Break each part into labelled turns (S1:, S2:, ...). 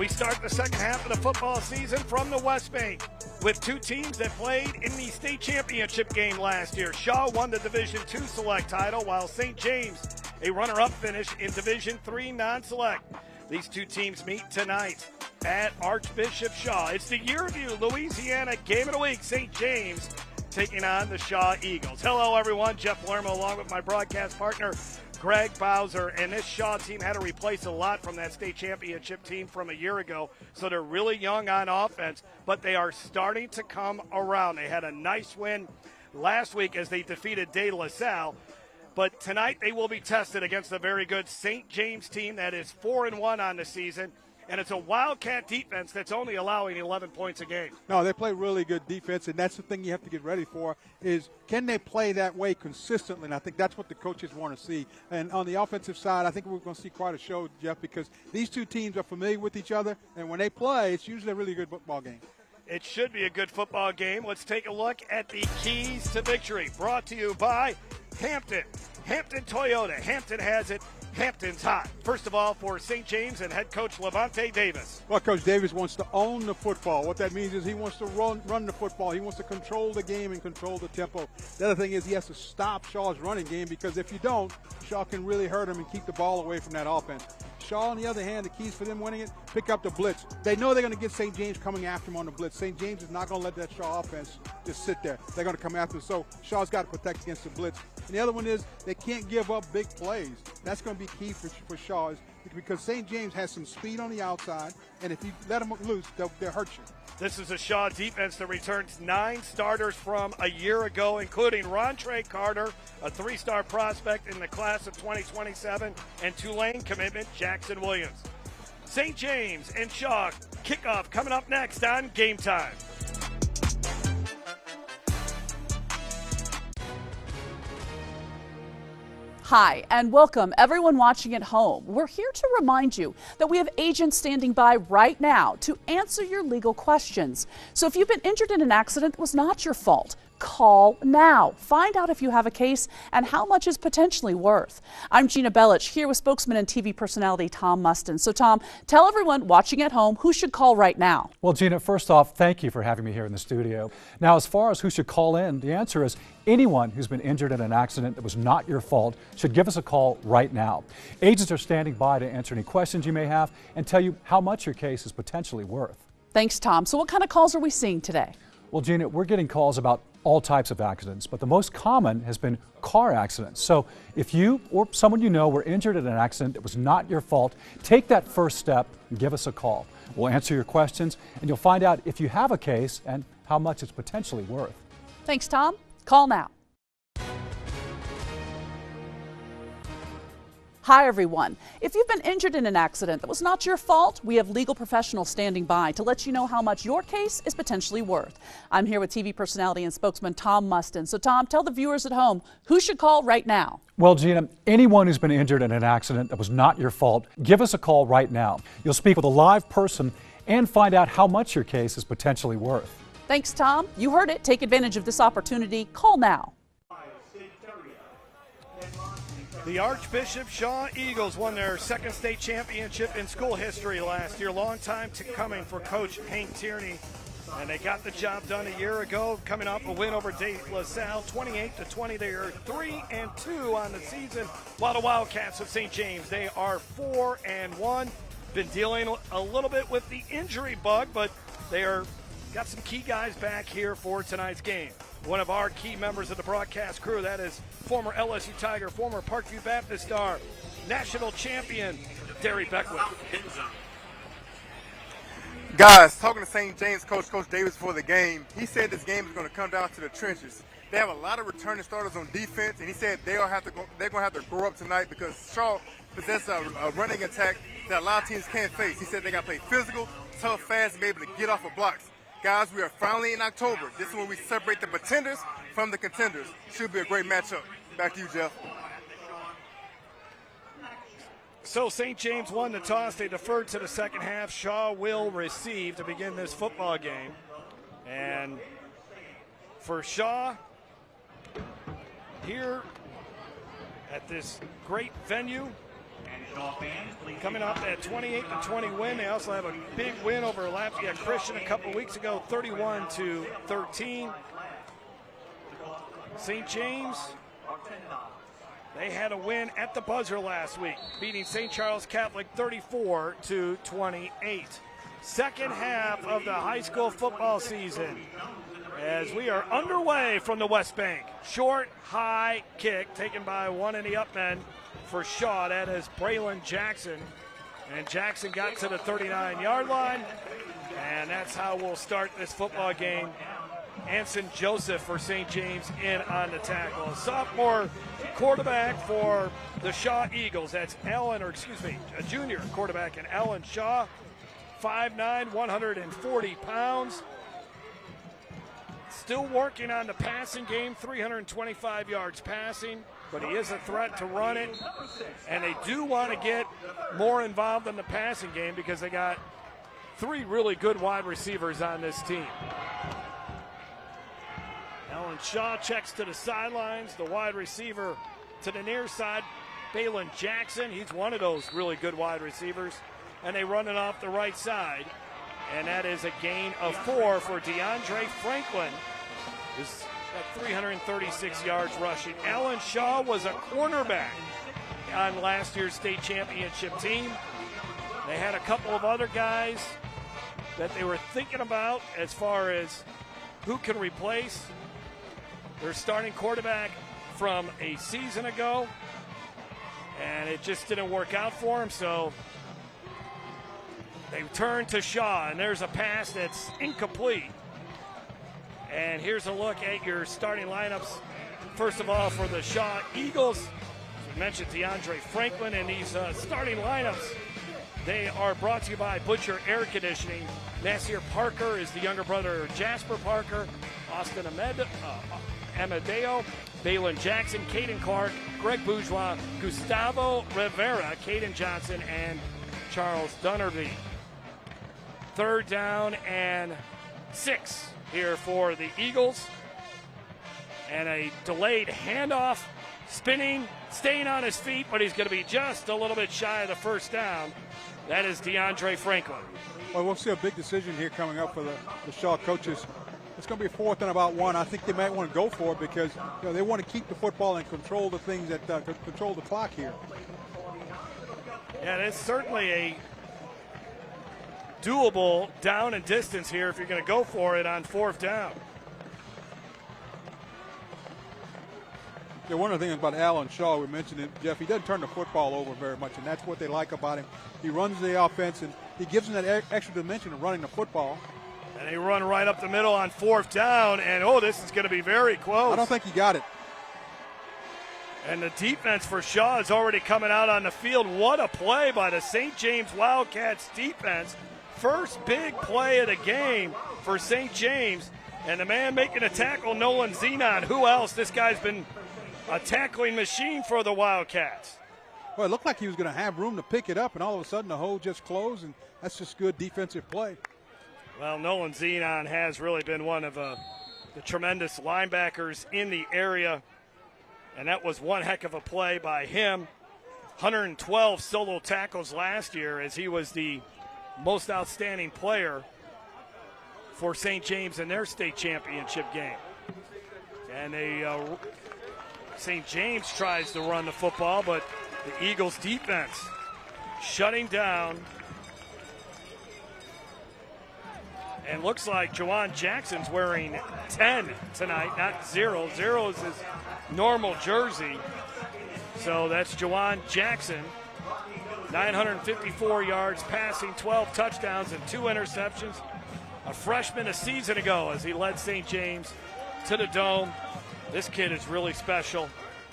S1: We start the second half of the football season from the West Bank with two teams that played in the state championship game last year. Shaw won the Division II Select title, while St. James, a runner-up finish in Division III non-select. These two teams meet tonight at Archbishop Shaw. It's the Yearview, Louisiana Game of the Week. St. James taking on the Shaw Eagles. Hello, everyone. Jeff Lermo along with my broadcast partner, Greg Bowser. And this Shaw team had to replace a lot from that state championship team from a year ago. So they're really young on offense, but they are starting to come around. They had a nice win last week as they defeated De La Salle. But tonight they will be tested against a very good St. James team that is 4-1 on the season. And it's a Wildcat defense that's only allowing 11 points a game.
S2: No, they play really good defense, and that's the thing you have to get ready for is can they play that way consistently? And I think that's what the coaches want to see. And on the offensive side, I think we're going to see quite a show, Jeff, because these two teams are familiar with each other, and when they play, it's usually a really good football game.
S1: It should be a good football game. Let's take a look at the keys to victory, brought to you by Hampton. Hampton Toyota. Hampton has it. Hampton's hot. First of all, for St. James and head coach Levante Davis.
S2: Well, Coach Davis wants to own the football. What that means is he wants to run the football. He wants to control the game and control the tempo. The other thing is he has to stop Shaw's running game, because if you don't, Shaw can really hurt him and keep the ball away from that offense. Shaw, on the other hand, the keys for them winning it, pick up the blitz. They know they're going to get St. James coming after him on the blitz. St. James is not going to let that Shaw offense just sit there. They're going to come after him. So Shaw's got to protect against the blitz. And the other one is they can't give up big plays. That's going to be key for Shaw, because St. James has some speed on the outside, and if you let them loose, they'll hurt you.
S1: This is a Shaw defense that returns 9 starters from a year ago, including Rontre Carter, a 3-star prospect in the class of 2027, and Tulane commitment Jackson Williams. St. James and Shaw kickoff coming up next on Game Time.
S3: Hi, and welcome everyone watching at home. We're here to remind you that we have agents standing by right now to answer your legal questions. So if you've been injured in an accident that was not your fault, call now. Find out if you have a case and how much is potentially worth. I'm Gina Bellich, here with spokesman and TV personality Tom Mustin. So Tom, tell everyone watching at home who should call right now.
S4: Well, Gina, first off, thank you for having me here in the studio. Now, as far as who should call in, the answer is anyone who's been injured in an accident that was not your fault should give us a call right now. Agents are standing by to answer any questions you may have and tell you how much your case is potentially worth.
S3: Thanks, Tom. So what kind of calls are we seeing today?
S4: Well, Gina, we're getting calls about all types of accidents, but the most common has been car accidents. So if you or someone you know were injured in an accident that was not your fault, take that first step and give us a call. We'll answer your questions, and you'll find out if you have a case and how much it's potentially worth.
S3: Thanks, Tom. Call now. Hi, everyone. If you've been injured in an accident that was not your fault, we have legal professionals standing by to let you know how much your case is potentially worth. I'm here with TV personality and spokesman Tom Mustin. So, Tom, tell the viewers at home who should call right now.
S4: Well, Gina, anyone who's been injured in an accident that was not your fault, give us a call right now. You'll speak with a live person and find out how much your case is potentially worth.
S3: Thanks, Tom. You heard it. Take advantage of this opportunity. Call now.
S1: The Archbishop Shaw Eagles won their second state championship in school history last year. Long time coming for Coach Hank Tierney. And they got the job done a year ago, coming off a win over De La Salle, 28-20. They are 3-2 on the season, while the Wildcats of St. James, they are 4-1. Been dealing a little bit with the injury bug, but they are got some key guys back here for tonight's game. One of our key members of the broadcast crew, that is former LSU Tiger, former Parkview Baptist star, national champion, Derry Beckwith.
S5: Guys, talking to St. James Coach Davis before the game, he said this game is going to come down to the trenches. They have a lot of returning starters on defense, and he said they're going to have to grow up tonight because Shaw possesses a running attack that a lot of teams can't face. He said they got to play physical, tough, fast, and be able to get off of blocks. Guys, we are finally in October. This is when we separate the pretenders from the contenders. Should be a great matchup. Back to you, Jeff.
S1: So St. James won the toss. They deferred to the second half. Shaw will receive to begin this football game. And for Shaw, here at this great venue, Coming off that 28-20 win, they also have a big win over Lafayette Christian a couple weeks ago, 31-13. St. James, they had a win at the buzzer last week, beating St. Charles Catholic 34-28. Second half of the high school football season as we are underway from the West Bank. Short, high kick taken by one in the up men for Shaw. That is Braylon Jackson. And Jackson got to the 39-yard line. And that's how we'll start this football game. Anson Joseph for St. James in on the tackle. A sophomore quarterback for the Shaw Eagles. That's a junior quarterback in Alan Shaw. 5'9", 140 pounds. Still working on the passing game, 325 yards passing, but he is a threat to run it. And they do want to get more involved in the passing game because they got three really good wide receivers on this team. Alan Shaw checks to the sidelines. The wide receiver to the near side, Braylon Jackson. He's one of those really good wide receivers. And they run it off the right side. And that is a gain of 4 for DeAndre Franklin. He's got 336 yards rushing. Alan Shaw was a cornerback on last year's state championship team. They had a couple of other guys that they were thinking about as far as who can replace their starting quarterback from a season ago. And it just didn't work out for him, so they turn to Shaw, and there's a pass that's incomplete. And here's a look at your starting lineups. First of all, for the Shaw Eagles, as we mentioned, DeAndre Franklin, and these starting lineups, they are brought to you by Butcher Air Conditioning. Nasir Parker is the younger brother of Jasper Parker. Austin Amadeo, Braylon Jackson, Caden Clark, Greg Bourgeois, Gustavo Rivera, Caden Johnson, and Charles Dunnerby. 3rd down and 6 here for the Eagles. And a delayed handoff, spinning, staying on his feet, but he's going to be just a little bit shy of the 1st down. That is DeAndre Franklin.
S2: Well, we'll see a big decision here coming up for the Shaw coaches. It's going to be 4th and about 1. I think they might want to go for it because they want to keep the football and control the things that control the clock here.
S1: Yeah, it's certainly a doable down and distance here if you're going to go for it on 4th down.
S2: Yeah, one of the things about Alan Shaw, we mentioned it, Jeff, he doesn't turn the football over very much, and that's what they like about him. He runs the offense, and he gives them that extra dimension of running the football.
S1: And they run right up the middle on 4th down, and this is going to be very close.
S2: I don't think he got it.
S1: And the defense for Shaw is already coming out on the field. What a play by the St. James Wildcats defense. First big play of the game for St. James. And the man making a tackle, Nolan Zenon. Who else? This guy's been a tackling machine for the Wildcats.
S2: Well, it looked like he was going to have room to pick it up, and all of a sudden the hole just closed, and that's just good defensive play.
S1: Well, Nolan Zenon has really been one of the tremendous linebackers in the area, and that was one heck of a play by him. 112 solo tackles last year as he was the most outstanding player for St. James in their state championship game. And St. James tries to run the football, but the Eagles defense shutting down. And looks like Jawan Jackson's wearing 10 tonight, not 0. 0 is his normal jersey. So that's Jawan Jackson. 954 yards passing, 12 touchdowns and 2 interceptions. A freshman a season ago as he led St. James to the Dome. This kid is really special.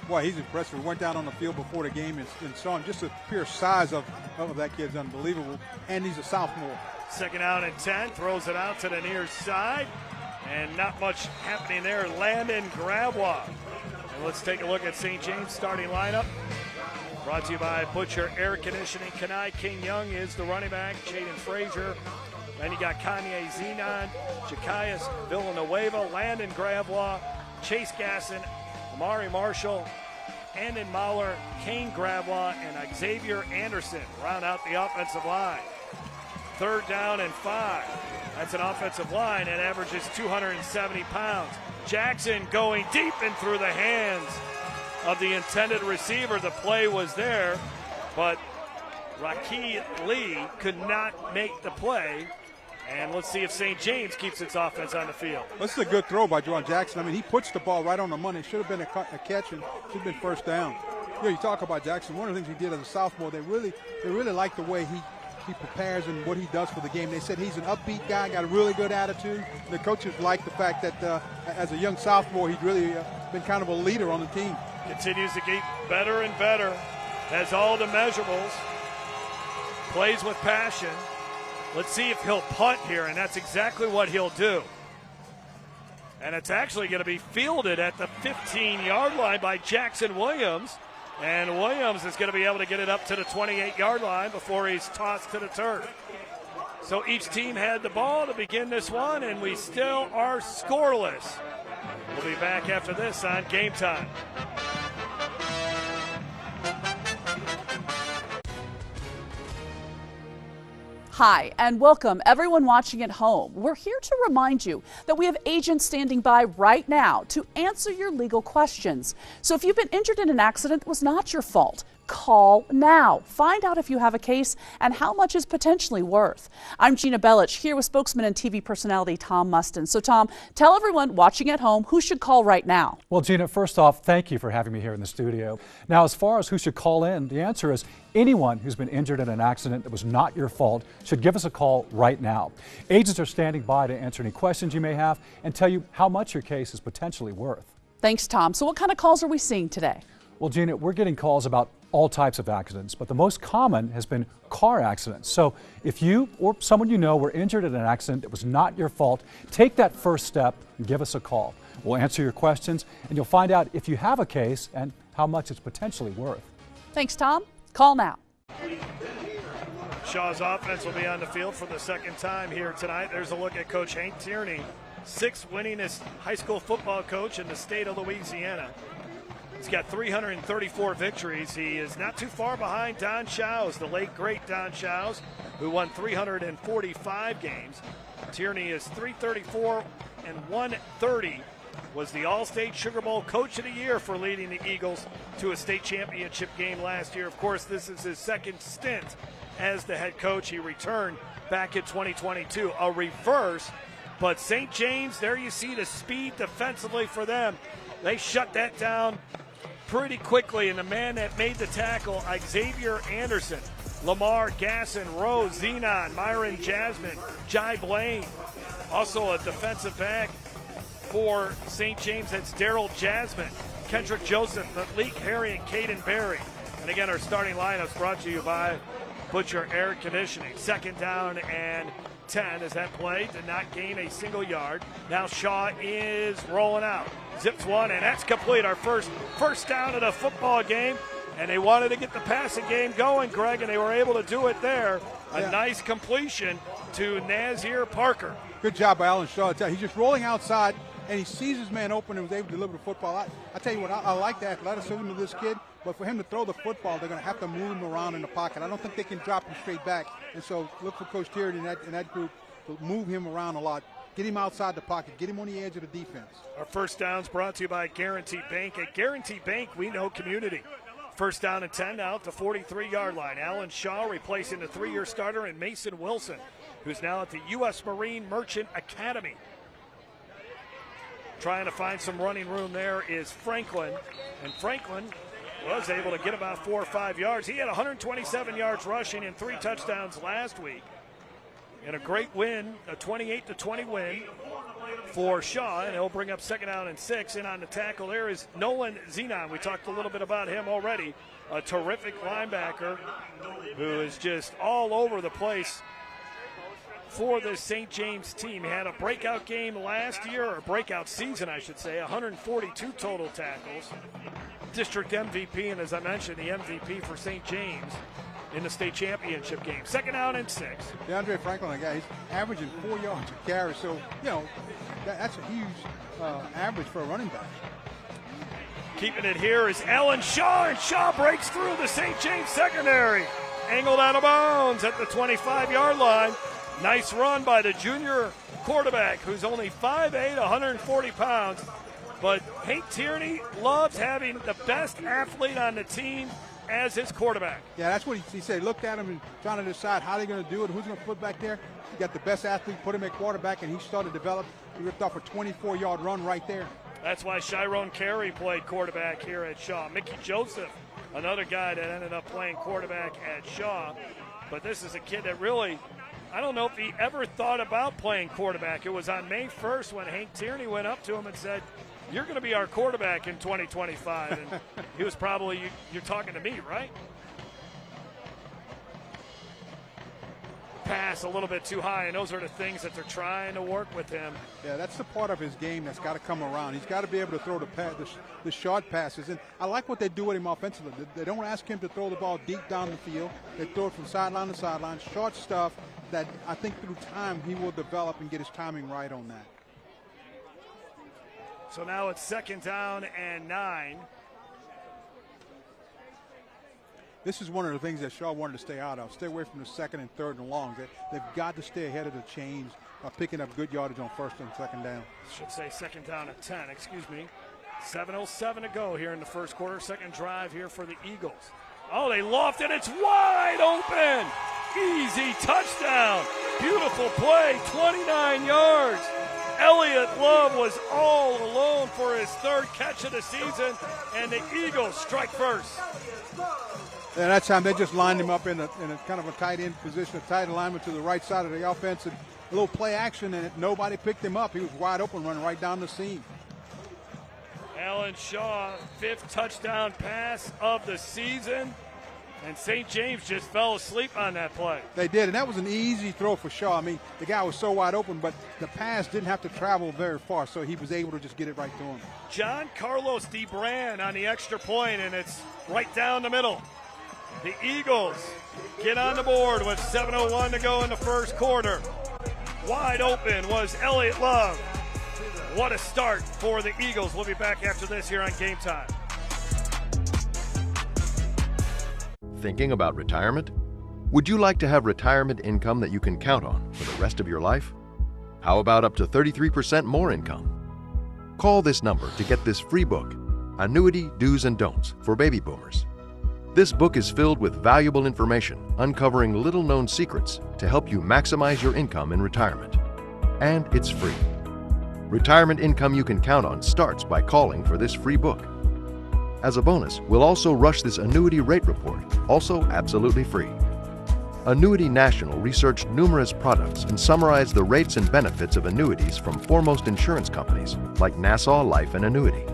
S2: Boy, he's impressive. We went down on the field before the game and saw him. Just the pure size of that kid's unbelievable. And he's a sophomore.
S1: 2nd down and 10, throws it out to the near side. And not much happening there. Landon Gravois. And let's take a look at St. James' starting lineup. Brought to you by Butcher Air Conditioning. Kanai King Young is the running back. Jaden Frazier. Then you got Kanye Zenon, Jakias Villanueva, Landon Gravois, Chase Gasson, Amari Marshall, Andon Mauler, Kane Gravois, and Xavier Anderson round out the offensive line. 3rd down and 5. That's an offensive line that averages 270 pounds. Jackson going deep and through the hands of the intended receiver. The play was there, but Rakee Lee could not make the play. And let's see if St. James keeps its offense on the field.
S2: This is a good throw by Juwan Jackson. I mean, he puts the ball right on the money. It should have been a catch and should have been 1st down. You talk about Jackson. One of the things he did as a sophomore, they really like the way he prepares and what he does for the game. They said he's an upbeat guy, got a really good attitude. The coaches like the fact that as a young sophomore, he's really been kind of a leader on the team.
S1: Continues to get better and better, has all the measurables, plays with passion. Let's see if he'll punt here, and that's exactly what he'll do. And it's actually going to be fielded at the 15-yard line by Jackson Williams. And Williams is going to be able to get it up to the 28-yard line before he's tossed to the turf. So each team had the ball to begin this one, and we still are scoreless. We'll be back after this on Game Time.
S3: Hi, and welcome everyone watching at home. We're here to remind you that we have agents standing by right now to answer your legal questions. So if you've been injured in an accident that was not your fault, call now. Find out if you have a case and how much is potentially worth. I'm Gina Bellich here with spokesman and TV personality Tom Mustin. So Tom, tell everyone watching at home who should call right now.
S4: Well, Gina, first off, thank you for having me here in the studio. Now, as far as who should call in, the answer is anyone who's been injured in an accident that was not your fault should give us a call right now. Agents are standing by to answer any questions you may have and tell you how much your case is potentially worth.
S3: Thanks, Tom. So what kind of calls are we seeing today?
S4: Well, Gina, we're getting calls about all types of accidents, but the most common has been car accidents. So if you or someone you know were injured in an accident that was not your fault, take that first step and give us a call. We'll answer your questions and you'll find out if you have a case and how much it's potentially worth.
S3: Thanks, Tom. Call now.
S1: Shaw's offense will be on the field for the 2nd time here tonight. There's a look at Coach Hank Tierney, 6th winningest high school football coach in the state of Louisiana. He's got 334 victories. He is not too far behind Don Shows, the late great Don Shows, who won 345 games. Tierney is 334 and 130. Was the All-State Sugar Bowl Coach of the Year for leading the Eagles to a state championship game last year. Of course, this is his 2nd stint as the head coach. He returned back in 2022. A reverse, but St. James, there you see the speed defensively for them. They shut that down pretty quickly, and the man that made the tackle, Xavier Anderson, Lamar Gasson, Rose, Zenon, Myron Jasmine, Jai Blaine. Also a defensive back for St. James, that's Daryl Jasmine, Kendrick Joseph, Malik Harry, and Caden Berry. And again, our starting lineups brought to you by Butcher Air Conditioning. 2nd down and 10 as that play did not gain a single yard. Now Shaw is rolling out. Zips one, and that's complete. Our first down of the football game. And they wanted to get the passing game going, Greg, and they were able to do it there. A nice completion to Nazir Parker.
S2: Good job by Alan Shaw. He's just rolling outside, and he sees his man open and was able to deliver the football. I tell you what, I like the athleticism of this kid, but for him to throw the football, they're going to have to move him around in the pocket. I don't think they can drop him straight back. And so look for Coach Tierney in that group to move him around a lot. Get him outside the pocket. Get him on the edge of the defense.
S1: Our first down's brought to you by Guarantee Bank. At Guarantee Bank, we know community. 1st down and 10 now at the 43-yard line. Alan Shaw replacing the 3-year starter and Mason Wilson, who's now at the U.S. Marine Merchant Academy. Trying to find some running room there is Franklin. And Franklin was able to get about 4 or 5 yards. He had 127 yards rushing and 3 touchdowns last week. And a great win, a 28-20 win for Shaw, and he'll bring up 2nd down and 6. And on the tackle there is Nolan Zenon. We talked a little bit about him already. A terrific linebacker who is just all over the place for the St. James team. He had a breakout game last year, or a breakout season, I should say, 142 total tackles. District MVP, and as I mentioned, the MVP for St. James in the state championship game. 2nd down and 6.
S2: DeAndre Franklin, a guy, he's averaging 4 yards a carry, so, that's a huge average for a running back.
S1: Keeping it here is Alan Shaw, and Shaw breaks through the St. James secondary. Angled out of bounds at the 25-yard line. Nice run by the junior quarterback, who's only 5'8", 140 pounds. But Hank Tierney loves having the best athlete on the team as his quarterback.
S2: Yeah, that's what he said. He looked at him and trying to decide how they're going to do it, who's going to put back there. He got the best athlete, put him at quarterback, and he started to develop. He ripped off a 24-yard run right there.
S1: That's why Chiron Carey played quarterback here at Shaw. Mickey Joseph, another guy that ended up playing quarterback at Shaw. But this is a kid that really, I don't know if he ever thought about playing quarterback. It was on May 1st when Hank Tierney went up to him and said, "You're going to be our quarterback in 2025. And he was probably, you're talking to me, right? Pass a little bit too high, and those are the things that they're trying to work with him.
S2: Yeah, that's the part of his game that's got to come around. He's got to be able to throw the short passes. And I like what they do with him offensively. They don't ask him to throw the ball deep down the field. They throw it from sideline to sideline, short stuff that I think through time he will develop and get his timing right on that.
S1: So now it's 2nd down and 9.
S2: This is one of the things that Shaw wanted to stay out of. Stay away from the 2nd and 3rd and longs. They've got to stay ahead of the chains by picking up good yardage on 1st and 2nd down.
S1: Should say 2nd down and 10, excuse me. 7:07 to go here in the first quarter. Second drive here for the Eagles. Oh, they lofted. It's wide open. Easy touchdown. Beautiful play, 29 yards. Elliott Love was all alone for his 3rd catch of the season, and the Eagles strike first.
S2: And that time they just lined him up in a kind of a tight end position, a tight alignment to the right side of the offense, and a little play action, and nobody picked him up. He was wide open, running right down the seam.
S1: Alan Shaw, 5th touchdown pass of the season, and St. James just fell asleep on that play.
S2: They did, and that was an easy throw for Shaw. I mean, the guy was so wide open, but the pass didn't have to travel very far, so he was able to just get it right to him.
S1: John Carlos DeBran on the extra point, and it's right down the middle. The Eagles get on the board with 7:01 to go in the first quarter. Wide open was Elliott Love. What a start for the Eagles. We'll be back after this here on Game Time.
S6: Thinking about retirement? Would you like to have retirement income that you can count on for the rest of your life? How about up to 33% more income? Call this number to get this free book, Annuity Do's and Don'ts for Baby Boomers. This book is filled with valuable information uncovering little-known secrets to help you maximize your income in retirement. And it's free. Retirement income you can count on starts by calling for this free book. As a bonus, we'll also rush this annuity rate report, also absolutely free. Annuity National researched numerous products and summarized the rates and benefits of annuities from foremost insurance companies like Nassau Life and Annuity.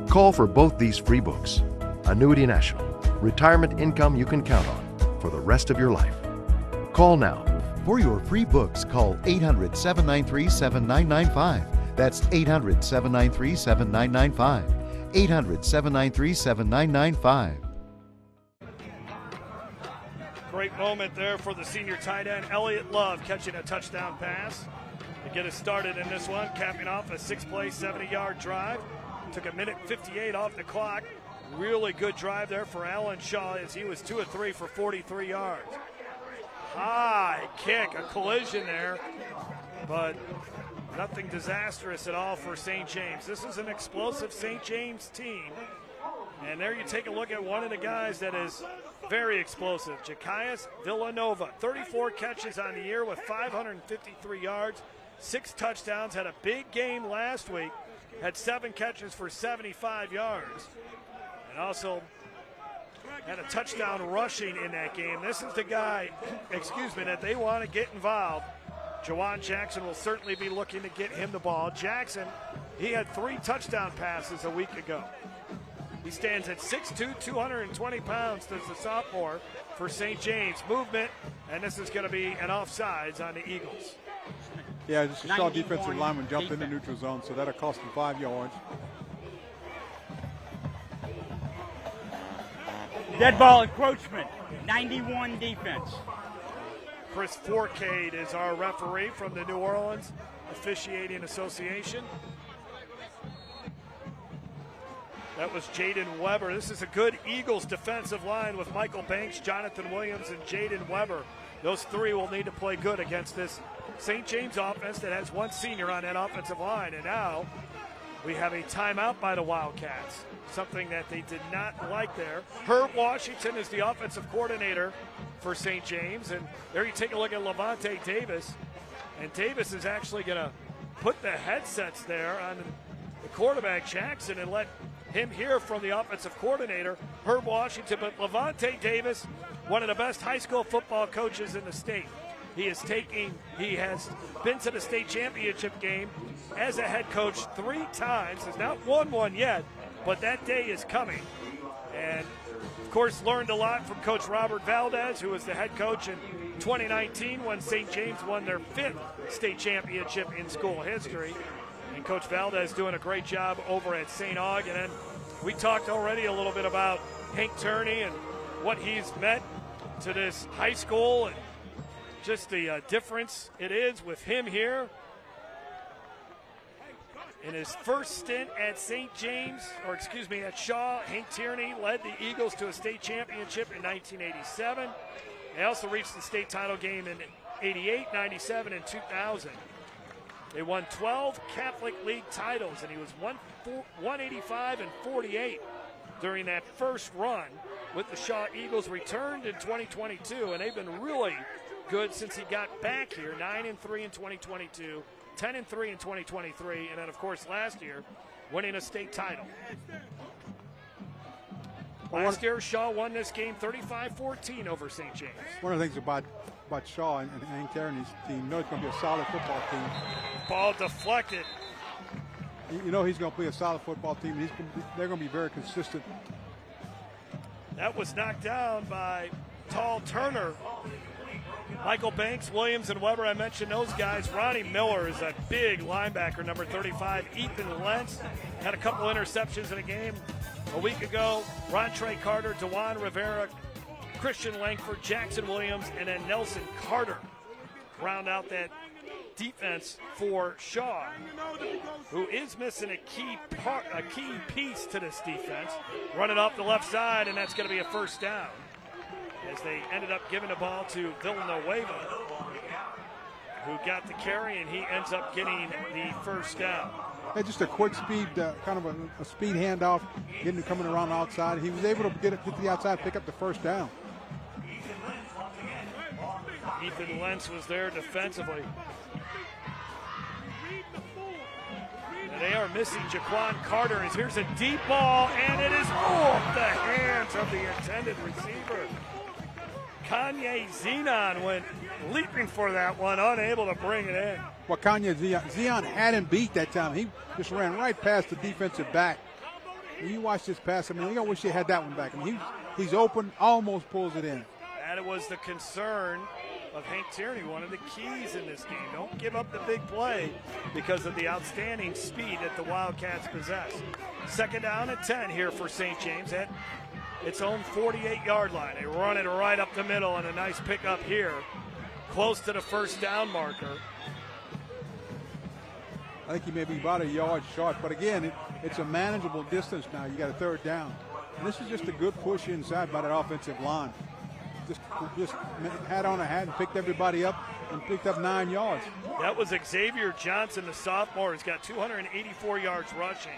S6: Call for both these free books. Annuity National, retirement income you can count on for the rest of your life. Call now.
S7: For your free books, call 800-793-7995. That's 800-793-7995. 800-793-7995.
S1: Great moment there for the senior tight end, Elliott Love, catching a touchdown pass to get us started in this one, capping off a 6-play, 70-yard drive. Took 1:58 off the clock. Really good drive there for Alan Shaw as he was 2 of 3 for 43 yards. High kick, a collision there, but nothing disastrous at all for St. James. This is an explosive St. James team. And there you take a look at one of the guys that is very explosive, Jakias Villanova. 34 catches on the year with 553 yards, 6 touchdowns, had a big game last week, had 7 catches for 75 yards. And also had a touchdown rushing in that game. This is the guy, that they want to get involved. Jawan Jackson will certainly be looking to get him the ball. Jackson, he had 3 touchdown passes a week ago. He stands at 6'2", 220 pounds as the sophomore for St. James. Movement, and this is going to be an offsides on the Eagles.
S2: Yeah, just saw defensive lineman jump in the neutral zone, so that'll cost him 5 yards.
S8: Dead ball encroachment, 91 defense.
S1: Chris Forcade is our referee from the New Orleans Officiating Association. That was Jaden Weber. This is a good Eagles defensive line with Michael Banks, Jonathan Williams, and Jaden Weber. Those three will need to play good against this St. James offense that has one senior on that offensive line. And now we have a timeout by the Wildcats, something that they did not like there. Herb Washington is the offensive coordinator for St. James. And there you take a look at Levante Davis. And Davis is actually going to put the headsets there on the quarterback, Jackson, and let him hear from the offensive coordinator, Herb Washington. But Levante Davis, one of the best high school football coaches in the state. He has been to the state championship game as a head coach 3 times, has not won one yet, but that day is coming. And, of course, learned a lot from Coach Robert Valdez, who was the head coach in 2019 when St. James won their 5th state championship in school history. And Coach Valdez doing a great job over at St. Aug. And then we talked already a little bit about Hank Turney and what he's meant to this high school and just the difference it is with him here. In his first stint at at Shaw, Hank Tierney led the Eagles to a state championship in 1987. They also reached the state title game in 88, 97, and 2000. They won 12 Catholic League titles, and he was 185 and 48 during that first run with the Shaw Eagles. Returned in 2022, and they've been really good since he got back here. 9-3 in 2022, 10-3 in 2023, and then, of course, last year, winning a state title. Last year, Shaw won this game 35-14 over St. James.
S2: One of the things about Shaw and Hank Tierney's team, you know it's going to be a solid football team.
S1: Ball deflected.
S2: You know he's going to play a solid football team. They're going to be very consistent.
S1: That was knocked down by Tall Turner. Michael Banks, Williams, and Weber, I mentioned those guys. Ronnie Miller is a big linebacker, number 35. Ethan Lentz had a couple interceptions in a game a week ago. Rontre Carter, DeJuan Rivera, Christian Langford, Jackson Williams, and then Nelson Carter round out that defense for Shaw, who is missing a key piece to this defense. Running off the left side, and that's going to be a first down, as they ended up giving the ball to Villanueva, who got the carry, and he ends up getting the first down.
S2: Hey, just a quick speed, kind of a speed handoff, coming around the outside. He was able to get to the outside, pick up the first down.
S1: Ethan Lentz was there defensively. And they are missing Jaquan Carter. Here's a deep ball, and it is off the hands of the intended receiver. Kanye Zenon went leaping for that one, unable to bring it in.
S2: Well, Kanye Zenon had him beat that time. He just ran right past the defensive back. When you watch this pass, I mean, I wish they had that one back. I mean, he's open, almost pulls it in.
S1: That was the concern of Hank Tierney, one of the keys in this game. Don't give up the big play because of the outstanding speed that the Wildcats possess. Second down and 10 here for St. James at its own 48-yard line. They run it right up the middle, and a nice pickup here, close to the first down marker.
S2: I think he may be about a yard short, but again, it's a manageable distance now. You got a third down. And this is just a good push inside by that offensive line. Just had on a hat and picked everybody up and picked up 9 yards.
S1: That was Xavier Johnson, the sophomore. He's got 284 yards rushing.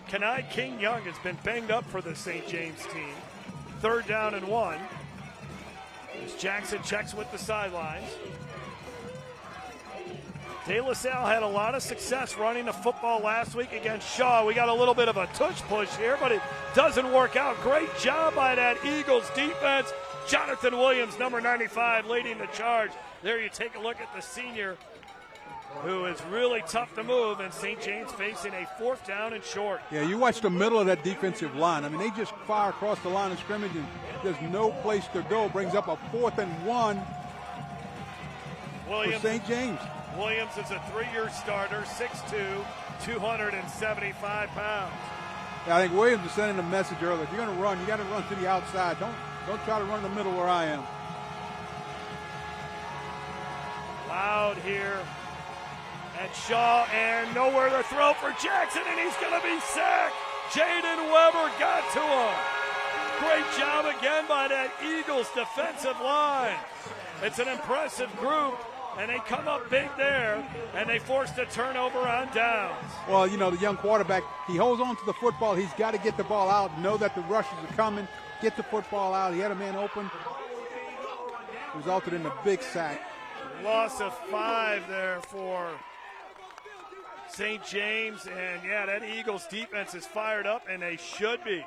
S1: Kenai King Young has been banged up for the St. James team. Third down and 1. As Jackson checks with the sidelines. De La Salle had a lot of success running the football last week against Shaw. We got a little bit of a tush push here, but it doesn't work out. Great job by that Eagles defense. Jonathan Williams, number 95, leading the charge. There you take a look at the senior, who is really tough to move, and St. James facing a fourth down and short.
S2: Yeah, you watch the middle of that defensive line. I mean, they just fire across the line of scrimmage, and there's no place to go. Brings up a 4th and 1 for St. James.
S1: Williams is a 3-year starter, 6'2", 275 pounds.
S2: Yeah, I think Williams was sending a message earlier. If you're going to run, you got to run to the outside. Don't try to run in the middle where I am.
S1: Loud here at Shaw, and nowhere to throw for Jackson, and he's going to be sacked. Jaden Weber got to him. Great job again by that Eagles defensive line. It's an impressive group, and they come up big there, and they forced a turnover on downs.
S2: Well, you know, the young quarterback, he holds on to the football. He's got to get the ball out, know that the rushes are coming, get the football out. He had a man open. Resulted in a big sack.
S1: Loss of 5 there for St. James, and yeah, that Eagles defense is fired up, and they should be.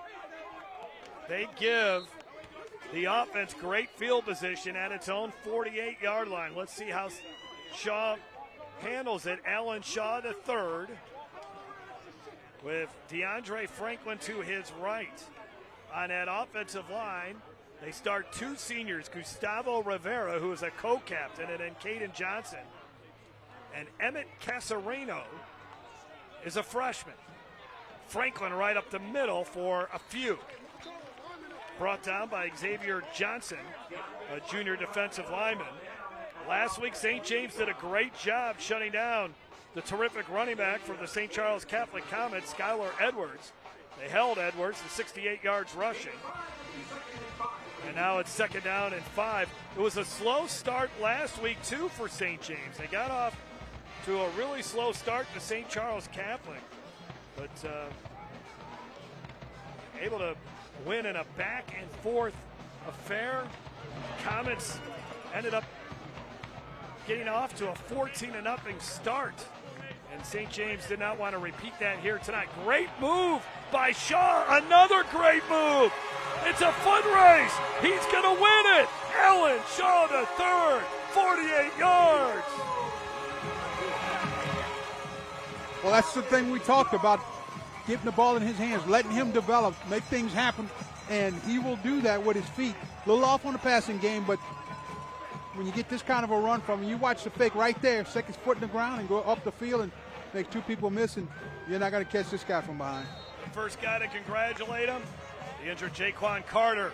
S1: They give the offense great field position at its own 48-yard line. Let's see how Shaw handles it. Alan Shaw III with DeAndre Franklin to his right. On that offensive line, they start 2 seniors, Gustavo Rivera, who is a co-captain, and then Caden Johnson. And Emmett Casareno is a freshman. Franklin right up the middle for a few. Brought down by Xavier Johnson, a junior defensive lineman. Last week, St. James did a great job shutting down the terrific running back for the St. Charles Catholic Comets, Skylar Edwards. They held Edwards to 68 yards rushing. And now it's 2nd down and 5. It was a slow start last week, too, for St. James. They got off to a really slow start to St. Charles Catholic, but able to win in a back-and-forth affair. Comets ended up getting off to a 14-0 start, and St. James did not want to repeat that here tonight. Great move by Shaw, another great move. It's a foot race. He's going to win it. Alan Shaw III, 48 yards.
S2: Well, that's the thing we talked about, getting the ball in his hands, letting him develop, make things happen, and he will do that with his feet. A little off on the passing game, but when you get this kind of a run from him, you watch the fake right there, stick his foot in the ground and go up the field and make 2 people miss, and you're not going to catch this guy from behind.
S1: First guy to congratulate him, the injured Jaquan Carter,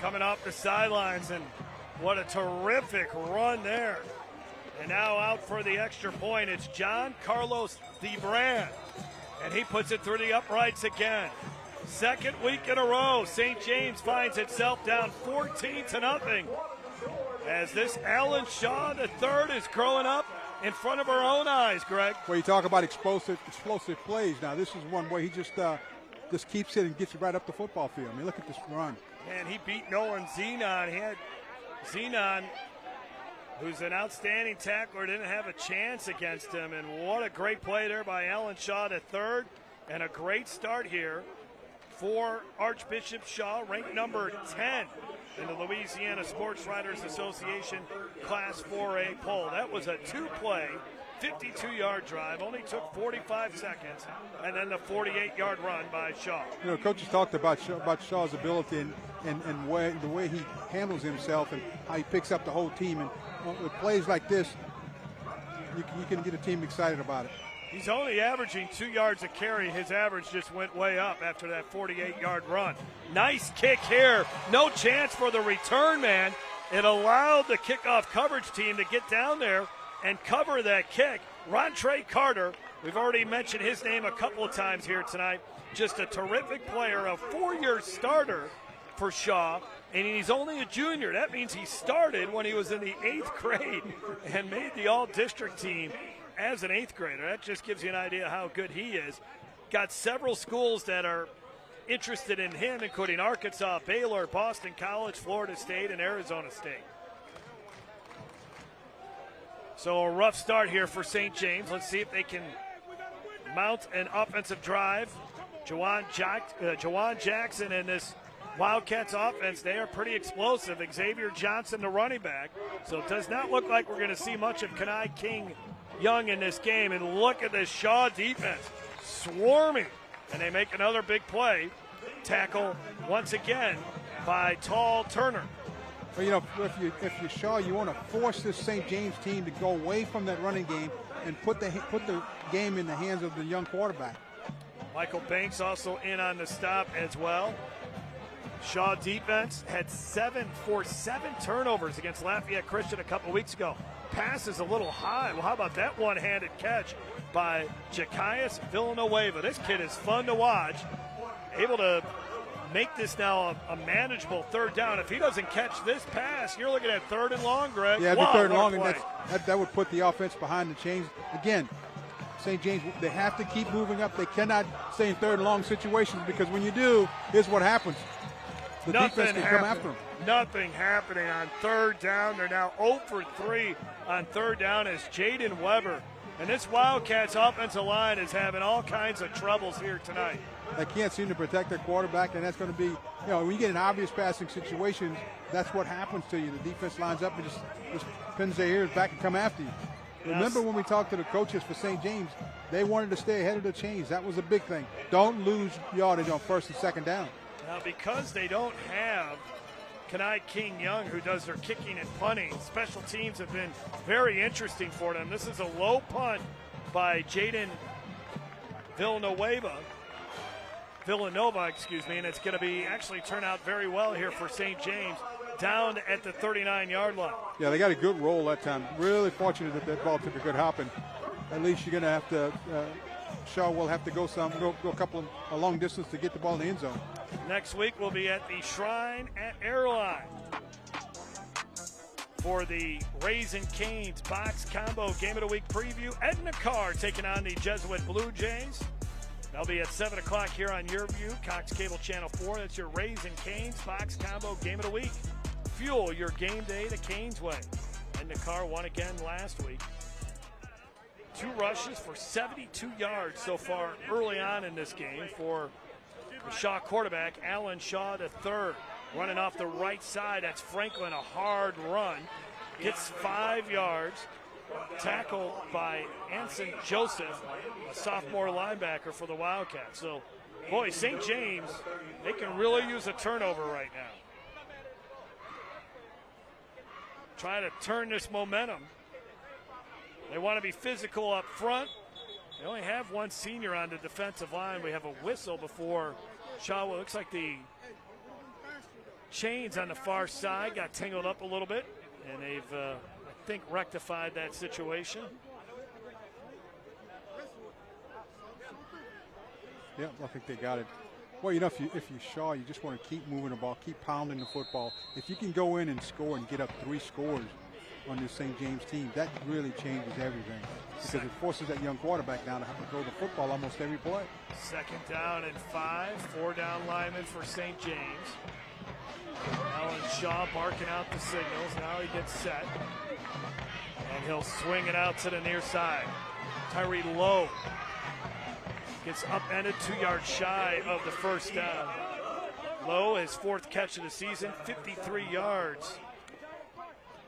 S1: coming off the sidelines, and what a terrific run there. And now out for the extra point, it's John Carlos DeBrand, and he puts it through the uprights again. 2nd week in a row, St. James finds itself down 14-0 as this Alan Shaw III is growing up in front of our own eyes, Greg.
S2: Well, you talk about explosive plays. Now, this is one where he just keeps it and gets it right up the football field. I mean, look at this run.
S1: And he beat Nolan Zenon. He had Zenon, who's an outstanding tackler, didn't have a chance against him. And what a great play there by Alan Shaw III. And a great start here for Archbishop Shaw, ranked number 10 in the Louisiana Sports Writers Association Class 4A poll. That was a 2-play, 52-yard drive, only took 45 seconds, and then the 48-yard run by Shaw.
S2: You know, coaches talked about Shaw's ability and the way he handles himself and how he picks up the whole team. And with plays like this, you can get a team excited about it.
S1: He's only averaging 2 yards a carry. His average just went way up after that 48-yard run. Nice kick here. No chance for the return man. It allowed the kickoff coverage team to get down there and cover that kick. Rontre Carter, we've already mentioned his name a couple of times here tonight. Just a terrific player, a 4-year starter for Shaw, and he's only a junior. That means he started when he was in the 8th grade and made the all-district team as an 8th grader. That just gives you an idea how good he is. Got several schools that are interested in him, including Arkansas, Baylor, Boston College, Florida State, and Arizona State. So a rough start here for St. James. Let's see if they can mount an offensive drive. Jawan Jackson and this Wildcats offense, they are pretty explosive. Xavier Johnson, the running back. So it does not look like we're going to see much of Kenai King Young in this game. And look at this Shaw defense swarming. And they make another big play. Tackle once again by Tall Turner.
S2: Well, you know, if you're Shaw, you want to force this St. James team to go away from that running game and put the game in the hands of the young quarterback.
S1: Michael Banks also in on the stop as well. Shaw defense had 7 turnovers against Lafayette Christian a couple weeks ago. Pass is a little high. Well, how about that one-handed catch by Jaquias Villanueva. This kid is fun to watch. Able to make this now a manageable third down. If he doesn't catch this pass, you're looking at 3rd and long, Greg.
S2: Yeah,
S1: wow,
S2: 3rd and long,
S1: play.
S2: and that would put the offense behind the chains. Again, St. James, they have to keep moving up. They cannot stay in 3rd and long situations, because when you do, here's what happens. The defense can come after them.
S1: Nothing happening on 3rd down. They're now 0 for 3 on 3rd down as Jaden Weber. And this Wildcats offensive line is having all kinds of troubles here tonight.
S2: They can't seem to protect their quarterback, and that's going to be, when you get in obvious passing situations, that's what happens to you. The defense lines up and just pins their ears back and come after you. Yes. Remember when we talked to the coaches for St. James, they wanted to stay ahead of the chains. That was a big thing. Don't lose yardage on 1st and 2nd down.
S1: Now, because they don't have Kenai King Young, who does their kicking and punting, special teams have been very interesting for them. This is a low punt by Jaden Villanova, and it's going to be actually turn out very well here for St. James, down at the 39-yard line.
S2: Yeah, they got a good roll that time. Really fortunate that ball took a good hop, and at least you're going to have to Shaw will have to go a long distance to get the ball in the end zone.
S1: Next week we'll be at the Shrine at Airline for the Raising Cane's Box Combo Game of the Week preview. Edna Carr taking on the Jesuit Blue Jays. That'll be at 7 o'clock here on Your View, Cox Cable Channel 4. That's your Raising Cane's Box Combo Game of the Week. Fuel your game day the Canes way. Edna Carr won again last week. 2 rushes for 72 yards so far early on in this game for the Shaw quarterback, Alan Shaw III. Running off the right side, that's Franklin, a hard run. Gets 5 yards. Tackled by Anson Joseph, a sophomore linebacker for the Wildcats. So, boy, St. James, they can really use a turnover right now. Try to turn this momentum. They want to be physical up front. They only have one senior on the defensive line. We have a whistle before Shaw. Looks like the chains on the far side got tangled up a little bit, and they've, I think, rectified that situation.
S2: Yeah, I think they got it. Well, if you Shaw, you just want to keep moving the ball, keep pounding the football. If you can go in and score and get up 3 scores on this St. James team, that really changes everything, because it forces that young quarterback now to have to throw the football almost every play. 2nd
S1: down and 5, 4 down linemen for St. James. Alan Shaw barking out the signals. Now he gets set, and he'll swing it out to the near side. Tyree Lowe gets upended 2 yards shy of the 1st down. Lowe, his 4th catch of the season, 53 yards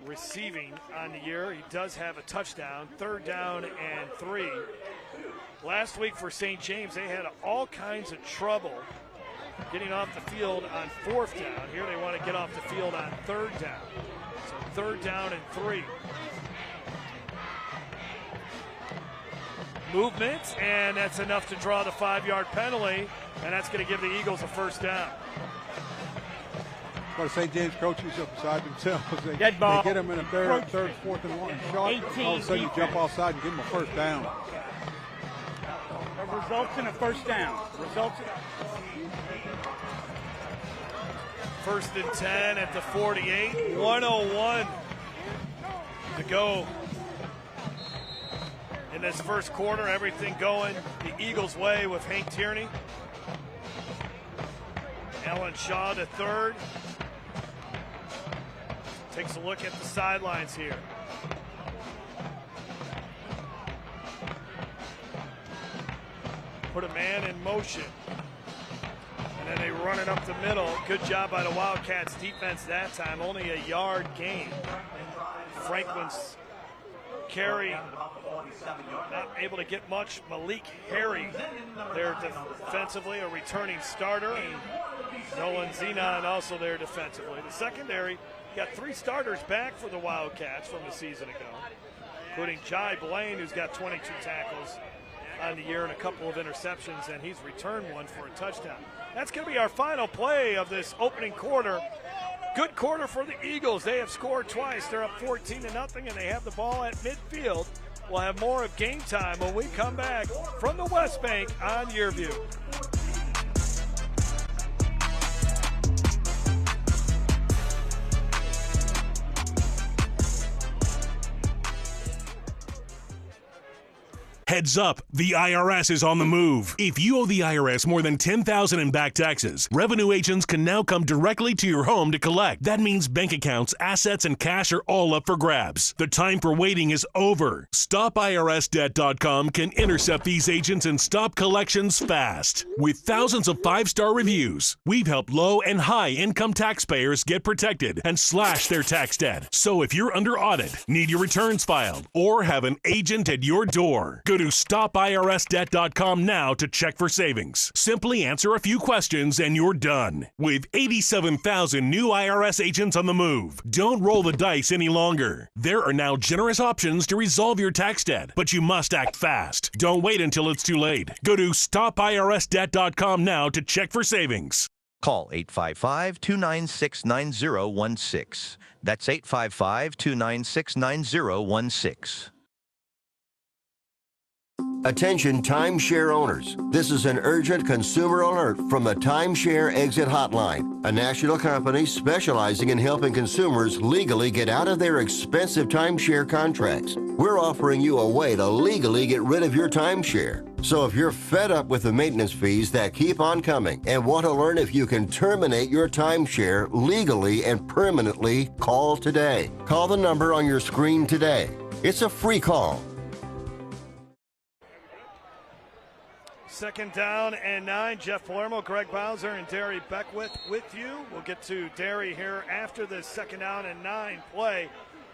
S1: receiving on the year. He does have a touchdown. 3rd down and 3. Last week for St. James, they had all kinds of trouble getting off the field on 4th down. Here they want to get off the field on 3rd down. So 3rd down and 3. Movement, and that's enough to draw the 5-yard penalty, and that's going to give the Eagles a 1st down.
S2: Well, the St. James coaches are beside themselves. They get them in a 3rd, 4th and 1 shot. All of a sudden you jump offside and give them a 1st down.
S8: It results in a 1st down. Results in
S1: 1st and 10 at the 48. 1:01 to go in this first quarter. Everything going the Eagles' way with Hank Tierney. Alan Shaw III takes a look at the sidelines here. Put a man in motion, and then they run it up the middle. Good job by the Wildcats defense that time. Only a yard gain. Franklin's carry, not able to get much. Malik Harry there defensively, a returning starter, and Nolan Zenon also there defensively. The secondary got 3 starters back for the Wildcats from the season ago, including Jai Blaine, who's got 22 tackles on the year and a couple of interceptions, and he's returned one for a touchdown. That's going to be our final play of this opening quarter. Good quarter for the Eagles. They have scored twice. They're up 14-0, and they have the ball at midfield We'll have more of Game Time when we come back from the West Bank on YurView.
S9: Heads up, the IRS is on the move. If you owe the IRS more than $10,000 in back taxes, revenue agents can now come directly to your home to collect. That means bank accounts, assets, and cash are all up for grabs. The time for waiting is over. StopIRSDebt.com can intercept these agents and stop collections fast. With thousands of 5-star reviews, we've helped low and high income taxpayers get protected and slash their tax debt. So if you're under audit, need your returns filed, or have an agent at your door, go to StopIRSDebt.com now to check for savings. Simply answer a few questions and you're done. With 87,000 new IRS agents on the move, don't roll the dice any longer. There are now generous options to resolve your tax debt, but you must act fast. Don't wait until it's too late. Go to StopIRSDebt.com now to check for savings.
S10: Call 855-296-9016. That's 855-296-9016.
S11: Attention timeshare owners. This is an urgent consumer alert from the Timeshare Exit Hotline, a national company specializing in helping consumers legally get out of their expensive timeshare contracts. We're offering you a way to legally get rid of your timeshare. So if you're fed up with the maintenance fees that keep on coming and want to learn if you can terminate your timeshare legally and permanently, call today. Call the number on your screen today. It's a free call.
S1: Second down and 9. Jeff Palermo, Greg Bowser, and Derry Beckwith with you. We'll get to Derry here after this second down and 9 play.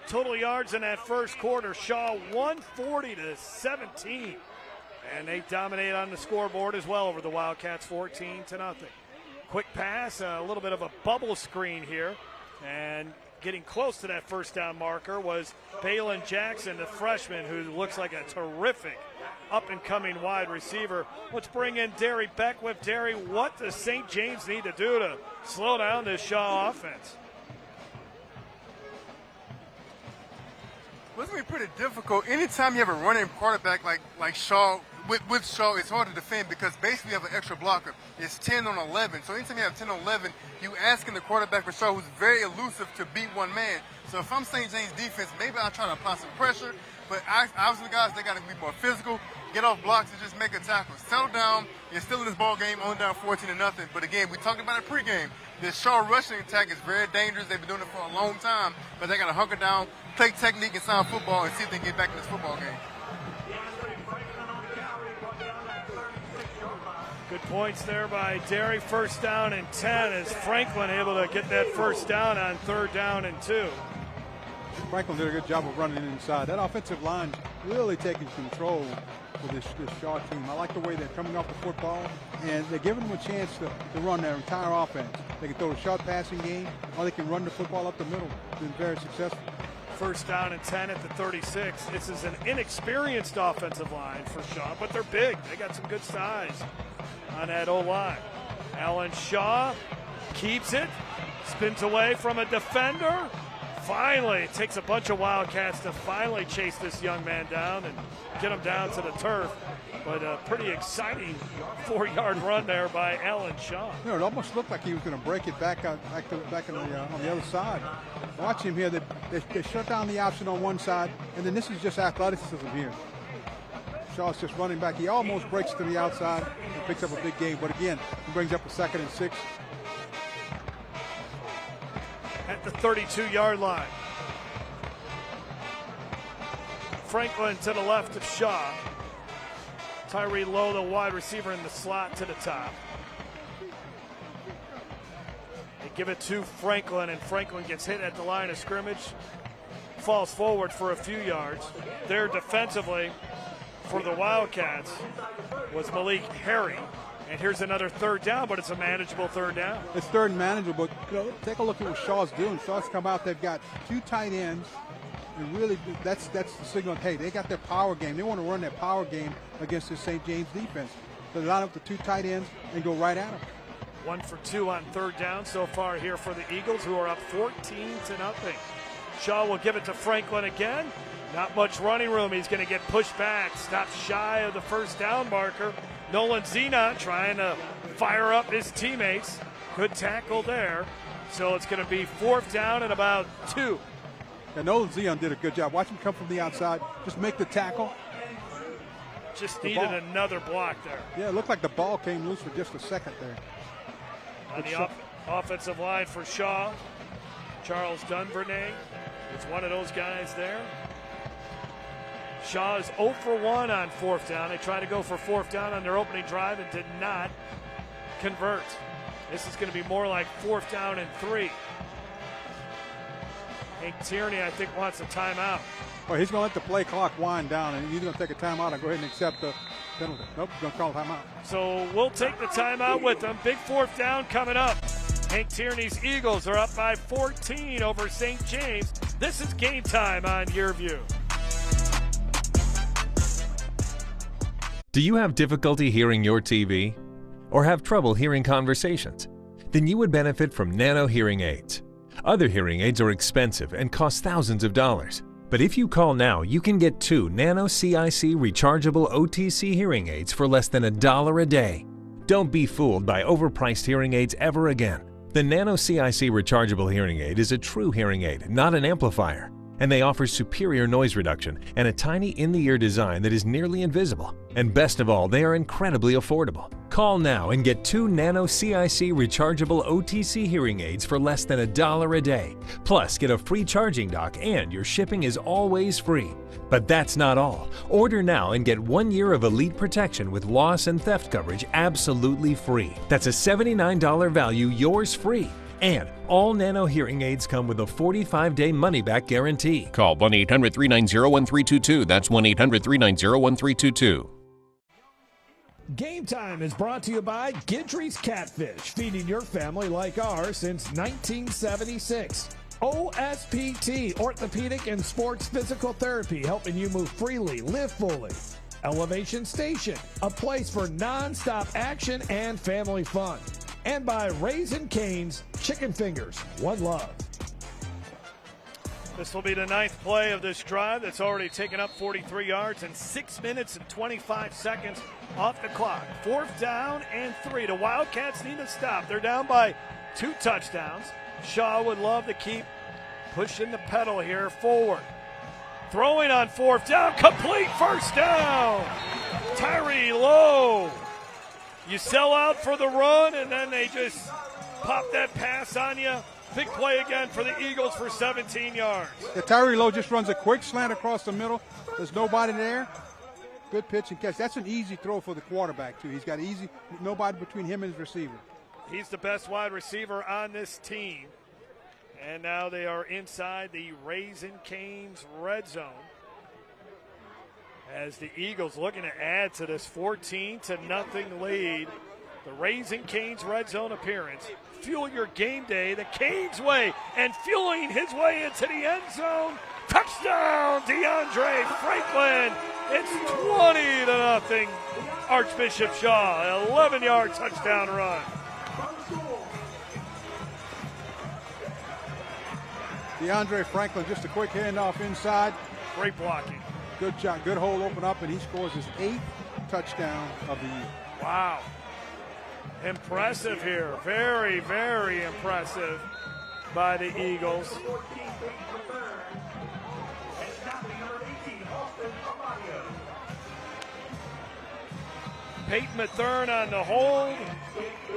S1: Total yards in that first quarter, Shaw 140-17. And they dominate on the scoreboard as well over the Wildcats, 14-0. Quick pass, a little bit of a bubble screen here. And getting close to that first down marker was Balin Jackson, the freshman, who looks like a terrific up-and-coming wide receiver. Let's bring in Derry Beckwith. Derry, what does St. James need to do to slow down this Shaw offense?
S5: Well, it's going to be pretty difficult. Anytime you have a running quarterback like Shaw, with Shaw, it's hard to defend because basically you have an extra blocker. It's 10 on 11. So anytime you have 10 on 11, you asking the quarterback for Shaw, who's very elusive, to beat one man. So if I'm St. James defense, maybe I'll try to apply some pressure. But obviously, guys, they got to be more physical, get off blocks, and just make a tackle. Settle down. You're still in this ball game, only down 14-0. But again, we talked about it pregame. This Shaw rushing attack is very dangerous. They've been doing it for a long time. But they got to hunker down, play technique and sound football, and see if they can get back in this football game.
S1: Good points there by Derry. First down and 10 as Franklin able to get that first down on 3rd down and 2.
S2: Franklin did a good job of running inside. That offensive line really taking control for this Shaw team. I like the way they're coming off the football, and they're giving them a chance to run their entire offense. They can throw a short passing game, or they can run the football up the middle. It's been very successful.
S1: First down and 10 at the 36. This is an inexperienced offensive line for Shaw, but they're big. They got some good size on that O-line. Alan Shaw keeps it, spins away from a defender. Finally, it takes a bunch of Wildcats to finally chase this young man down and get him down to the turf. But a pretty exciting 4-yard run there by Alan Shaw.
S2: You know, it almost looked like he was going to break it back on the other side. Watch him here. They shut down the option on one side, and then this is just athleticism here. Shaw's just running back. He almost breaks to the outside and picks up a big gain. But again, he brings up a 2nd and 6.
S1: At the 32-yard line. Franklin to the left of Shaw. Tyree Lowe, the wide receiver, in the slot to the top. They give it to Franklin, and Franklin gets hit at the line of scrimmage. Falls forward for a few yards. There defensively for the Wildcats was Malik Harry. And here's another 3rd down, but it's a manageable 3rd down.
S2: It's 3rd and manageable, but take a look at what Shaw's doing. Shaw's come out, they've got 2 tight ends, and really that's the signal. Hey, they got their power game. They want to run their power game against this St. James defense. So they line up the 2 tight ends and go right at them.
S1: 1 for 2 on 3rd down so far here for the Eagles, who are up 14-0. Shaw will give it to Franklin again. Not much running room. He's going to get pushed back. Stops shy of the first down marker. Nolan Zena trying to fire up his teammates. Good tackle there. So it's going to be 4th down and about 2.
S2: And Nolan Zena did a good job. Watch him come from the outside. Just make the tackle.
S1: Just needed another block there.
S2: Yeah, it looked like the ball came loose for just a second there.
S1: On the offensive line for Shaw, Charles Dunvernay is one of those guys there. Shaw is 0 for 1 on 4th down. They tried to go for 4th down on their opening drive and did not convert. This is going to be more like 4th down and 3. Hank Tierney, I think, wants a timeout.
S2: Well, he's going to let the play clock wind down, and he's going to take a timeout and go ahead and accept the penalty. Nope, he's going to call a timeout.
S1: So we'll take the timeout with them. Big 4th down coming up. Hank Tierney's Eagles are up by 14 over St. James. This is Game Time on YurView.
S12: Do you have difficulty hearing your TV? Or have trouble hearing conversations? Then you would benefit from Nano hearing aids. Other hearing aids are expensive and cost thousands of dollars. But if you call now, you can get 2 Nano CIC rechargeable OTC hearing aids for less than $1 a day. Don't be fooled by overpriced hearing aids ever again. The Nano CIC rechargeable hearing aid is a true hearing aid, not an amplifier. And they offer superior noise reduction and a tiny in-the-ear design that is nearly invisible. And best of all, they are incredibly affordable. Call now and get 2 Nano CIC rechargeable OTC hearing aids for less than $1 a day. Plus, get a free charging dock and your shipping is always free. But that's not all. Order now and get 1 year of Elite Protection with loss and theft coverage absolutely free. That's a $79 value, yours free. And all Nano hearing aids come with a 45-day money-back guarantee.
S13: Call 1-800-390-1322. That's 1-800-390-1322.
S14: Game Time is brought to you by Gidry's Catfish, feeding your family like ours since 1976. OSPT, Orthopedic and Sports Physical Therapy, helping you move freely, live fully. Elevation Station, a place for non-stop action and family fun. And by Raising Cane's Chicken Fingers, one love.
S1: This will be the 9th play of this drive that's already taken up 43 yards and 6 minutes and 25 seconds off the clock. 4th down and 3. The Wildcats need to stop. They're down by 2 touchdowns. Shaw would love to keep pushing the pedal here forward. Throwing on 4th down, complete 1st down. Tyree Lowe. You sell out for the run, and then they just pop that pass on you. Big play again for the Eagles for 17 yards.
S2: Yeah, Tyree Lowe just runs a quick slant across the middle. There's nobody there. Good pitch and catch. That's an easy throw for the quarterback, too. He's got nobody between him and his receiver.
S1: He's the best wide receiver on this team. And now they are inside the Raising Cane's red zone, as the Eagles looking to add to this 14-0 lead. The Raising Cane's red zone appearance. Fuel your game day the Cane's way, and fueling his way into the end zone. Touchdown, DeAndre Franklin. It's 20-0. Archbishop Shaw, 11-yard touchdown run.
S2: DeAndre Franklin, just a quick handoff inside.
S1: Great blocking.
S2: Good shot, good hole open up, and he scores his 8th touchdown of the year.
S1: Wow. Impressive here. Very, very impressive by the Eagles. Peyton Mathern on the hold.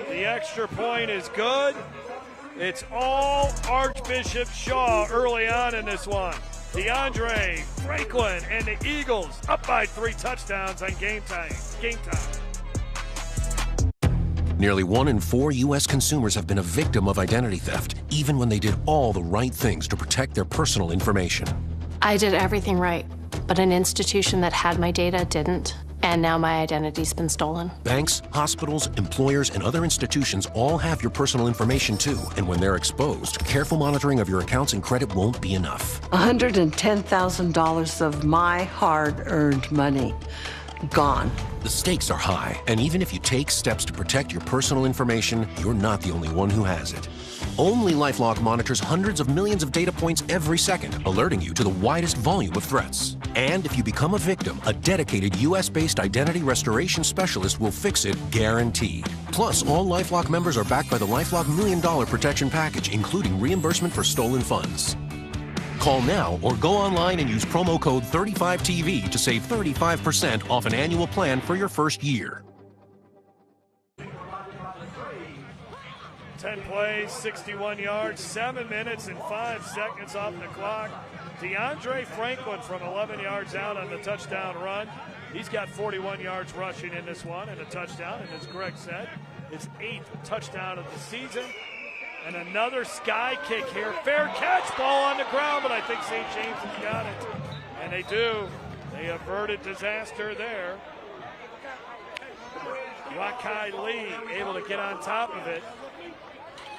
S1: The extra point is good. It's all Archbishop Shaw early on in this one. DeAndre Franklin and the Eagles up by 3 touchdowns on game time.
S15: Nearly 1 in 4 U.S. consumers have been a victim of identity theft, even when they did all the right things to protect their personal information.
S16: I did everything right, but an institution that had my data didn't. And now my identity's been stolen.
S15: Banks, hospitals, employers, and other institutions all have your personal information too. And when they're exposed, careful monitoring of your accounts and credit won't be enough.
S17: $110,000 of my hard-earned money.
S16: gone.
S15: The stakes are high, and even if you take steps to protect your personal information, you're not the only one who has it. Only LifeLock monitors hundreds of millions of data points every second, alerting you to the widest volume of threats. And if you become a victim, a dedicated U.S.-based identity restoration specialist will fix it guaranteed. Plus, all LifeLock members are backed by the LifeLock $1 Million Protection Package, including reimbursement for stolen funds. Call now or go online and use promo code 35TV to save 35% off an annual plan for your first year.
S1: 10 plays, 61 yards, 7 minutes and 5 seconds off the clock. DeAndre Franklin from 11 yards out on the touchdown run. He's got 41 yards rushing in this one and a touchdown, and as Greg said, his 8th touchdown of the season. And another sky kick here. Fair catch, ball on the ground, but I think St. James has got it. And they do. They averted disaster there. Wakai Lee able to get on top of it.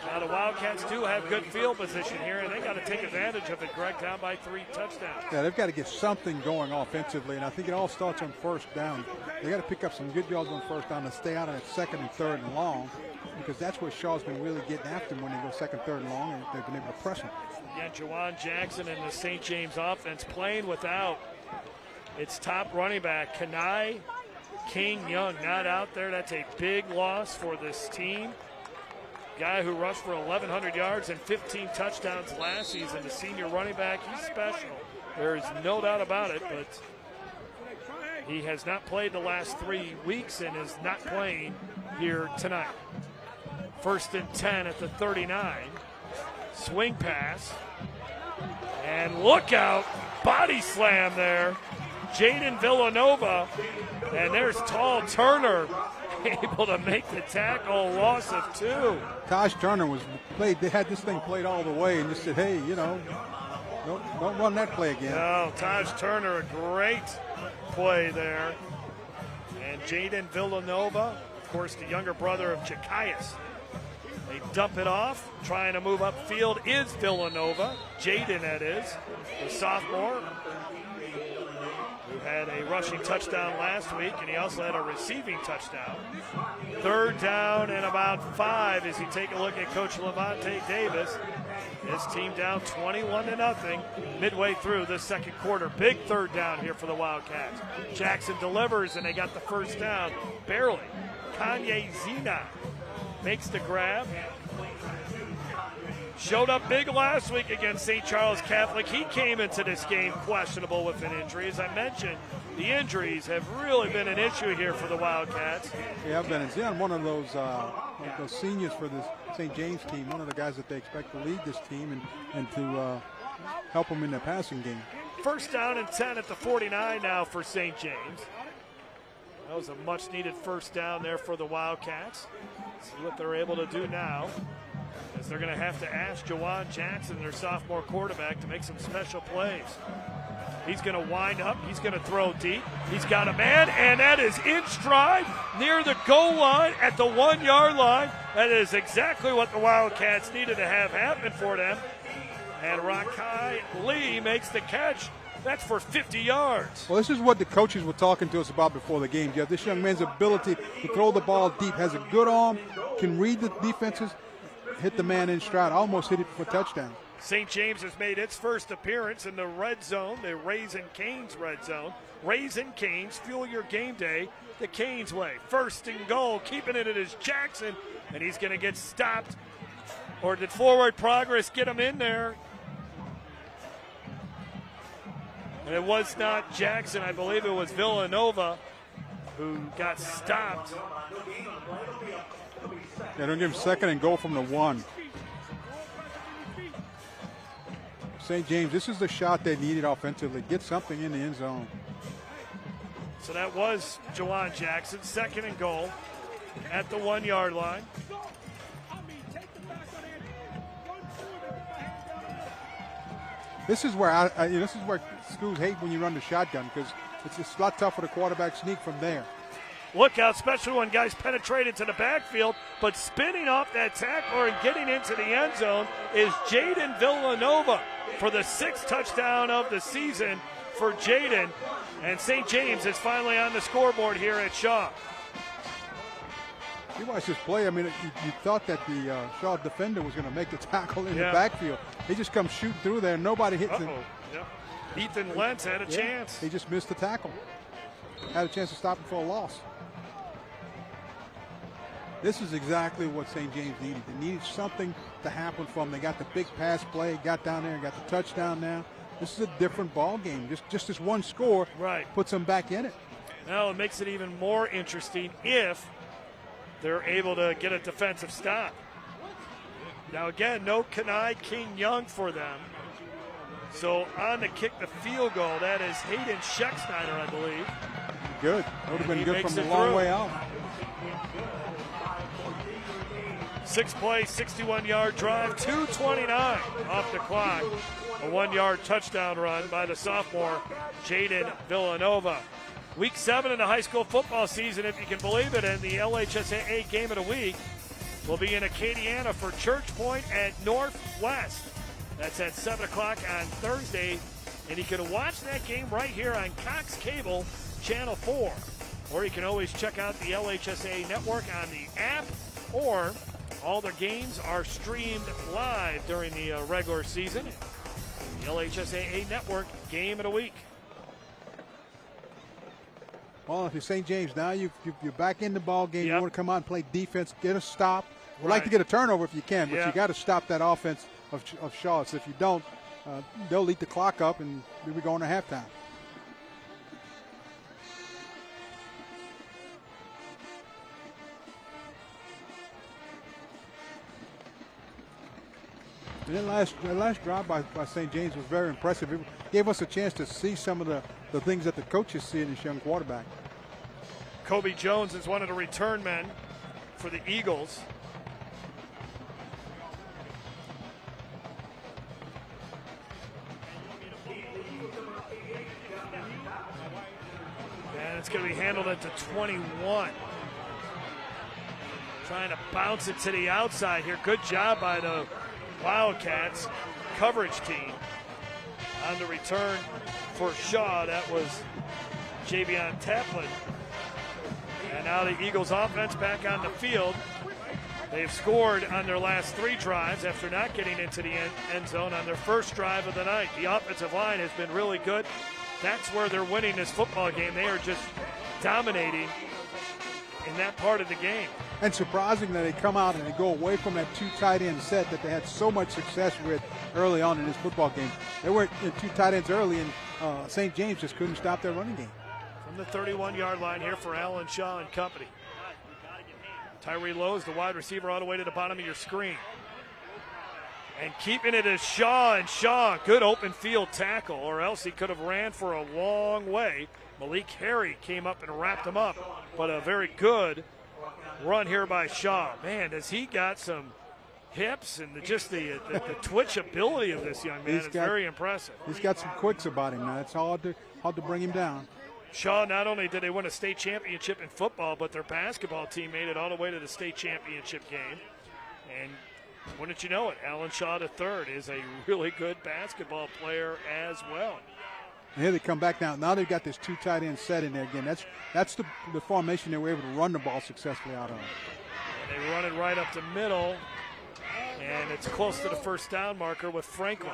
S1: Now the Wildcats do have good field position here, and they got to take advantage of it, Greg, down by 3 touchdowns.
S2: Yeah, they've got to get something going offensively, and I think it all starts on first down. They got to pick up some good yards on first down and stay out of that 2nd and 3rd and long, because that's where Shaw's been really getting after them when they go 2nd, 3rd and long, and they've been able to press them.
S1: Yeah, Juwan Jackson and the St. James offense playing without its top running back, Kenai King-Young, not out there. That's a big loss for this team. Guy who rushed for 1,100 yards and 15 touchdowns last season, the senior running back. He's special. There is no doubt about it, but he has not played the last 3 weeks and is not playing here tonight. 1st and 10 at the 39. Swing pass. And look out. Body slam there. Jaden Villanova. And there's tall Turner able to make the tackle, loss of 2.
S2: Taj Turner was played. They had this thing played all the way and just said, hey, you know, don't run that play again.
S1: No, Taj Turner, a great play there. And Jaden Villanova, of course, the younger brother of Jakias. They dump it off. Trying to move upfield is Villanova. Jaden, that is, the sophomore, who had a rushing touchdown last week, and he also had a receiving touchdown. 3rd down and about 5 as you take a look at Coach Levante Davis. His team down 21-0 midway through the 2nd quarter. Big 3rd down here for the Wildcats. Jackson delivers, and they got the 1st down. Barely. Kanye Zena makes the grab. Showed up big last week against St. Charles Catholic. He came into this game questionable with an injury. As I mentioned, the injuries have really been an issue here for the Wildcats.
S2: Yeah, Ben, is one of those seniors for this St. James team, one of the guys that they expect to lead this team and to help them in their passing game.
S1: 1st down and 10 at the 49 now for St. James. That was a much-needed 1st down there for the Wildcats. See what they're able to do now, as they're going to have to ask Juwan Jackson, their sophomore quarterback, to make some special plays. He's going to wind up. He's going to throw deep. He's got a man, and that is in stride near the goal line at the 1-yard line. That is exactly what the Wildcats needed to have happen for them. And Rakai Lee makes the catch. That's for 50 yards.
S2: Well, this is what the coaches were talking to us about before the game, Jeff. This young man's ability to throw the ball deep, has a good arm, can read the defenses, hit the man in stride, almost hit it for a touchdown.
S1: St. James has made its first appearance in the red zone, the Raisin Canes red zone. Raisin Canes, fuel your game day the Canes way. 1st and goal, keeping it is Jackson, and he's going to get stopped. Or did forward progress get him in there? And it was not Jackson. I believe it was Villanova who got stopped.
S2: Yeah, don't give him 2nd and goal from the 1. St. James, this is the shot they needed offensively. Get something in the end zone.
S1: So that was Juwan Jackson, 2nd and goal at the 1-yard line.
S2: This is where this is where schools hate when you run the shotgun, because it's a lot tougher for the quarterback sneak from there.
S1: Look out, especially when guys penetrate into the backfield, but spinning off that tackler and getting into the end zone is Jaden Villanova for the 6th touchdown of the season for Jaden, and St. James is finally on the scoreboard here at Shaw.
S2: You watch this play. I mean, you thought that the Shaw defender was going to make the tackle in the backfield. He just comes shooting through there. Nobody hits him.
S1: Yeah. Ethan Lentz had a chance.
S2: He just missed the tackle. Had a chance to stop him for a loss. This is exactly what St. James needed. They needed something to happen for them. They got the big pass play, got down there and got the touchdown now. This is a different ball game. Just this one score puts them back in it.
S1: Now it makes it even more interesting if they're able to get a defensive stop. Now again, no Kenai King Young for them. So on the kick, the field goal, that is Hayden Schecksteiner, I believe.
S2: Good. That would have been good from a long way out.
S1: 6-play, 61-yard drive, 2:29 off the clock. A 1-yard touchdown run by the sophomore, Jaden Villanova. Week 7 in the high school football season, if you can believe it, and the LHSAA game of the week will be in Acadiana for Church Point at Northwest. That's at 7 o'clock on Thursday, and you can watch that game right here on Cox Cable, Channel 4. Or you can always check out the LHSAA network on the app, or all their games are streamed live during the regular season. The LHSAA network game of the week.
S2: Well, if you're St. James now, you're back in the ball game. You want to come out and play defense, get a stop. We'd like to get a turnover if you can, but you got to stop that offense of Shaw. So if you don't, they'll eat the clock up, and we'll be going to halftime. And that last drive by St. James was very impressive. It gave us a chance to see some of the things that the coaches see in this young quarterback.
S1: Kobe Jones is one of the return men for the Eagles. And it's going to be handled at the 21. Trying to bounce it to the outside here. Good job by the Wildcats coverage team on the return for Shaw. That was Javion Taplin. And now the Eagles offense back on the field. They've scored on their last 3 drives after not getting into the end zone on their first drive of the night. The offensive line has been really good. That's where they're winning this football game. They are just dominating in that part of the game.
S2: And surprising that they come out and they go away from that 2 tight end set that they had so much success with early on in this football game. They were in 2 tight ends early, and St. James just couldn't stop their running game.
S1: From the 31-yard line here for Alan Shaw and company. Tyree Lowe's the wide receiver all the way to the bottom of your screen. And keeping it is Shaw, and Shaw, good open field tackle, or else he could have ran for a long way. Malik Harry came up and wrapped him up, but a very good run here by Shaw. Man, has he got some hips and just the twitch ability of this young man is very impressive.
S2: He's got some quicks about him now. It's hard to bring him down.
S1: Shaw, not only did they win a state championship in football, but their basketball team made it all the way to the state championship game. And wouldn't you know it, Alan Shaw III is a really good basketball player as well.
S2: And here they come back now. Now they've got this 2 tight end set in there again. That's the formation they were able to run the ball successfully out of.
S1: And they run it right up the middle, and it's close to the first down marker with Franklin.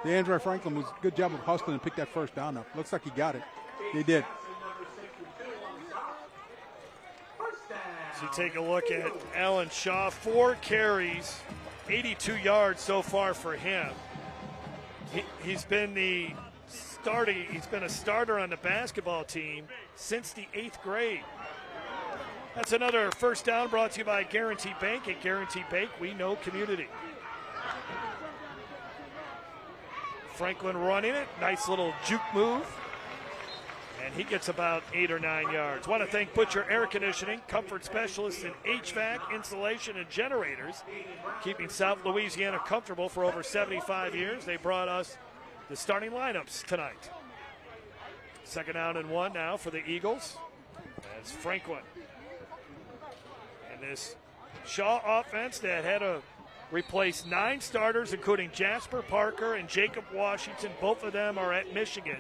S2: DeAndre Franklin was a good job of hustling and picked that first down up. Looks like he got it. He did.
S1: So you take a look at Alan Shaw, 4 carries, 82 yards so far for him. He's been a starter on the basketball team since the 8th grade. That's another first down brought to you by Guarantee Bank. At Guarantee Bank, we know community. Franklin running it, nice little juke move. And he gets about 8 or 9 yards. Want to thank Butcher Air Conditioning, comfort specialists in HVAC, insulation, and generators, keeping South Louisiana comfortable for over 75 years. They brought us the starting lineups tonight. 2nd down and 1 now for the Eagles. That's Franklin. And this Shaw offense that had a replaced 9 starters, including Jasper Parker and Jacob Washington. Both of them are at Michigan.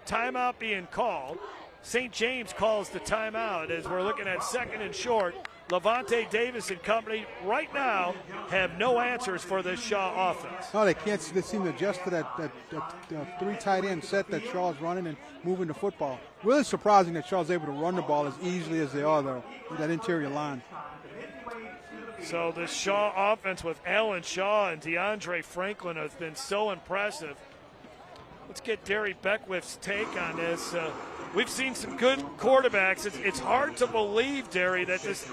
S1: Timeout being called. St. James calls the timeout as we're looking at 2nd and short. Levante Davis and company right now have no answers for this Shaw offense.
S2: No, they can't. They seem to adjust to that 3 tight end set that Shaw's running and moving the football. Really surprising that Shaw's able to run the ball as easily as they are, though, with that interior line.
S1: So the Shaw offense with Alan Shaw and DeAndre Franklin has been so impressive. Let's get Derry Beckwith's take on this. We've seen some good quarterbacks. It's hard to believe, Derry, that this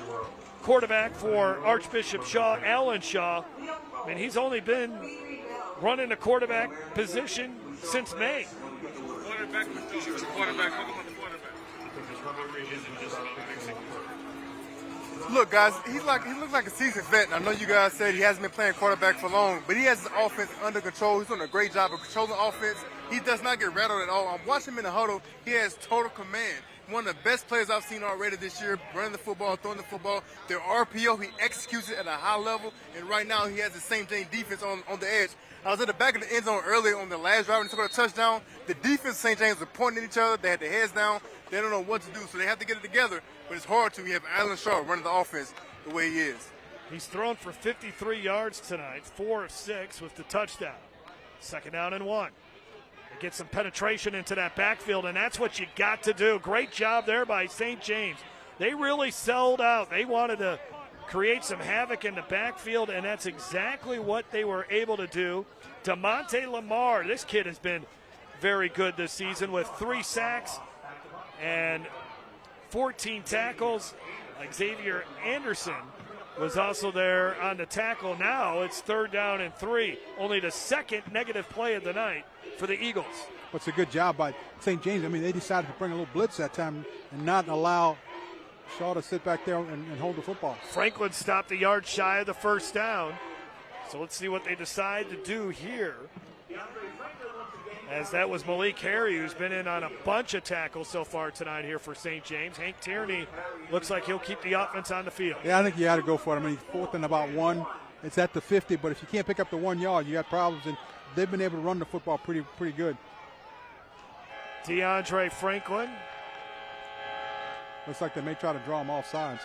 S1: quarterback for Archbishop Shaw, Alan Shaw, I mean, he's only been running the quarterback position since May.
S5: Look, guys, he looks like a seasoned vet. I know you guys said he hasn't been playing quarterback for long, but he has his offense under control. He's doing a great job of controlling the offense. He does not get rattled at all. I'm watching him in the huddle. He has total command. One of the best players I've seen already this year, running the football, throwing the football. Their RPO, he executes it at a high level, and right now he has the St. James defense on the edge. I was at the back of the end zone earlier on the last drive and scored a touchdown. The defense, St. James, were pointing at each other. They had their heads down. They don't know what to do, so they have to get it together. But it's hard to. We have Alan Shaw running the offense the way he is.
S1: He's thrown for 53 yards tonight, 4 of 6 with the touchdown. 2nd down and 1. They get some penetration into that backfield, and that's what you got to do. Great job there by St. James. They really sold out. They wanted to create some havoc in the backfield, and that's exactly what they were able to do. DeMonte Lamar, this kid has been very good this season with 3 sacks and 14 tackles. Xavier Anderson was also there on the tackle. Now it's 3rd down and 3. Only the 2nd negative play of the night for the Eagles.
S2: What's a good job by St. James. I mean, they decided to bring a little blitz that time and not allow Shaw to sit back there and hold the football.
S1: Franklin stopped a yard shy of the 1st down. So let's see what they decide to do here. As that was Malik Harry, who's been in on a bunch of tackles so far tonight here for St. James. Hank Tierney looks like he'll keep the offense on the field.
S2: Yeah, I think you got to go for it. I mean, 4th and about 1. It's at the 50, but if you can't pick up the 1 yard, you got problems, and they've been able to run the football pretty good.
S1: DeAndre Franklin.
S2: Looks like they may try to draw him off sides.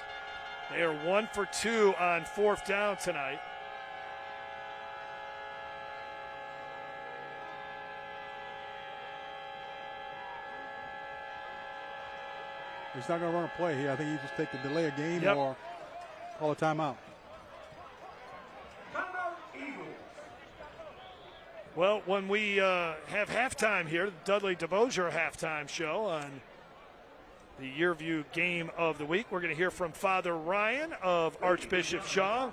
S1: They are 1 for 2 on 4th down tonight.
S2: He's not going to run a play here. I think he just take the delay of game or call a timeout.
S1: Well, when we have halftime here, the Dudley DeVosier halftime show on the YurView Game of the Week, we're going to hear from Father Ryan of Archbishop Shaw.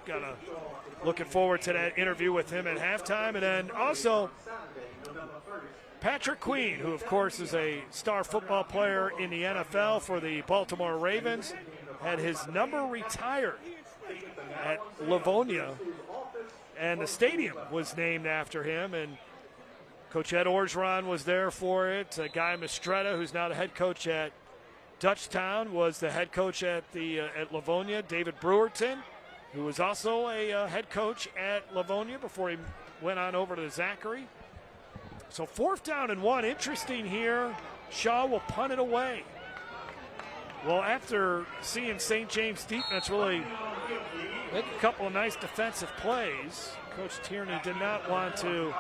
S1: Looking forward to that interview with him at halftime. And then also Patrick Queen, who, of course, is a star football player in the NFL for the Baltimore Ravens, had his number retired at Livonia, and the stadium was named after him. And Coach Ed Orgeron was there for it. Guy Mistretta, who's now the head coach at Dutchtown, was the head coach at Livonia. David Brewerton, who was also a head coach at Livonia before he went on over to Zachary. So 4th down and 1. Interesting here. Shaw will punt it away. Well, after seeing St. James defense really make a couple of nice defensive plays, Coach Tierney did not want to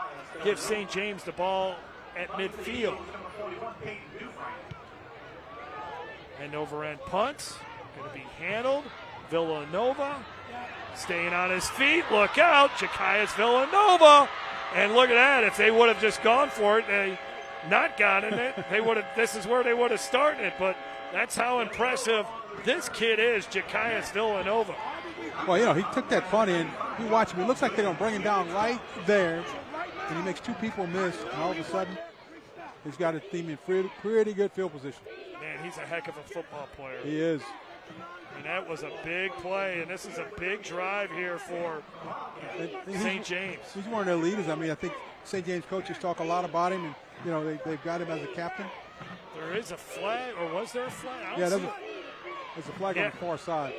S1: give St. James the ball at midfield. And over end punt. Going to be handled. Villanova staying on his feet. Look out. Jakias Villanova. And look at that. If they would have just gone for it, they not gotten it, they would have. This is where they would have started it. But that's how impressive this kid is, Jakias Villanova.
S2: Well, you know, he took that punt in. You watch him. It looks like they're going to bring him down right there. And he makes 2 people miss. And all of a sudden, he's got his team in pretty good field position.
S1: Man, he's a heck of a football player.
S2: He is.
S1: And that was a big play, and this is a big drive here for St. James.
S2: He's one of their leaders. I mean, I think St. James coaches talk a lot about him, and, you know, they've got him as a captain.
S1: There is a flag, or was there a flag?
S2: Yeah, there's a flag on the far side.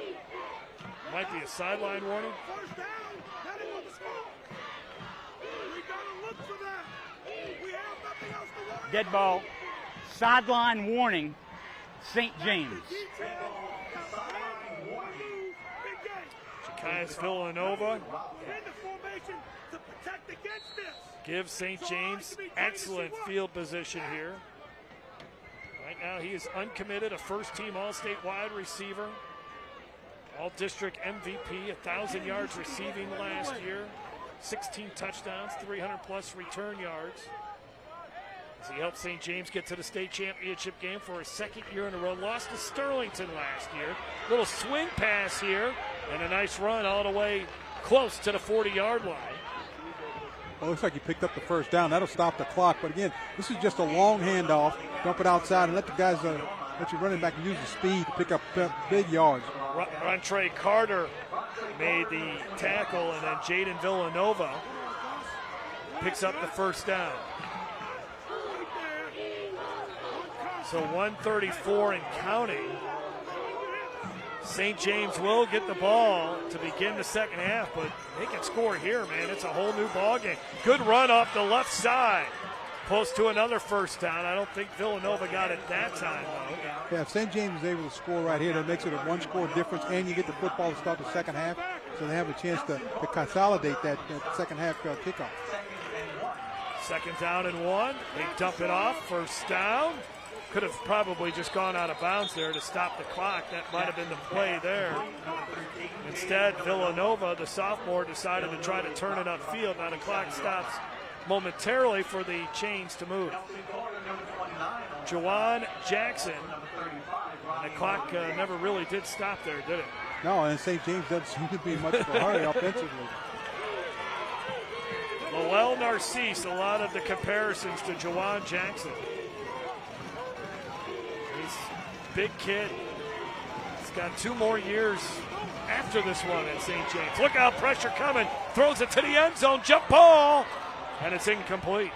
S1: Might be a sideline warning.
S8: Dead ball. Sideline warning, St. James.
S1: Chicago's Villanova gives St. James excellent field position here. Right now he is uncommitted, a first-team All-State wide receiver. All-district MVP, 1,000 yards receiving last year. 16 touchdowns, 300-plus return yards. As he helped St. James get to the state championship game for a second year in a row. Lost to Sterlington last year. Little swing pass here, and a nice run all the way close to the 40-yard line.
S2: Well, looks like he picked up the first down. That'll stop the clock. But again, this is just a long handoff. Dump it outside and let the guys, let your running back use the speed to pick up big yards.
S1: Rontre Carter made the tackle, and then Jaden Villanova picks up the first down. So 134 and counting. St. James will get the ball to begin the second half, but they can score here, man. It's a whole new ball game. Good run off the left side. Close to another first down. I don't think Villanova got it that time, though.
S2: Yeah, if St. James is able to score right here, that makes it a one-score difference, and you get the football to start the second half, so they have a chance to consolidate that second half kickoff.
S1: Second down and 1. They dump it off. First down. Could have probably just gone out of bounds there to stop the clock. That might have been the play there. Instead, Villanova, the sophomore, decided to try to turn it upfield. Now the clock stops momentarily for the chains to move. Juwan Jackson. The clock never really did stop there, did it?
S2: No, and St. James doesn't seem to be much of a hurry offensively.
S1: Lowell Narcisse, a lot of the comparisons to Juwan Jackson. He's a big kid. He's got 2 more years after this one at St. James. Look out, pressure coming. Throws it to the end zone, jump ball, and it's incomplete.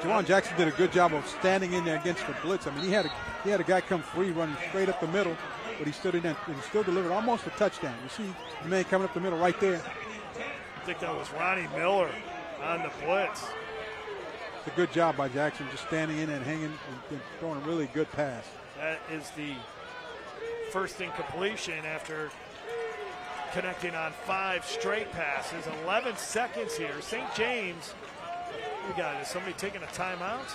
S2: Juwan Jackson did a good job of standing in there against the blitz. I mean, he had a guy come free running straight up the middle, but he stood in there and still delivered almost a touchdown. You see the man coming up the middle right there.
S1: I think that was Ronnie Miller on the blitz.
S2: It's a good job by Jackson, just standing in and hanging and throwing a really good pass.
S1: That is the first incompletion after connecting on 5 straight passes. 11 seconds here. St. James, is somebody taking a timeout?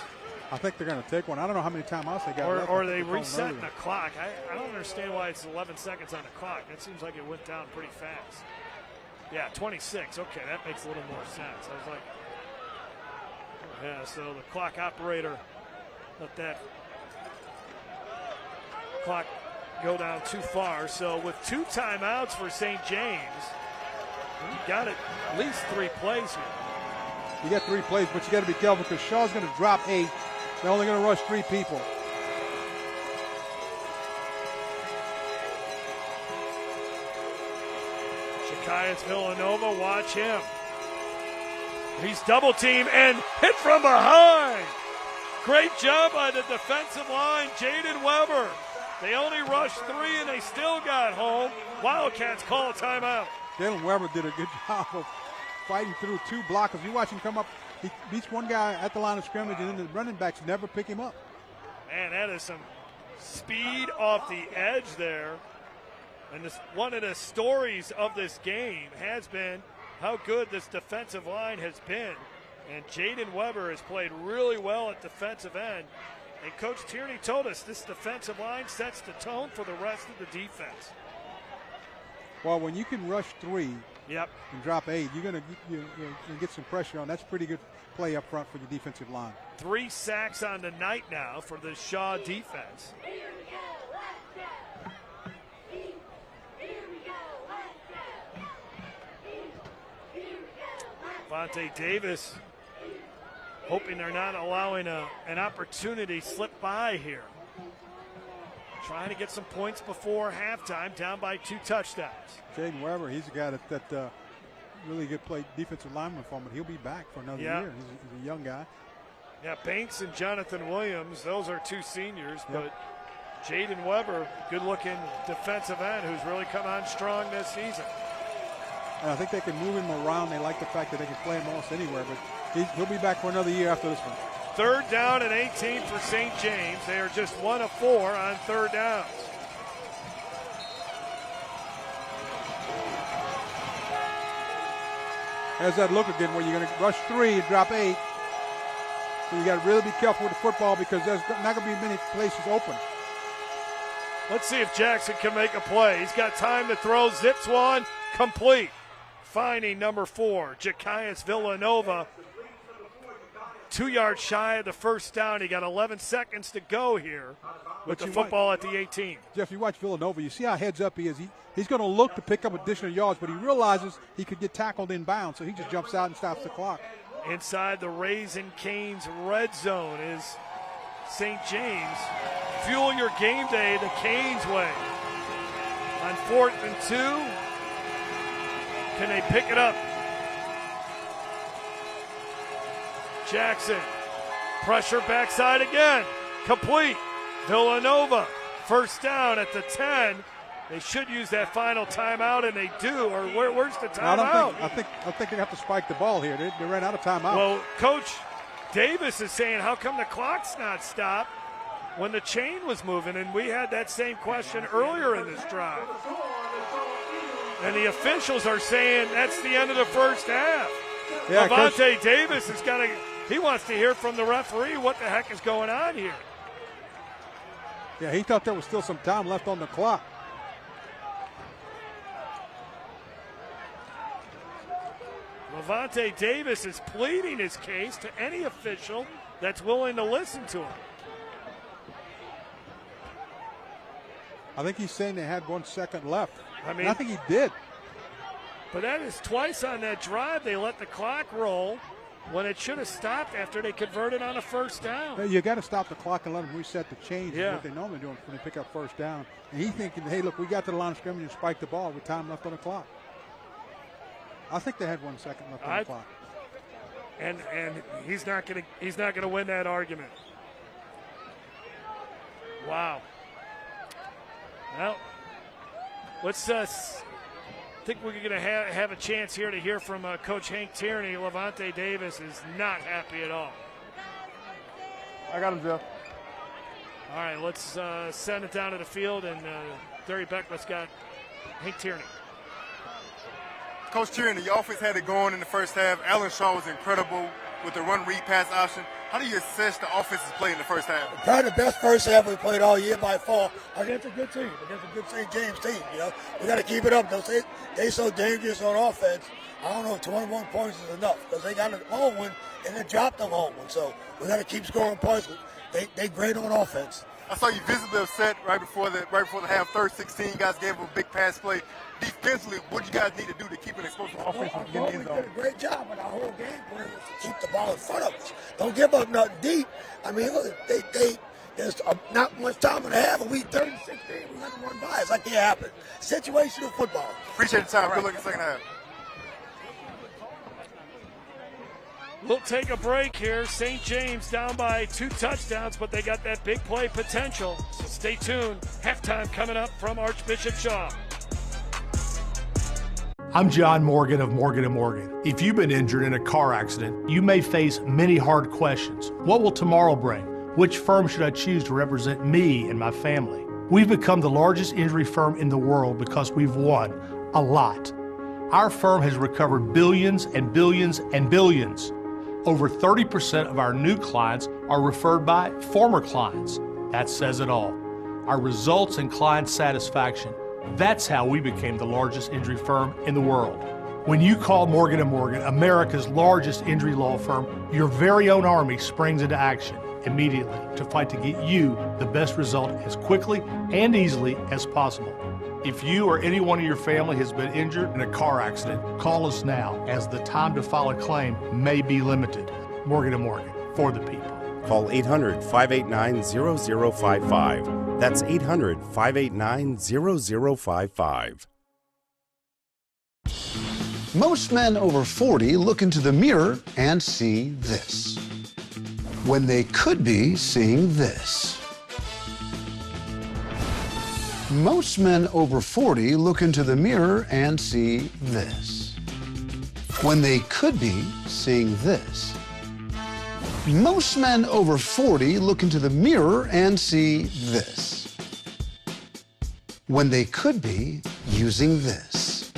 S2: I think they're going to take one. I don't know how many timeouts they got left.
S1: Or are they resetting the clock? I don't understand why it's 11 seconds on the clock. That seems like it went down pretty fast. Yeah, 26. Okay, that makes a little more sense. I was like, yeah, so the clock operator let that clock go down too far. So with 2 timeouts for St. James, you got at least 3 plays here.
S2: You got 3 plays, but you got to be careful because Shaw's going to drop 8. They're only going to rush 3 people.
S1: Chicago's Villanova, watch him. He's double teamed and hit from behind. Great job by the defensive line, Jaden Weber. They only rushed 3 and they still got home. Wildcats call a timeout.
S2: Jalen Weber did a good job of fighting through 2 blockers. You watch him come up, he beats one guy at the line of scrimmage, and then the running backs never pick him up.
S1: Man, that is some speed off the edge there. And this, one of the stories of this game has been how good this defensive line has been. And Jaden Weber has played really well at defensive end. And Coach Tierney told us this defensive line sets the tone for the rest of the defense.
S2: Well, when you can rush 3
S1: and
S2: drop 8, you're going to get some pressure on. That's pretty good play up front for your defensive line.
S1: 3 sacks on the night now for the Shaw defense. Vontae Davis hoping they're not allowing an opportunity slip by here. Trying to get some points before halftime, down by 2 touchdowns.
S2: Jaden Weber, he's a guy that really good play defensive lineman for him, but he'll be back for another year. He's a young guy.
S1: Yeah, Banks and Jonathan Williams, those are 2 seniors, but Jaden Weber, good-looking defensive end who's really come on strong this season.
S2: And I think they can move him around. They like the fact that they can play him almost anywhere, but he'll be back for another year after this one.
S1: 3rd down and 18 for St. James. They are just 1 of 4 on 3rd downs.
S2: There's that look again where you're going to rush 3 and drop 8. So you got to really be careful with the football because there's not going to be many places open.
S1: Let's see if Jackson can make a play. He's got time to throw. Zips one, complete. Finding number 4, Jakias Villanova. 2 yards shy of the first down. He got 11 seconds to go here with the football at the 18.
S2: Jeff, you watch Villanova, you see how heads up he is. He's going to look to pick up additional yards, but he realizes he could get tackled inbound, so he just jumps out and stops the clock.
S1: Inside the Raising Cane's red zone is St. James. Fuel your game day the Canes way. On 4th and 2, can they pick it up? Jackson, pressure backside again, complete. Villanova, first down at the 10. They should use that final timeout, and they do. Or where's the timeout?
S2: I think they have to spike the ball here. They ran out of timeout.
S1: Well, Coach Davis is saying, how come the clock's not stopped when the chain was moving? And we had that same question earlier in this drive. And the officials are saying that's the end of the first half. Yeah, Levante Davis is going to. He wants to hear from the referee what the heck is going on here.
S2: Yeah, he thought there was still some time left on the clock.
S1: Levante Davis is pleading his case to any official that's willing to listen to him.
S2: I think he's saying they had 1 second left.
S1: I mean,
S2: I think he did.
S1: But that is twice on that drive. They let the clock roll when it should have stopped after they converted on a first down.
S2: You got to stop the clock and let them reset the chains.
S1: Yeah.
S2: What they normally do when they pick up first down. And he's thinking, hey, look, we got to the line of scrimmage and spike the ball with time left on the clock. I think they had 1 second left on the clock.
S1: And he's not gonna win that argument. Wow. Well, let's think we're going to have a chance here to hear from Coach Hank Tierney. Levante Davis is not happy at all.
S5: I got him, Jeff.
S1: All right, let's send it down to the field, and Terry Beckwith's got Hank Tierney.
S5: Coach Tierney, your offense had it going in the first half. Alan Shaw was incredible with the run read pass option. How do you assess the offense's play in the first half?
S17: Probably the best first half we played all year by far against a good team, against a good St. James team. You know, we got to keep it up. They so dangerous on offense. I don't know if 21 points is enough because they got a long one and then dropped the long one. So we got to keep scoring points. They great on offense.
S5: I saw you visibly upset right before the half. 3rd 16, you guys gave up a big pass play. Defensively, what do you guys need to do to keep an explosive offense?
S17: We did a great job, but our whole game plan was to keep the ball in front of us. Don't give up nothing deep. I mean, look, there's not much time in the half, and we 30-16. We let them run by. It's like it happened. Situational football.
S5: Appreciate the time. Good luck in the second half.
S1: We'll take a break here. St. James down by 2 touchdowns, but they got that big play potential. So stay tuned. Halftime coming up from Archbishop Shaw.
S14: I'm John Morgan of Morgan & Morgan. If you've been injured in a car accident, you may face many hard questions. What will tomorrow bring? Which firm should I choose to represent me and my family? We've become the largest injury firm in the world because we've won a lot. Our firm has recovered billions and billions and billions. Over 30% of our new clients are referred by former clients. That says it all. Our results and client satisfaction. That's how we became the largest injury firm in the world. When you call Morgan & Morgan, America's largest injury law firm, your very own army springs into action immediately to fight to get you the best result as quickly and easily as possible. If you or anyone in your family has been injured in a car accident, call us now, as the time to file a claim may be limited. Morgan & Morgan, for the people.
S18: Call 800-589-0055. That's 800-589-0055.
S19: Most men over 40 look into the mirror and see this, when they could be seeing this. Most men over 40 look into the mirror and see this, when they could be seeing this. Most men over 40 look into the mirror and see this, when they could be using this.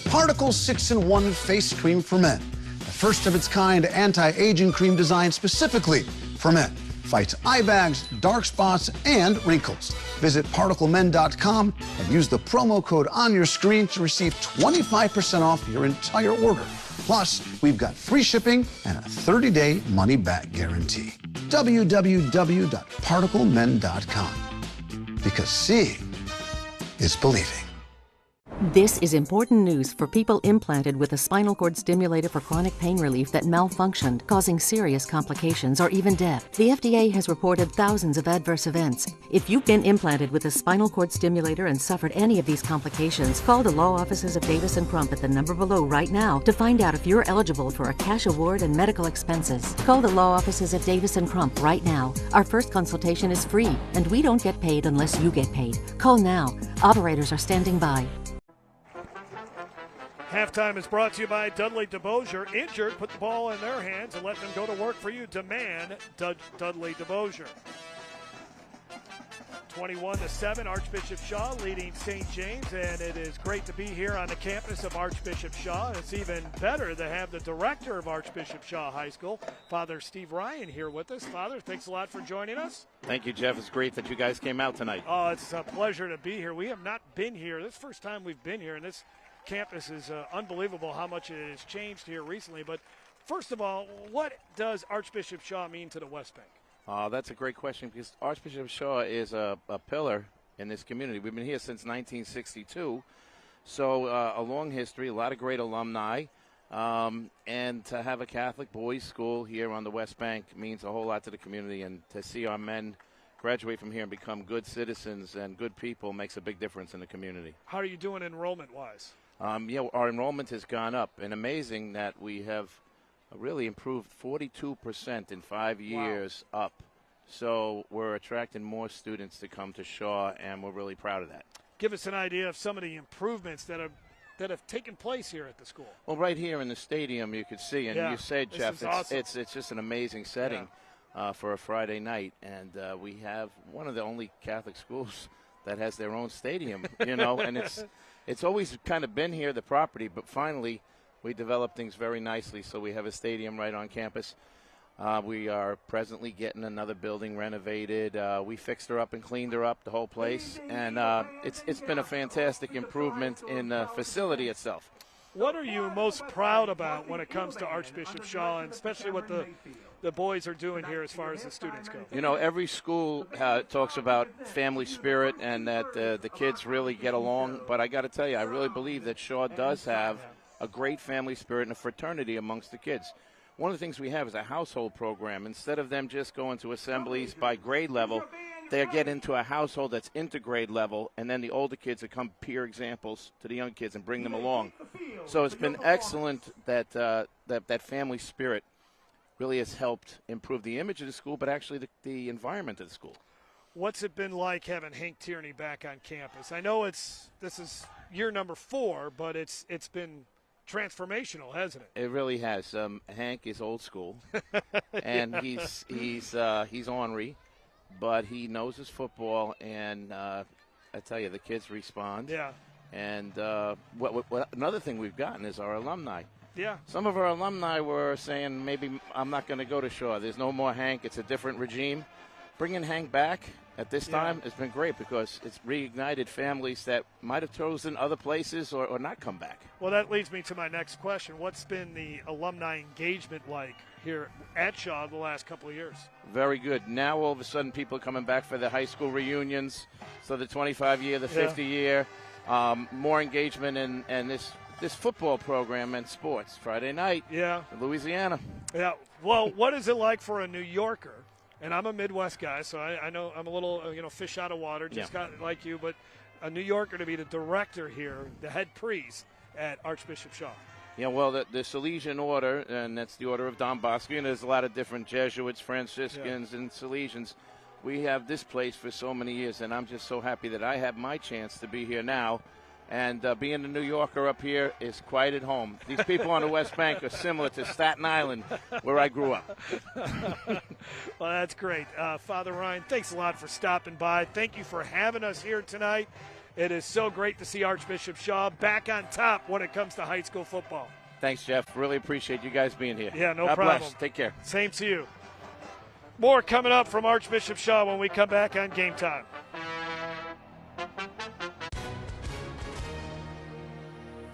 S19: Particle 6-in-1 Face Cream for Men, the first of its kind anti-aging cream designed specifically for men. Fights eye bags, dark spots, and wrinkles. Visit particlemen.com and use the promo code on your screen to receive 25% off your entire order. Plus, we've got free shipping and a 30-day money-back guarantee. www.particlemen.com. Because seeing is believing.
S20: This is important news for people implanted with a spinal cord stimulator for chronic pain relief that malfunctioned, causing serious complications or even death. The FDA has reported thousands of adverse events. If you've been implanted with a spinal cord stimulator and suffered any of these complications, call the law offices of Davis & Crump at the number below right now to find out if you're eligible for a cash award and medical expenses. Call the law offices of Davis & Crump right now. Our first consultation is free, and we don't get paid unless you get paid. Call now. Operators are standing by.
S1: Halftime is brought to you by Dudley DeBosier. Injured, put the ball in their hands and let them go to work for you. Demand Dudley DeBosier. 21-7, Archbishop Shaw leading St. James, and it is great to be here on the campus of Archbishop Shaw. It's even better to have the director of Archbishop Shaw High School, Father Steve Ryan, here with us. Father, thanks a lot for joining us.
S21: Thank you, Jeff. It's great that you guys came out tonight.
S1: Oh, it's a pleasure to be here. We have not been here. This is the first time we've been here, and this campus is unbelievable how much it has changed here recently. But first of all, what does Archbishop Shaw mean to the West Bank?
S21: That's a great question, because Archbishop Shaw is a pillar in this community. We've been here since 1962, so a long history, a lot of great alumni, and to have a Catholic boys' school here on the West Bank means a whole lot to the community, and to see our men graduate from here and become good citizens and good people makes a big difference in the community.
S1: How are you doing enrollment-wise?
S21: Our enrollment has gone up, and amazing that we have really improved 42% in 5 years up. So we're attracting more students to come to Shaw, and we're really proud of that.
S1: Give us an idea of some of the improvements that have taken place here at the school.
S21: Well, right here in the stadium, you could see, and you said, Jeff, it's just an amazing setting for a Friday night, and we have one of the only Catholic schools that has their own stadium, and it's always kind of been here, the property, but finally we developed things very nicely, so we have a stadium right on campus. We are presently getting another building renovated. We fixed her up and cleaned her up, the whole place, and it's been a fantastic improvement in the facility itself.
S1: What are you most proud about when it comes to Archbishop Shaw, and especially what the boys are doing here as far as the students go?
S21: Every school talks about family spirit and that the kids really get along, but I got to tell you, I really believe that Shaw does have a great family spirit and a fraternity amongst the kids. One of the things we have is a household program. Instead of them just going to assemblies by grade level, they get into a household that's intergrade level, and then the older kids become peer examples to the young kids and bring them along. So it's been excellent that that family spirit really has helped improve the image of the school, but actually the environment of the school.
S1: What's it been like having Hank Tierney back on campus? I know this is year number 4, but it's been transformational, hasn't it?
S21: It really has. Hank is old school, and he's ornery, but he knows his football, and I tell you, the kids respond.
S1: Yeah.
S21: And what another thing we've gotten is our alumni.
S1: Yeah.
S21: Some of our alumni were saying, maybe I'm not going to go to Shaw. There's no more Hank. It's a different regime. Bringing Hank back at this time has been great, because it's reignited families that might have chosen other places or not come back.
S1: Well, that leads me to my next question. What's been the alumni engagement like here at Shaw the last couple of years?
S21: Very good. Now all of a sudden people are coming back for the high school reunions, so the 25-year, the 50-year, more engagement in this football program and sports. Friday night, Louisiana.
S1: Yeah. Well, what is it like for a New Yorker? And I'm a Midwest guy, so I know I'm a little, fish out of water, just kind of like you, but a New Yorker to be the director here, the head priest at Archbishop Shaw.
S21: Yeah, well, the Salesian order, and that's the order of Don Bosco, and there's a lot of different Jesuits, Franciscans, and Salesians. we have this place for so many years, and I'm just so happy that I have my chance to be here now. And being a New Yorker up here is quite at home. These people on the West Bank are similar to Staten Island, where I grew up.
S1: Well, that's great. Father Ryan, thanks a lot for stopping by. Thank you for having us here tonight. It is so great to see Archbishop Shaw back on top when it comes to high school football.
S21: Thanks, Jeff. Really appreciate you guys being here.
S1: Yeah, no
S21: God
S1: problem.
S21: Bless. Take care.
S1: Same to you. More coming up from Archbishop Shaw when we come back on Game Time.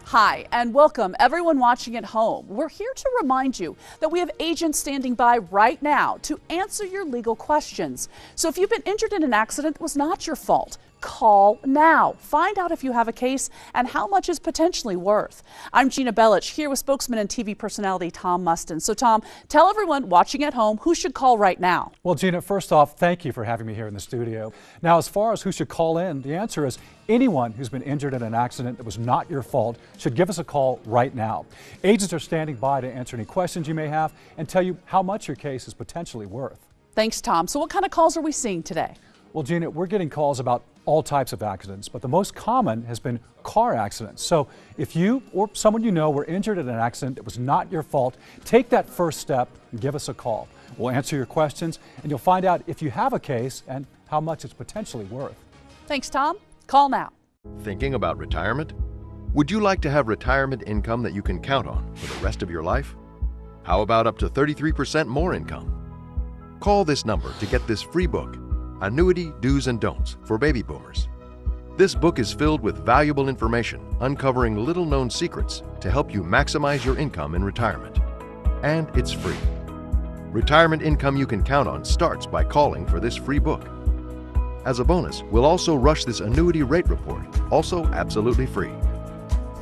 S3: Hi, and welcome everyone watching at home. We're here to remind you that we have agents standing by right now to answer your legal questions. So if you've been injured in an accident that was not your fault, call now. Find out if you have a case and how much is potentially worth. I'm Gina Bellich, here with spokesman and TV personality Tom Mustin. So Tom, tell everyone watching at home who should call right now.
S4: Well, Gina, first off, thank you for having me here in the studio. Now, as far as who should call in, the answer is anyone who's been injured in an accident that was not your fault should give us a call right now. Agents are standing by to answer any questions you may have and tell you how much your case is potentially worth.
S3: Thanks, Tom. So what kind of calls are we seeing today?
S4: Well, Gina, we're getting calls about all types of accidents, but the most common has been car accidents. So if you or someone you know were injured in an accident that was not your fault, take that first step and give us a call. We'll answer your questions and you'll find out if you have a case and how much it's potentially worth.
S3: Thanks, Tom. Call now.
S6: Thinking about retirement? Would you like to have retirement income that you can count on for the rest of your life? How about up to 33% more income? Call this number to get this free book, Annuity Do's and Don'ts for Baby Boomers. This book is filled with valuable information uncovering little-known secrets to help you maximize your income in retirement. And it's free. Retirement income you can count on starts by calling for this free book. As a bonus, we'll also rush this annuity rate report, also absolutely free.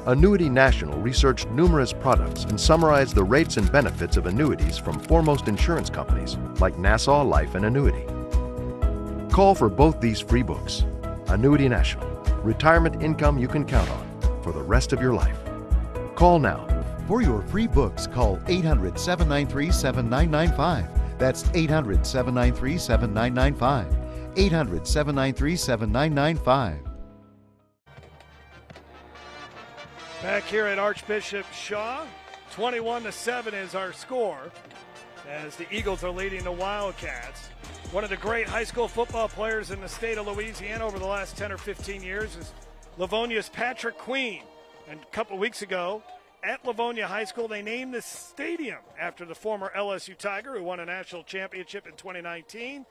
S6: Annuity National researched numerous products and summarized the rates and benefits of annuities from foremost insurance companies like Nassau Life and Annuity. Call for both these free books, Annuity National, retirement income you can count on for the rest of your life. Call now.
S7: For your free books, call 800-793-7995. That's 800-793-7995. 800-793-7995.
S1: Back here at Archbishop Shaw, 21-7 is our score as the Eagles are leading the Wildcats. One of the great high school football players in the state of Louisiana over the last 10 or 15 years is Livonia's Patrick Queen. And a couple weeks ago at Livonia High School, they named the stadium after the former LSU Tiger who won a national championship in 2019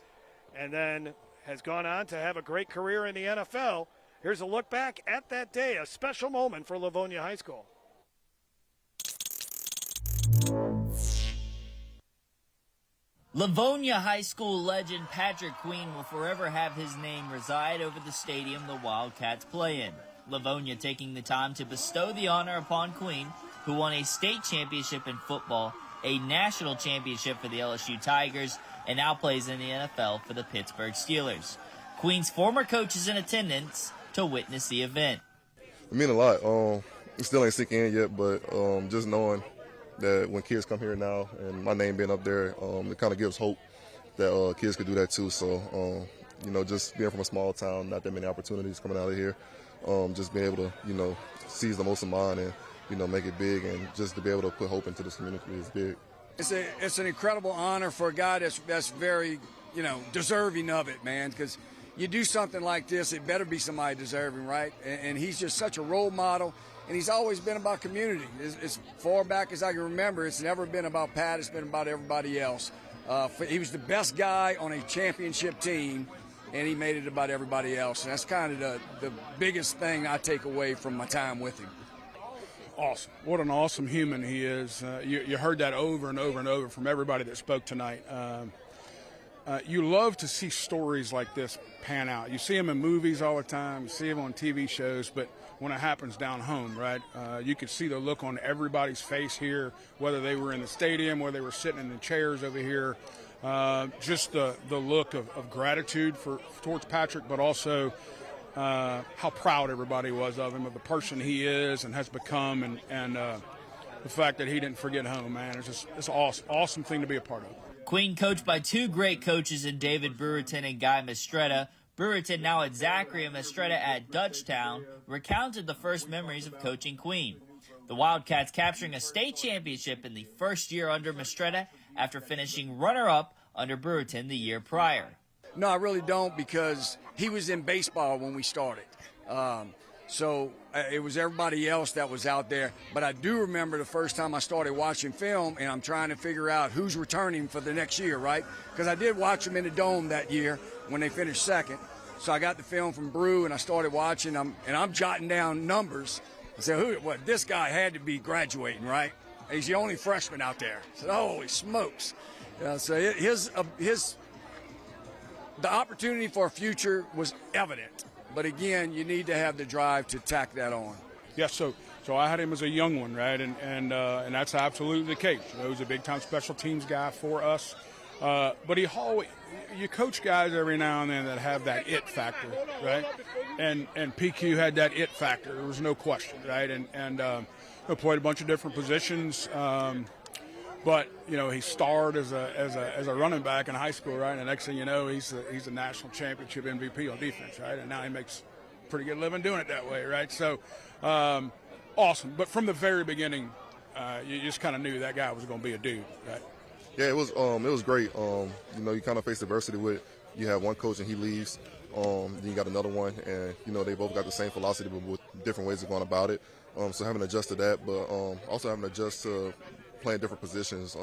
S1: and then has gone on to have a great career in the NFL. Here's a look back at that day, a special moment for Livonia High School.
S22: Livonia High School legend Patrick Queen will forever have his name reside over the stadium the Wildcats play in. Livonia taking the time to bestow the honor upon Queen, who won a state championship in football, a national championship for the LSU Tigers, and now plays in the NFL for the Pittsburgh Steelers. Queen's former coach is in attendance to witness the event.
S23: It means a lot. It still ain't sinking in yet, but just knowing that when kids come here now and my name being up there, it kind of gives hope that kids could do that too. So, just being from a small town, not that many opportunities coming out of here, just being able to, seize the most of mine and, make it big, and just to be able to put hope into this community is big.
S24: It's an incredible honor for a guy that's very, deserving of it, man, because you do something like this, it better be somebody deserving, right? And he's just such a role model. And he's always been about community. As far back as I can remember, it's never been about Pat. It's been about everybody else. He was the best guy on a championship team, and he made it about everybody else. And that's kind of the biggest thing I take away from my time with him.
S2: Awesome. What an awesome human he is. You heard that over and over and over from everybody that spoke tonight. You love to see stories like this pan out. You see them in movies all the time. You see them on TV shows, but when it happens down home, right, you could see the look on everybody's face here, whether they were in the stadium, whether they were sitting in the chairs over here, just the look of gratitude towards Patrick, but also how proud everybody was of him, of the person he is and has become, and the fact that he didn't forget home, man. It's awesome thing to be a part of.
S22: Queen, coached by two great coaches in David Brewerton and Guy Mistretta, Brewerton, now at Zachary, and Mistretta at Dutchtown, recounted the first memories of coaching Queen. The Wildcats capturing a state championship in the first year under Mistretta after finishing runner-up under Brewerton the year prior.
S24: No, I really don't, because he was in baseball when we started. So it was everybody else that was out there. But I do remember the first time I started watching film, and I'm trying to figure out who's returning for the next year, right? Because I did watch them in the Dome that year when they finished second. So I got the film from Brew, and I started watching them, and I'm jotting down numbers. I said, this guy had to be graduating, right? He's the only freshman out there. I said, holy smokes. So the opportunity for a future was evident. But again, you need to have the drive to tack that on.
S2: Yes, so I had him as a young one, right? And that's absolutely the case. He was a big-time special teams guy for us. But you coach guys every now and then that have that it factor, right? And PQ had that it factor. There was no question, right? And he played a bunch of different positions. But he starred as a running back in high school, right? And the next thing you know, he's a national championship MVP on defense, right? And now he makes a pretty good living doing it that way, right? So awesome. But from the very beginning, you just kind of knew that guy was going to be a dude, right?
S23: Yeah, it was great. You kind of face adversity with, you have one coach and he leaves, then you got another one, and they both got the same philosophy but with different ways of going about it. So having to adjust to that, but also having to adjust to playing different positions,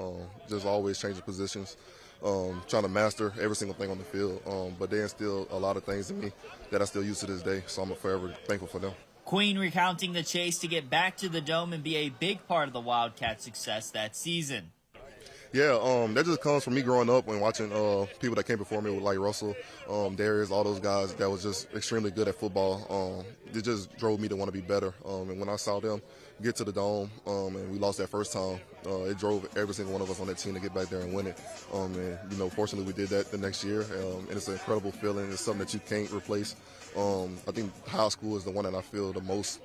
S23: just always changing positions, trying to master every single thing on the field. But they instill a lot of things in me that I still use to this day, so I'm forever thankful for them.
S22: Queen recounting the chase to get back to the Dome and be a big part of the Wildcats' success that season.
S23: Yeah, that just comes from me growing up and watching people that came before me, like Russell, Darius, all those guys that was just extremely good at football. It just drove me to want to be better. And when I saw them get to the Dome and we lost that first time, it drove every single one of us on that team to get back there and win it. And fortunately we did that the next year, and it's an incredible feeling. It's something that you can't replace. I think high school is the one that I feel the most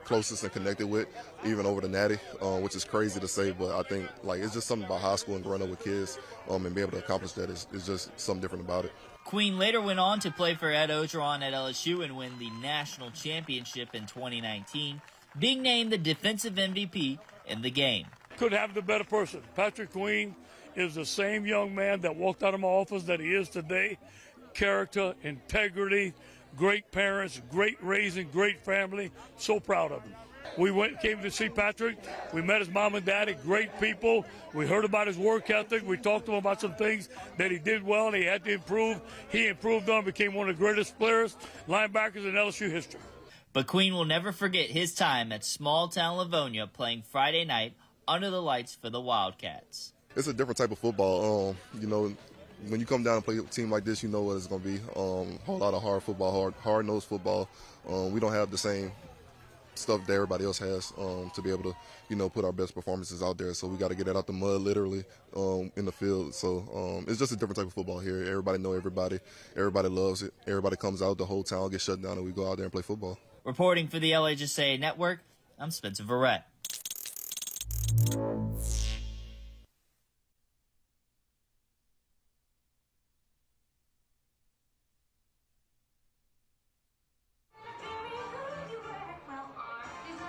S23: closest and connected with, even over the Natty, which is crazy to say, but I think it's just something about high school and growing up with kids and being able to accomplish that is just something different about it.
S22: Queen later went on to play for Ed Ogeron at LSU and win the national championship in 2019, being named the defensive MVP in the game.
S9: Couldn't have the better person. Patrick Queen is the same young man that walked out of my office that he is today. Character, integrity, great parents, great raising, great family. So proud of him. We came to see Patrick. We met his mom and daddy, great people. We heard about his work ethic. We talked to him about some things that he did well and he had to improve. He improved on, became one of the greatest players, linebackers in LSU history.
S22: But Queen will never forget his time at small-town Livonia playing Friday night under the lights for the Wildcats.
S23: It's a different type of football. When you come down and play a team like this, you know what it's going to be. A whole lot of hard football, hard-nosed football. We don't have the same stuff that everybody else has to be able to, put our best performances out there. So we got to get it out the mud, literally, in the field. So it's just a different type of football here. Everybody know everybody. Everybody loves it. Everybody comes out. The whole town gets shut down, and we go out there and play football.
S22: Reporting for the LHSAA Network, I'm Spencer Verrett.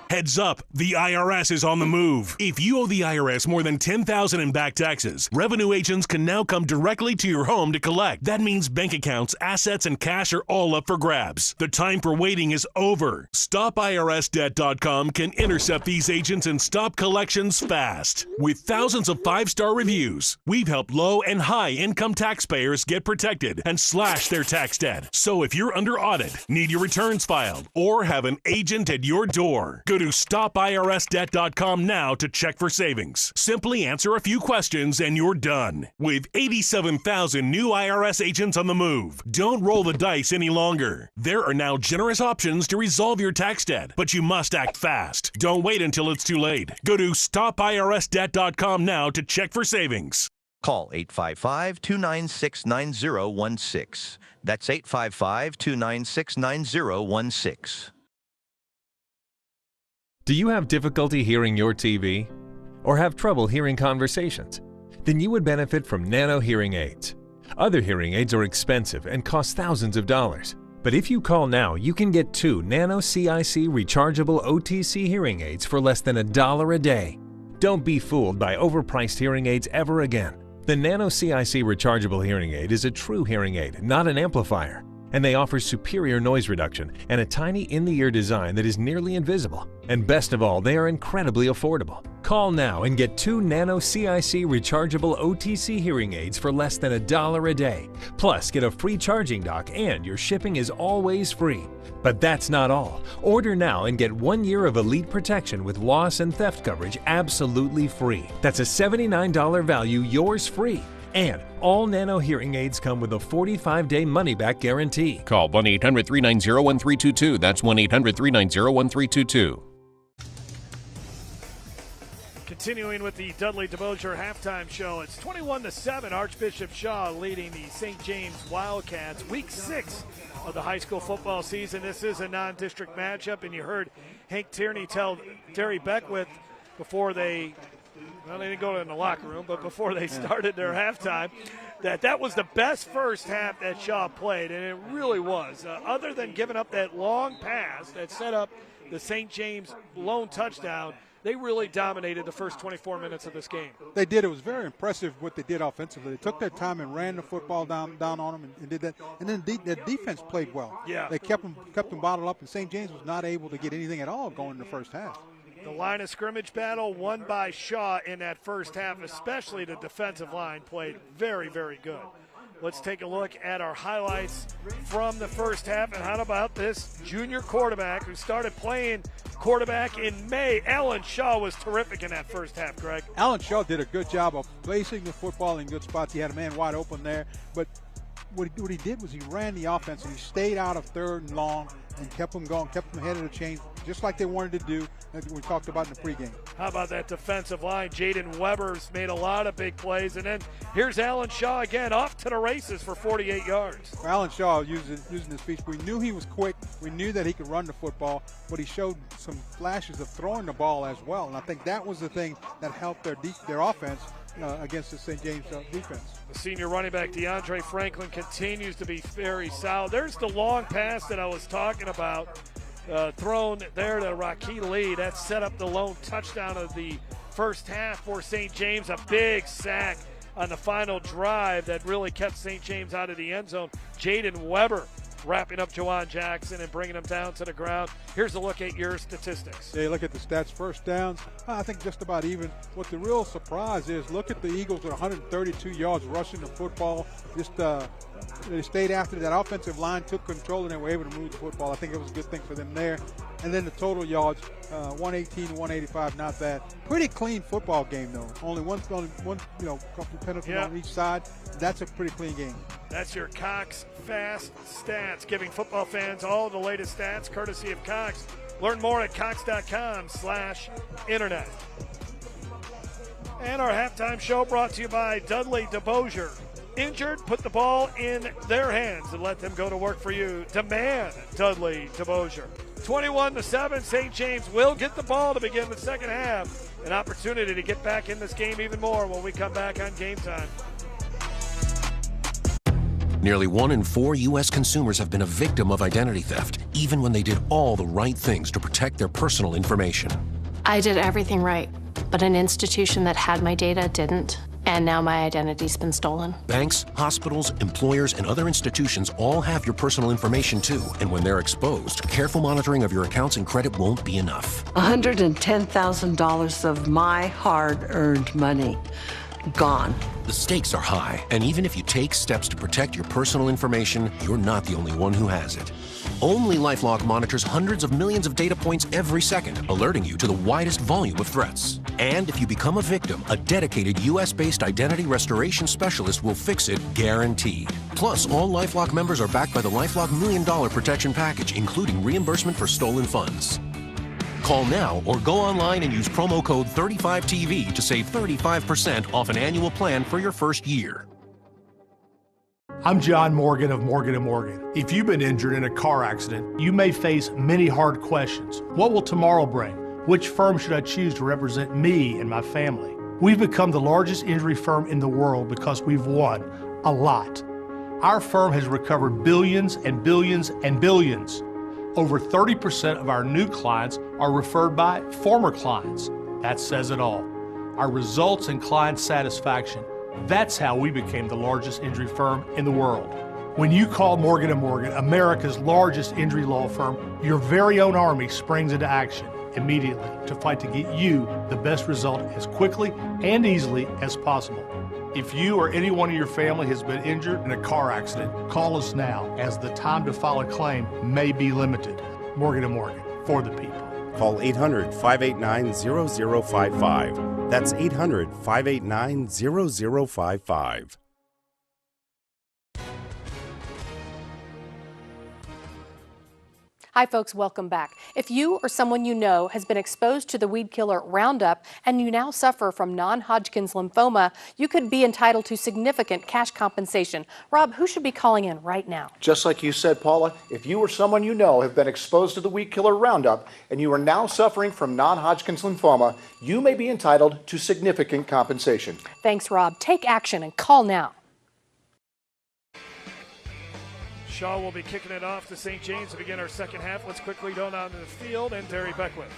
S10: Heads up, the IRS is on the move. If you owe the IRS more than $10,000 in back taxes, revenue agents can now come directly to your home to collect. That means bank accounts, assets, and cash are all up for grabs. The time for waiting is over. StopIRSDebt.com can intercept these agents and stop collections fast. With thousands of 5-star reviews, we've helped low and high income taxpayers get protected and slash their tax debt. So if you're under audit, need your returns filed, or have an agent at your door, go to StopIRSDebt.com now to check for savings. Simply answer a few questions and you're done. With 87,000 new IRS agents on the move, don't roll the dice any longer. There are now generous options to resolve your tax debt, but you must act fast. Don't wait until it's too late. Go to StopIRSDebt.com now to check for savings.
S11: Call 855-296-9016. That's 855-296-9016.
S12: Do you have difficulty hearing your TV? Or have trouble hearing conversations? then you would benefit from Nano hearing aids. Other hearing aids are expensive and cost thousands of dollars. But if you call now, you can get 2 Nano CIC rechargeable OTC hearing aids for less than $1 a day. Don't be fooled by overpriced hearing aids ever again. The Nano CIC rechargeable hearing aid is a true hearing aid, not an amplifier. And they offer superior noise reduction and a tiny in-the-ear design that is nearly invisible. And best of all, they are incredibly affordable. Call now and get 2 Nano CIC rechargeable OTC hearing aids for less than $1 a day. Plus, get a free charging dock and your shipping is always free. But that's not all. Order now and get 1 year of Elite Protection with loss and theft coverage absolutely free. That's a $79 value, yours free. And all Nano hearing aids come with a 45-day money-back guarantee.
S13: Call 1-800-390-1322. That's 1-800-390-1322.
S1: Continuing with the Dudley DeBosier halftime show, it's 21-7. Archbishop Shaw leading the St. James Wildcats. Week 6 of the high school football season. This is a non-district matchup, and you heard Hank Tierney tell Terry Beckwith before they didn't go in the locker room, but before they started their halftime, that was the best first half that Shaw played, and it really was. Other than giving up that long pass that set up the St. James lone touchdown, they really dominated the first 24 minutes of this game.
S2: They did. It was very impressive what they did offensively. They took their time and ran the football down on them and did that. And then their defense played well.
S1: Yeah.
S2: They kept them bottled up, and St. James was not able to get anything at all going in the first half.
S1: The line of scrimmage battle won by Shaw in that first half, especially the defensive line played very, very good. Let's take a look at our highlights from the first half. And how about this junior quarterback who started playing quarterback in May? Alan Shaw was terrific in that first half, Greg.
S2: Alan Shaw did a good job of placing the football in good spots. He had a man wide open there. But what he did was he ran the offense, and he stayed out of third and long and kept them going, kept them ahead of the chains, just like they wanted to do, as we talked about in the pregame.
S1: How about that defensive line? Jaden Weber's made a lot of big plays. And then here's Alan Shaw again, off to the races for 48 yards.
S2: Alan Shaw using his feet. We knew he was quick. We knew that he could run the football, but he showed some flashes of throwing the ball as well. And I think that was the thing that helped their offense against the St. James defense.
S1: The senior running back DeAndre Franklin continues to be very solid. There's the long pass that I was talking about, thrown there to Rakee Lee. That set up the lone touchdown of the first half for St. James. A big sack on the final drive that really kept St. James out of the end zone. Jaden Weber wrapping up Juwan Jackson and bringing him down to the ground. Here's a look at your statistics.
S2: Yeah, look at the stats. First downs, I think just about even. What the real surprise is, look at the Eagles with 132 yards rushing the football. They stayed after that offensive line, took control, and they were able to move the football. I think it was a good thing for them there. And then the total yards, 118 to 185, not bad. Pretty clean football game, though. Only one couple penalties on each side. That's a pretty clean game.
S1: That's your Cox Fast Stats, giving football fans all the latest stats courtesy of Cox. Learn more at cox.com/internet. And our halftime show brought to you by Dudley DeBosier. Injured, put the ball in their hands and let them go to work for you. Demand Dudley DeBosier. 21-7, St. James will get the ball to begin the second half. An opportunity to get back in this game even more when we come back on Game Time.
S15: Nearly 1 in 4 U.S. consumers have been a victim of identity theft, even when they did all the right things to protect their personal information.
S16: I did everything right, but an institution that had my data didn't, and now my identity's been stolen.
S15: Banks, hospitals, employers, and other institutions all have your personal information too, and when they're exposed, careful monitoring of your accounts and credit won't be enough.
S25: $110,000 of my hard-earned money gone.
S15: The stakes are high, and even if you take steps to protect your personal information, you're not the only one who has it. Only LifeLock monitors hundreds of millions of data points every second, alerting you to the widest volume of threats. And if you become a victim, a dedicated U.S.-based identity restoration specialist will fix it, guaranteed. Plus, all LifeLock members are backed by the LifeLock $1 Million Protection Package, including reimbursement for stolen funds. Call now or go online and use promo code 35TV to save 35% off an annual plan for your first year.
S26: I'm John Morgan of Morgan & Morgan. If you've been injured in a car accident, you may face many hard questions. What will tomorrow bring? Which firm should I choose to represent me and my family? We've become the largest injury firm in the world because we've won a lot. Our firm has recovered billions and billions and billions. Over 30% of our new clients are referred by former clients. That says it all. Our results and client satisfaction, that's how we became the largest injury firm in the world. When you call Morgan & Morgan, America's largest injury law firm, your very own army springs into action immediately to fight to get you the best result as quickly and easily as possible. If you or anyone in your family has been injured in a car accident, call us now, as the time to file a claim may be limited. Morgan & Morgan, for the people.
S5: Call 800-589-0055. That's 800-589-0055.
S8: Hi folks, welcome back. If you or someone you know has been exposed to the weed killer Roundup and you now suffer from non-Hodgkin's lymphoma, you could be entitled to significant cash compensation. Rob, who should be calling in right now?
S14: Just like you said, Paula, if you or someone you know have been exposed to the weed killer Roundup and you are now suffering from non-Hodgkin's lymphoma, you may be entitled to significant compensation.
S8: Thanks, Rob. Take action and call now.
S1: Shaw will be kicking it off to St. James to begin our second half. Let's quickly go down to the field and Terry Beckwith.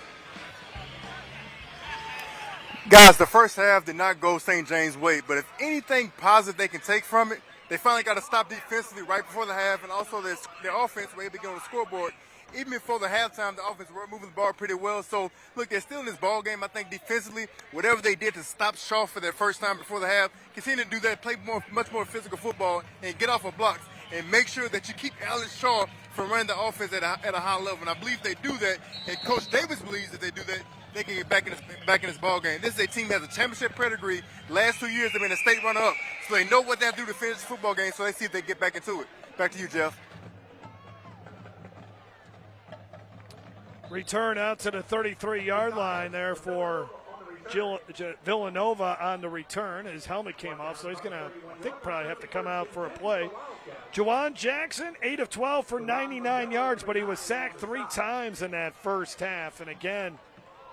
S17: Guys, the first half did not go St. James' way, but if anything positive they can take from it, they finally got to stop defensively right before the half, and also their offense were able to get on the scoreboard. Even before the halftime, the offense were moving the ball pretty well. So, look, they're still in this ball game. I think defensively, whatever they did to stop Shaw for their first time before the half, continue to do that, play much more physical football, and get off of blocks. And make sure that you keep Alex Shaw from running the offense at a high level. And I believe they do that, and Coach Davis believes that they do that, they can get back in this ball game. This is a team that has a championship pedigree. Last 2 years, they've been a state runner-up. So they know what they have to do to finish the football game, so let's see if they get back into it. Back to you, Jeff.
S1: Return out to the 33-yard line there for Villanova on the return. His helmet came off, so he's going to, I think, probably have to come out for a play. Juwan Jackson, 8 of 12 for 99 yards, but he was sacked 3 times in that first half. And again,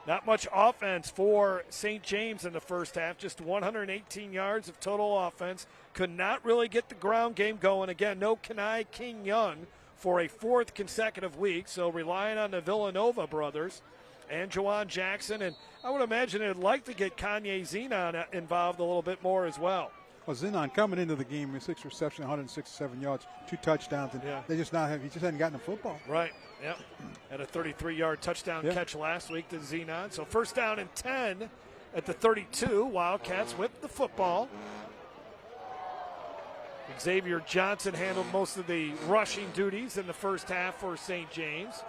S1: not much offense for St. James in the first half, just 118 yards of total offense. Could not really get the ground game going. Again, no Kenai King Young for a 4th consecutive week, so relying on the Villanova brothers and Juwan Jackson. And I would imagine they'd like to get Kanye Zenon involved a little bit more as well.
S2: Well, Zenon coming into the game with 6 receptions, 167 yards, 2 touchdowns, and he just hadn't gotten the football.
S1: Right, yep. Had a 33-yard touchdown catch last week to Zenon. So first down and 10 at the 32. Wildcats whip the football. Xavier Johnson handled most of the rushing duties in the first half for St. James.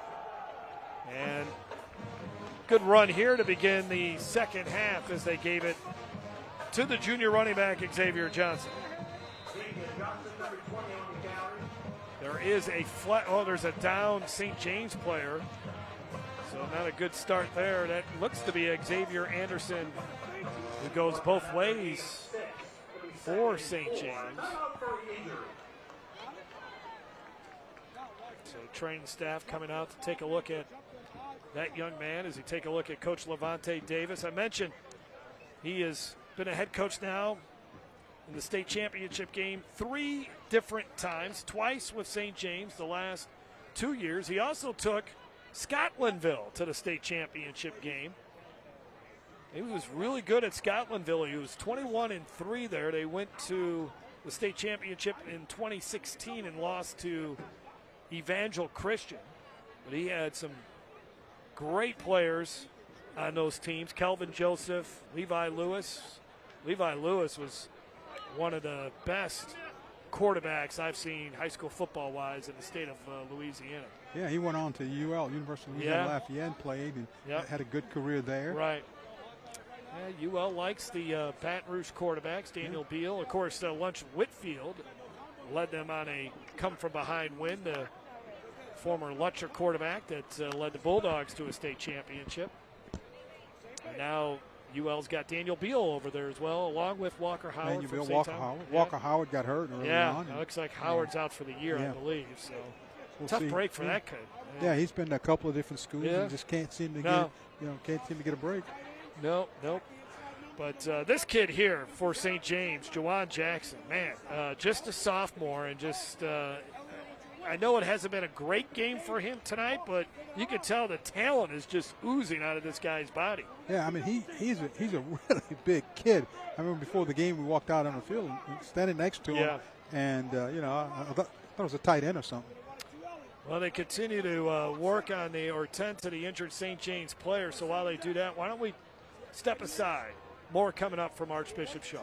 S1: And good run here to begin the second half as they gave it to the junior running back, Xavier Johnson. There is a there's a down St. James player. So not a good start there. That looks to be Xavier Anderson, who goes both ways for St. James. So training staff coming out to take a look at that young man as he take a look at Coach Levante Davis. I mentioned he has been a head coach now in the state championship game 3 different times, twice with St. James the last 2 years. He also took Scotlandville to the state championship game. He was really good at Scotlandville. He was 21-3 there. They went to the state championship in 2016 and lost to Evangel Christian. But he had some great players on those teams. Kelvin Joseph, Levi Lewis. Levi Lewis was one of the best quarterbacks I've seen high school football-wise in the state of Louisiana.
S2: Yeah, he went on to UL, University of Louisiana Lafayette, played and had a good career there.
S1: Right. Yeah, UL likes the Baton Rouge quarterbacks, Daniel Beal. Of course, Lunch Whitfield led them on a come-from-behind win. The former Lutcher quarterback that led the Bulldogs to a state championship. And now UL's got Daniel Beal over there as well, along with Walker Howard from St. Thomas.
S2: Walker Howard got hurt early on.
S1: It looks like Howard's out for the year, I believe. So tough break for that kid.
S2: Yeah, he's been to a couple of different schools and just can't seem to get a break.
S1: Nope. But this kid here for St. James, Juwan Jackson, man, just a sophomore, and just I know it hasn't been a great game for him tonight, but you can tell the talent is just oozing out of this guy's body.
S2: Yeah, I mean, he's a really big kid. I remember before the game we walked out on the field and standing next to him, and I thought it was a tight end or something.
S1: Well, they continue to work on or tend to the injured St. James player. So while they do that, why don't we step aside? More coming up from Archbishop Shaw.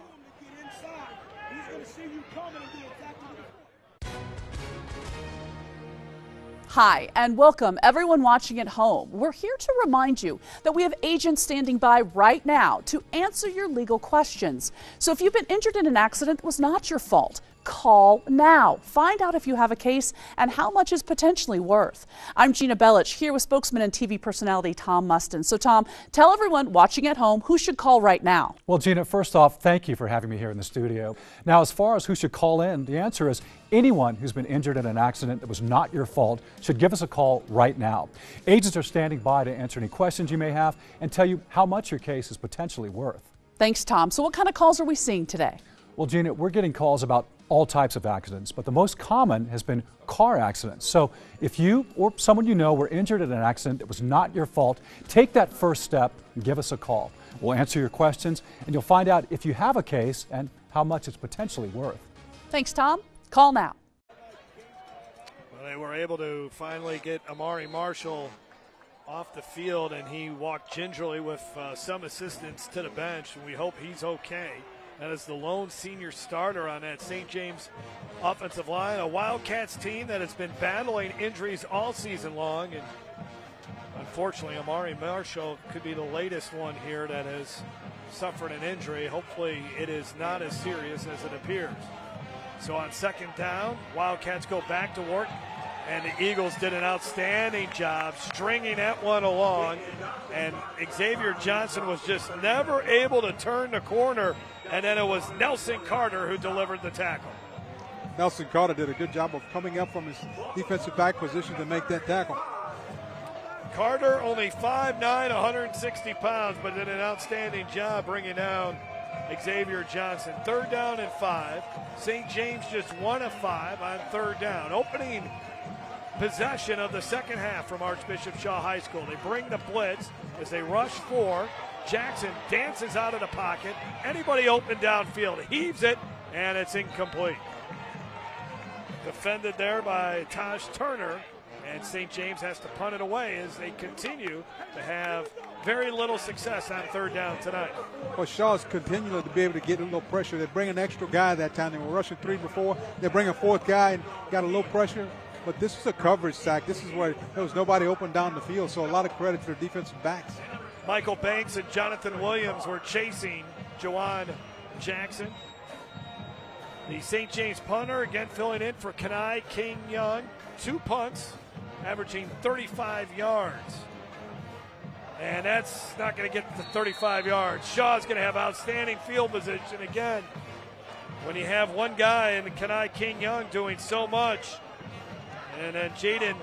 S3: Hi, and welcome everyone watching at home. We're here to remind you that we have agents standing by right now to answer your legal questions. So if you've been injured in an accident that was not your fault, call now. Find out if you have a case and how much is potentially worth. I'm Gina Bellich, here with spokesman and TV personality Tom Mustin. So Tom, tell everyone watching at home who should call right now.
S4: Well, Gina, first off, thank you for having me here in the studio. Now, as far as who should call in, the answer is anyone who's been injured in an accident that was not your fault should give us a call right now. Agents are standing by to answer any questions you may have and tell you how much your case is potentially worth.
S3: Thanks, Tom. So what kind of calls are we seeing today?
S4: Well, Gina, we're getting calls about all types of accidents, but the most common has been car accidents. So if you or someone you know were injured in an accident that was not your fault, take that first step and give us a call. We'll answer your questions and you'll find out if you have a case and how much it's potentially worth.
S3: Thanks, Tom. Call now.
S1: Well, they were able to finally get Amari Marshall off the field, and he walked gingerly with some assistance to the bench, and we hope he's okay. That is the lone senior starter on that St. James offensive line, a Wildcats team that has been battling injuries all season long. And unfortunately, Amari Marshall could be the latest one here that has suffered an injury. Hopefully, it is not as serious as it appears. So on second down, Wildcats go back to work, and the Eagles did an outstanding job stringing that one along. And Xavier Johnson was just never able to turn the corner. And then it was Nelson Carter who delivered the tackle.
S2: Nelson Carter did a good job of coming up from his defensive back position to make that tackle.
S1: Carter, only 5'9", 160 pounds, but did an outstanding job bringing down Xavier Johnson. 3rd down and 5. St. James just 1 of 5 on 3rd down. Opening possession of the second half from Archbishop Shaw High School. They bring the blitz as they rush 4. Jackson dances out of the pocket. Anybody open downfield, heaves it, and it's incomplete. Defended there by Taj Turner, and St. James has to punt it away as they continue to have very little success on 3rd down tonight.
S2: Well, Shaw's continuing to be able to get a little pressure. They bring an extra guy that time. They were rushing 3 before. They bring a 4th guy and got a little pressure. But this is a coverage sack. This is where there was nobody open down the field, so a lot of credit to the defensive backs.
S1: Michael Banks and Jonathan Williams were chasing Juwan Jackson. The St. James punter again filling in for Kenai King Young. 2 punts, averaging 35 yards. And that's not going to get to 35 yards. Shaw's going to have outstanding field position again. When you have one guy in Kenai King Young doing so much, and then Jaden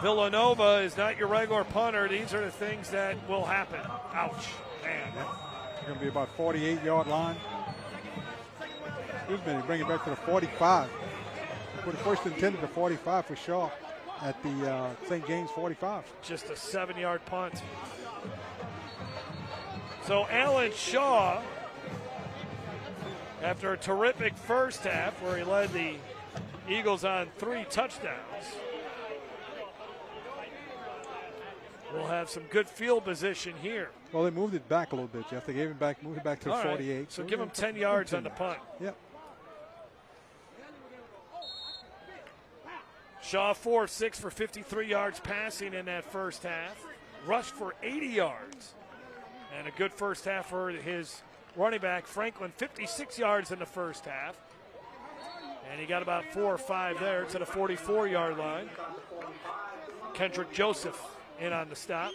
S1: Villanova is not your regular punter. These are the things that will happen. Ouch, man.
S2: It's going to be about 48-yard line. Excuse me, bring it back to the 45. For the first intended to 45 for Shaw at the St. James 45.
S1: Just a 7-yard punt. So Alan Shaw, after a terrific first half where he led the Eagles on 3 touchdowns, we'll have some good field position here.
S2: Well, they moved it back a little bit, Jeff. They moved it back to the 48.
S1: Right. So give them 10 yards on the punt.
S2: Yep.
S1: Shaw 4 of 6 for 53 yards passing in that first half. Rushed for 80 yards. And a good first half for his running back, Franklin, 56 yards in the first half. And he got about 4 or 5 there to the 44-yard line. Kendrick Joseph in on the stop,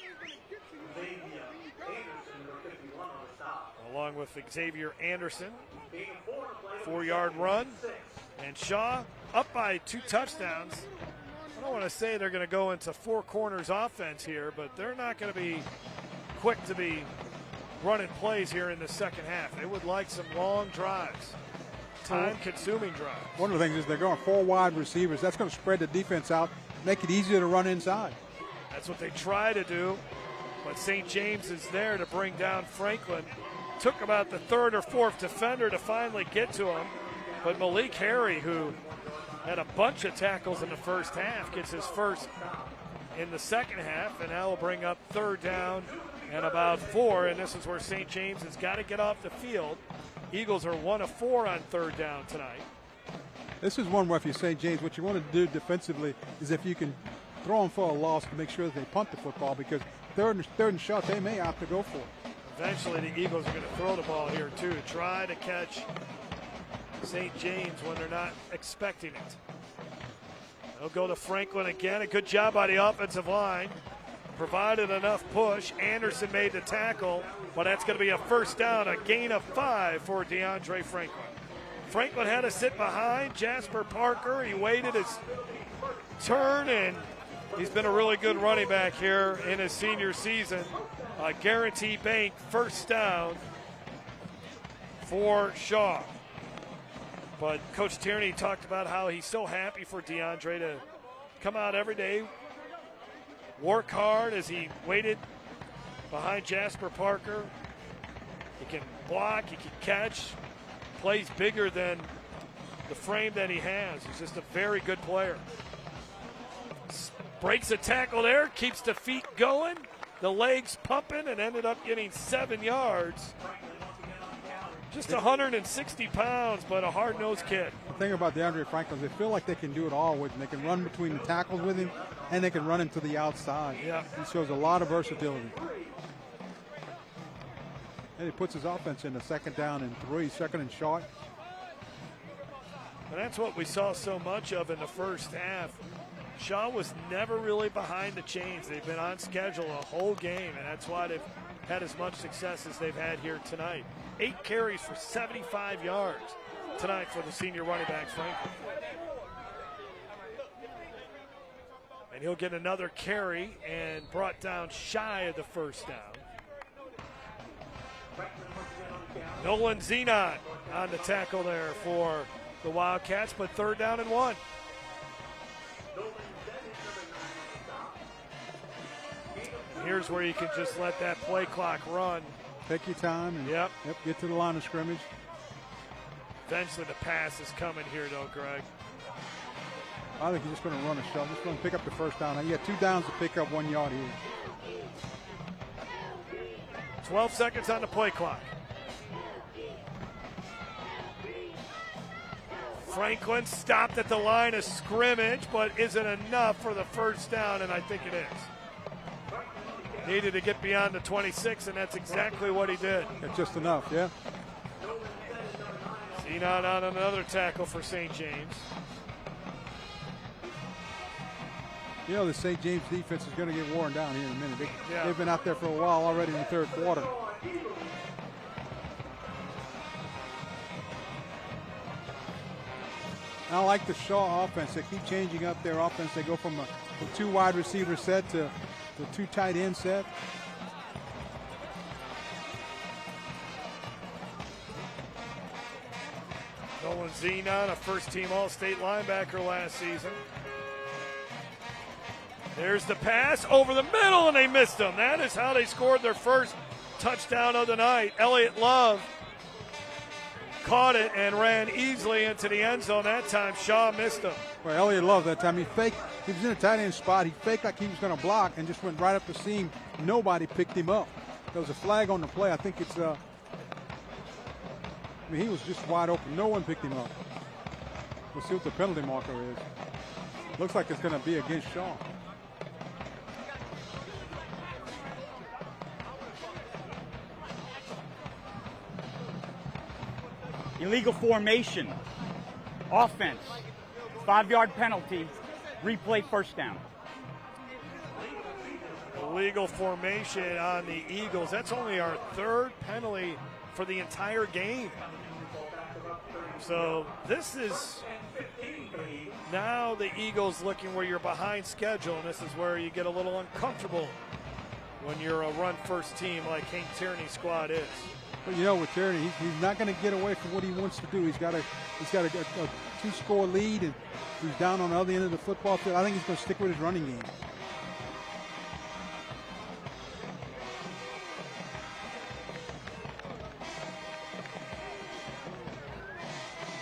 S1: along with Xavier Anderson. 4-yard run, and Shaw up by 2 touchdowns. I don't want to say they're going to go into 4 corners offense here, but they're not going to be quick to be running plays here in the second half. They would like some long drives, time-consuming drives.
S2: One of the things is they're going 4 wide receivers. That's going to spread the defense out, make it easier to run inside.
S1: That's what they try to do, but St. James is there to bring down Franklin. Took about the 3rd or 4th defender to finally get to him, but Malik Harry, who had a bunch of tackles in the first half, gets his first in the second half, and now will bring up 3rd down and about 4, and this is where St. James has got to get off the field. Eagles are 1 of 4 on 3rd down tonight.
S2: This is one where if you're St. James, what you want to do defensively is if you can throw them for a loss to make sure that they punt the football, because third and short, they may opt to go for it.
S1: Eventually the Eagles are going to throw the ball here too, try to catch St. James when they're not expecting it. They'll go to Franklin again. A good job by the offensive line. Provided enough push. Anderson made the tackle, but that's going to be a 1st down, a gain of 5 for DeAndre Franklin. Franklin had to sit behind Jasper Parker. He waited his turn, and he's been a really good running back here in his senior season. Guarantee bank 1st down for Shaw. But Coach Tierney talked about how he's so happy for DeAndre to come out every day, work hard as he waited behind Jasper Parker. He can block, he can catch, plays bigger than the frame that he has. He's just a very good player. Breaks a tackle there, keeps the feet going, the legs pumping, and ended up getting 7 yards. Just 160 pounds, but a hard-nosed kid.
S2: The thing about DeAndre Franklin is they feel like they can do it all with him. They can run between the tackles with him, and they can run into the outside.
S1: Yeah.
S2: He shows a lot of versatility. And he puts his offense in the 2nd down and 3, 2nd and short.
S1: And that's what we saw so much of in the first half. Shaw was never really behind the chains. They've been on schedule a whole game, and that's why they've had as much success as they've had here tonight. 8 carries for 75 yards tonight for the senior running back, Franklin. And he'll get another carry and brought down shy of the 1st down. Nolan Zenon on the tackle there for the Wildcats, but 3rd down and 1. Here's where you can just let that play clock run.
S2: Take your time and get to the line of scrimmage.
S1: Eventually the pass is coming here though, Greg.
S2: I think he's just going to run a shot. Just going to pick up the 1st down. You got 2 downs to pick up 1 yard here.
S1: 12 seconds on the play clock. Franklin stopped at the line of scrimmage, but isn't enough for the 1st down, and I think it is. Needed to get beyond the 26, and that's exactly what he did.
S2: It's just enough, yeah.
S1: Zenon on another tackle for St. James.
S2: You know, the St. James defense is going to get worn down here in a minute. They've been out there for a while already in the 3rd quarter. I like the Shaw offense. They keep changing up their offense. They go from a 2 wide receiver set to the 2 tight end set.
S1: Nolan Zenon, a 1st-team All-State linebacker last season. There's the pass over the middle, and they missed him. That is how they scored their first touchdown of the night. Elliott Love caught it and ran easily into the end zone. That time, Shaw missed him.
S2: Well, Elliott Love that time, he faked. He was in a tight end spot. He faked like he was going to block and just went right up the seam. Nobody picked him up. There was a flag on the play. I think it's, he was just wide open. No one picked him up. We'll see what the penalty marker is. Looks like it's going to be against Shaw.
S6: Illegal formation, offense, 5-yard penalty, replay 1st down.
S1: Illegal formation on the Eagles. That's only our 3rd penalty for the entire game. So this is now the Eagles looking where you're behind schedule, and this is where you get a little uncomfortable when you're a run-first team like Hank Tierney's squad is.
S2: But you know, with Tierney, he's not going to get away from what he wants to do. He's got a two-score lead, and he's down on the other end of the football field. I think he's going to stick with his running game.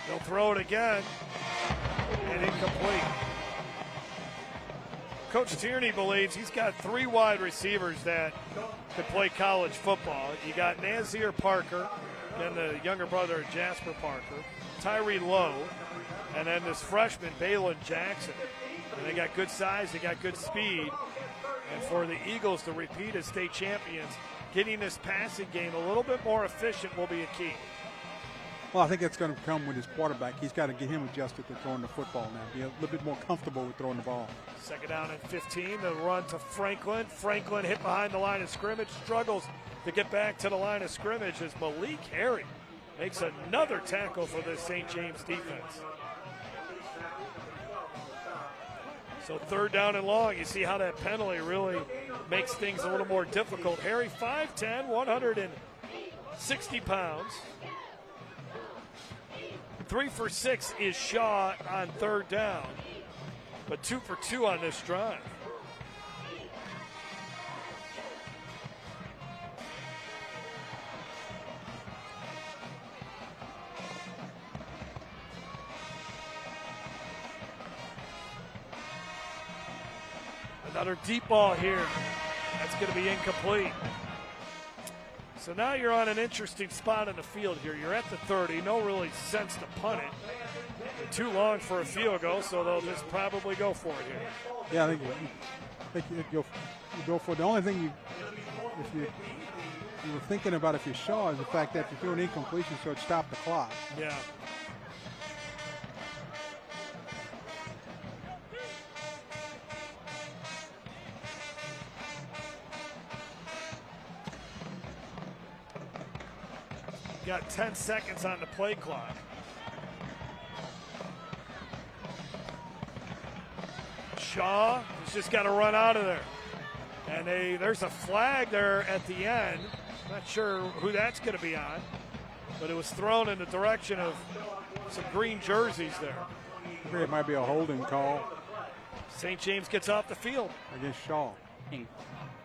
S1: They'll throw it again, and incomplete. Coach Tierney believes he's got 3 wide receivers that could play college football. You got Nazir Parker, and the younger brother of Jasper Parker, Tyree Lowe, and then this freshman, Balin Jackson. And they got good size, they got good speed. And for the Eagles to repeat as state champions, getting this passing game a little bit more efficient will be a key.
S2: Well, I think that's going to come with his quarterback. He's got to get him adjusted to throwing the football now, be a little bit more comfortable with throwing the ball.
S1: Second down and 15, the run to Franklin. Franklin hit behind the line of scrimmage, struggles to get back to the line of scrimmage as Malik Harry makes another tackle for the St. James defense. So third down and long, you see how that penalty really makes things a little more difficult. Harry, 5'10", 160 pounds. 3 for 6 is Shaw on third down, but 2 for 2 on this drive. Another deep ball here. That's going to be incomplete. So now you're on an interesting spot in the field here. You're at the 30, no really sense to punt it. Too long for a field goal, so they'll just probably go for it here.
S2: Yeah, I think you go for it. The only thing you were thinking about if you're Shaw is the fact that you threw an incompletion, so it stopped the clock.
S1: Yeah. Got 10 seconds on the play clock. Shaw has just got to run out of there. And there's a flag there at the end. Not sure who that's going to be on, but it was thrown in the direction of some green jerseys there.
S2: I think it might be a holding call.
S1: St. James gets off the field.
S2: Against Shaw.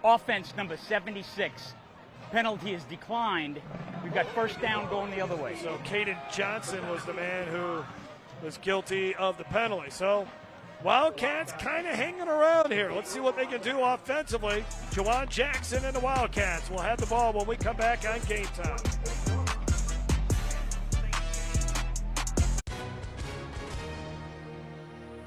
S6: Offense number 76. Penalty is declined. We've got first down going the other way.
S1: So Caden Johnson was the man who was guilty of the penalty. So Wildcats kind of hanging around here. Let's see what they can do offensively. Juwan Jackson and the Wildcats will have the ball when we come back on Game Time.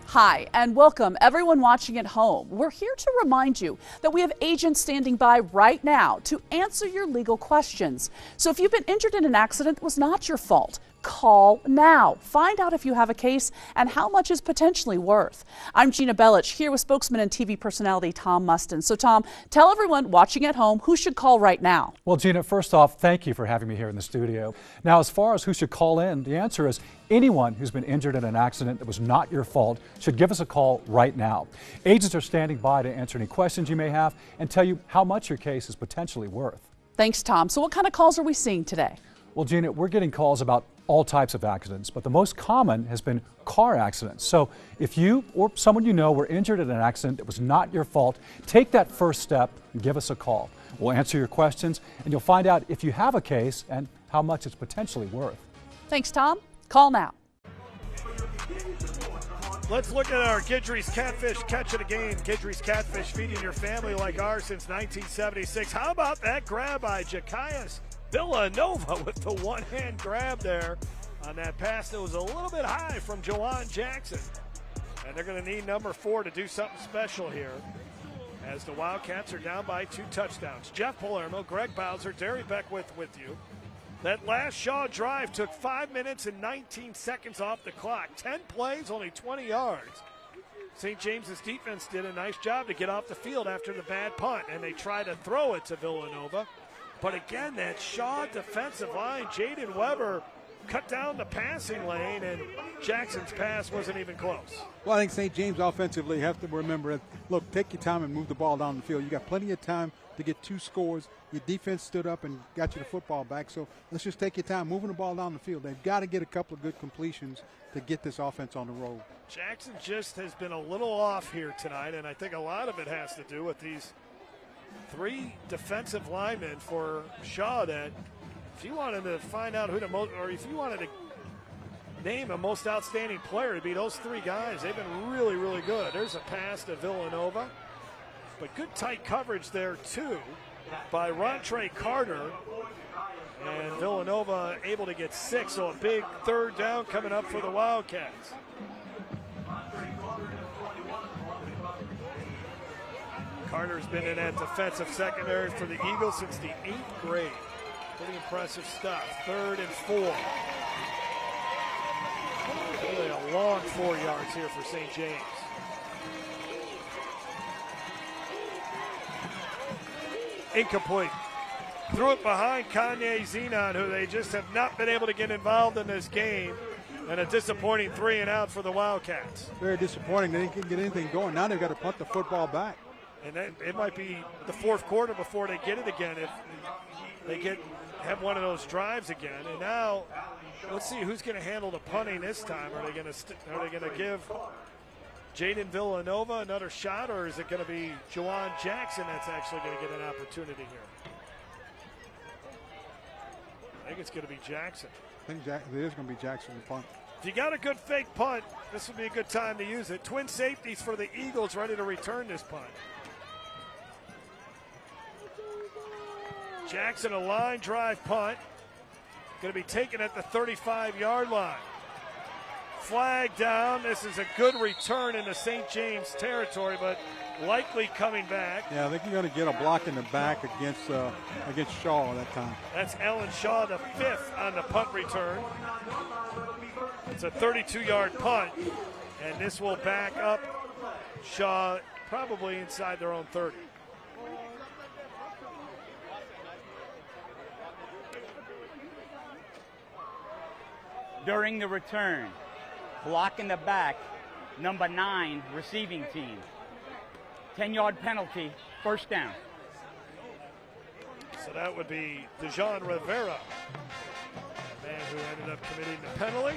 S3: Hi, and welcome everyone watching at home. We're here to remind you that we have agents standing by right now to answer your legal questions. So if you've been injured in an accident that was not your fault, call now. Find out if you have a case and how much is potentially worth. I'm Gina Bellich here with spokesman and TV personality Tom Mustin. So Tom, tell everyone watching at home who should call right now.
S4: Well, Gina, first off, thank you for having me here in the studio. Now, as far as who should call in, the answer is anyone who's been injured in an accident that was not your fault should give us a call right now. Agents are standing by to answer any questions you may have and tell you how much your case is potentially worth.
S3: Thanks, Tom. So what kind of calls are we seeing today?
S4: Well, Gina, we're getting calls about all types of accidents, but the most common has been car accidents. So if you or someone you know were injured in an accident that was not your fault, take that first step and give us a call. We'll answer your questions and you'll find out if you have a case and how much it's potentially worth.
S3: Thanks, Tom. Call now.
S1: Let's look at our Guidry's Catfish Catch of the Game. Guidry's Catfish feeding your family like ours since 1976. How about that grab by Jakias Villanova with the one-hand grab there on that pass that was a little bit high from Juwan Jackson. And they're going to need number 4 to do something special here as the Wildcats are down by 2 touchdowns. Jeff Palermo, Greg Bowser, Derry Beckwith with you. That last Shaw drive took 5 minutes and 19 seconds off the clock. 10 plays, only 20 yards. St. James's defense did a nice job to get off the field after the bad punt, and they tried to throw it to Villanova. But again, that Shaw defensive line, Jaden Weber cut down the passing lane, and Jackson's pass wasn't even close.
S2: Well, I think St. James offensively have to remember it. Look, take your time and move the ball down the field. You got plenty of time to get 2 scores. Your defense stood up and got you the football back. So let's just take your time moving the ball down the field. They've got to get a couple of good completions to get this offense on the road.
S1: Jackson just has been a little off here tonight, and I think a lot of it has to do with these 3 defensive linemen for Shaw that if you wanted to find out who the most, or if you wanted to name a most outstanding player, it'd be those 3 guys. They've been really, really good. There's a pass to Villanova, but good tight coverage there too by Rontre Carter, and Villanova able to get 6, so a big 3rd down coming up for the Wildcats. Carter's been in that defensive secondary for the Eagles since the 8th grade. Pretty impressive stuff. 3rd and 4. Really a long 4 yards here for St. James. Incomplete. Threw it behind Kanye Zenon, who they just have not been able to get involved in this game. And a disappointing 3 and out for the Wildcats.
S2: Very disappointing. They didn't get anything going. Now they've got to punt the football back.
S1: And then it might be the 4th quarter before they get it again if they have one of those drives again. And now let's see who's going to handle the punting this time. Are they going to give Jaden Villanova another shot, or is it going to be Juwan Jackson that's actually going to get an opportunity here? I think it's going to be Jackson.
S2: I think it is going to be Jackson to punt.
S1: If you got a good fake punt, this would be a good time to use it. Twin safeties for the Eagles ready to return this punt. Jackson, a line drive punt. Going to be taken at the 35-yard line. Flag down. This is a good return into St. James territory, but likely coming back.
S2: Yeah, I think you're going to get a block in the back against Shaw that time.
S1: That's Ellen Shaw, the 5th on the punt return. It's a 32-yard punt, and this will back up Shaw probably inside their own 30.
S6: During the return, block in the back, number 9 receiving team. 10-yard penalty, 1st down.
S1: So that would be Dejan Rivera, the man who ended up committing the penalty.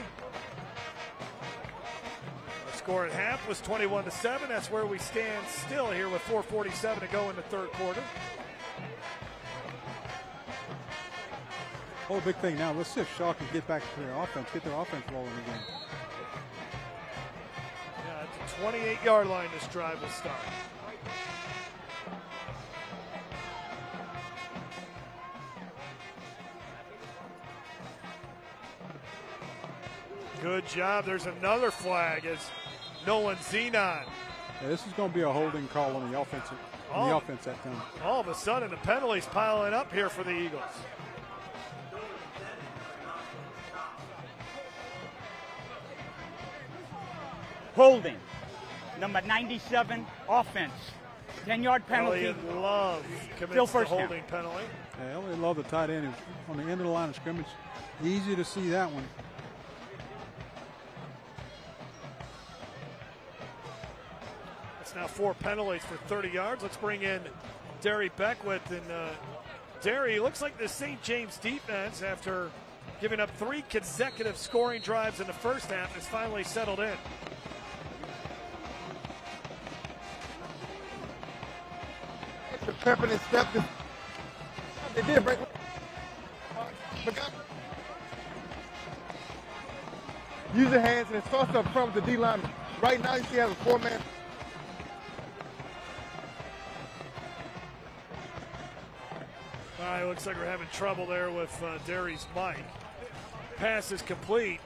S1: The score at half was 21-7. That's where we stand still here with 4:47 to go in the 3rd quarter.
S2: Whole big thing now. Let's see if Shaw can get back to their offense, get their offense rolling again.
S1: Yeah, at the 28-yard line, this drive will start. Good job. There's another flag as Nolan Zenon.
S2: Yeah, this is going to be a holding call on the offense that time.
S1: All of a sudden, the penalties piling up here for the Eagles.
S6: Holding. Number 97, offense. 10-yard penalty.
S1: Elliott Love commits the holding penalty.
S2: Yeah, Elliott Love, the tight end, is on the end of the line of scrimmage. Easy to see that one.
S1: It's now 4 penalties for 30 yards. Let's bring in Derry Beckwith. And Derry, looks like the St. James defense, after giving up 3 consecutive scoring drives in the first half, has finally settled in.
S17: Pepping and stepping. They did break. Use your hands and toss up front with the D-line. Right now, you see, has a 4-man.
S1: All right, looks like we're having trouble there with Derry's mic. Pass is complete.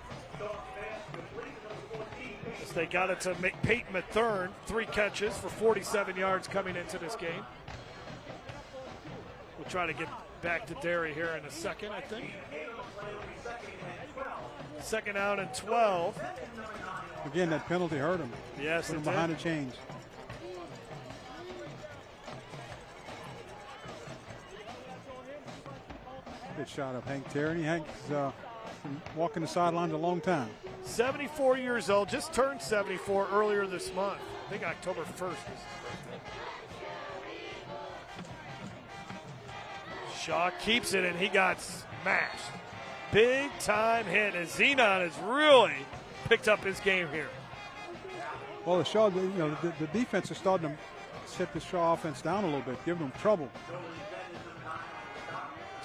S1: As they got it to Peyton Mathern, 3 catches for 47 yards coming into this game. We'll try to get back to Derry here in a second, I think. 2nd out and 12.
S2: Again, that penalty hurt him.
S1: Yes,
S2: Put
S1: it
S2: him
S1: did.
S2: behind the chains. Good shot of Hank Tierney. Hank's and walking the sidelines a long time.
S1: 74 years old, just turned 74 earlier this month. I think October 1st is his birthday. Shaw keeps it, and he got smashed. Big time hit, and Zenon has really picked up his game here.
S2: Well, the Shaw, the defense is starting to set the Shaw offense down a little bit, giving them trouble.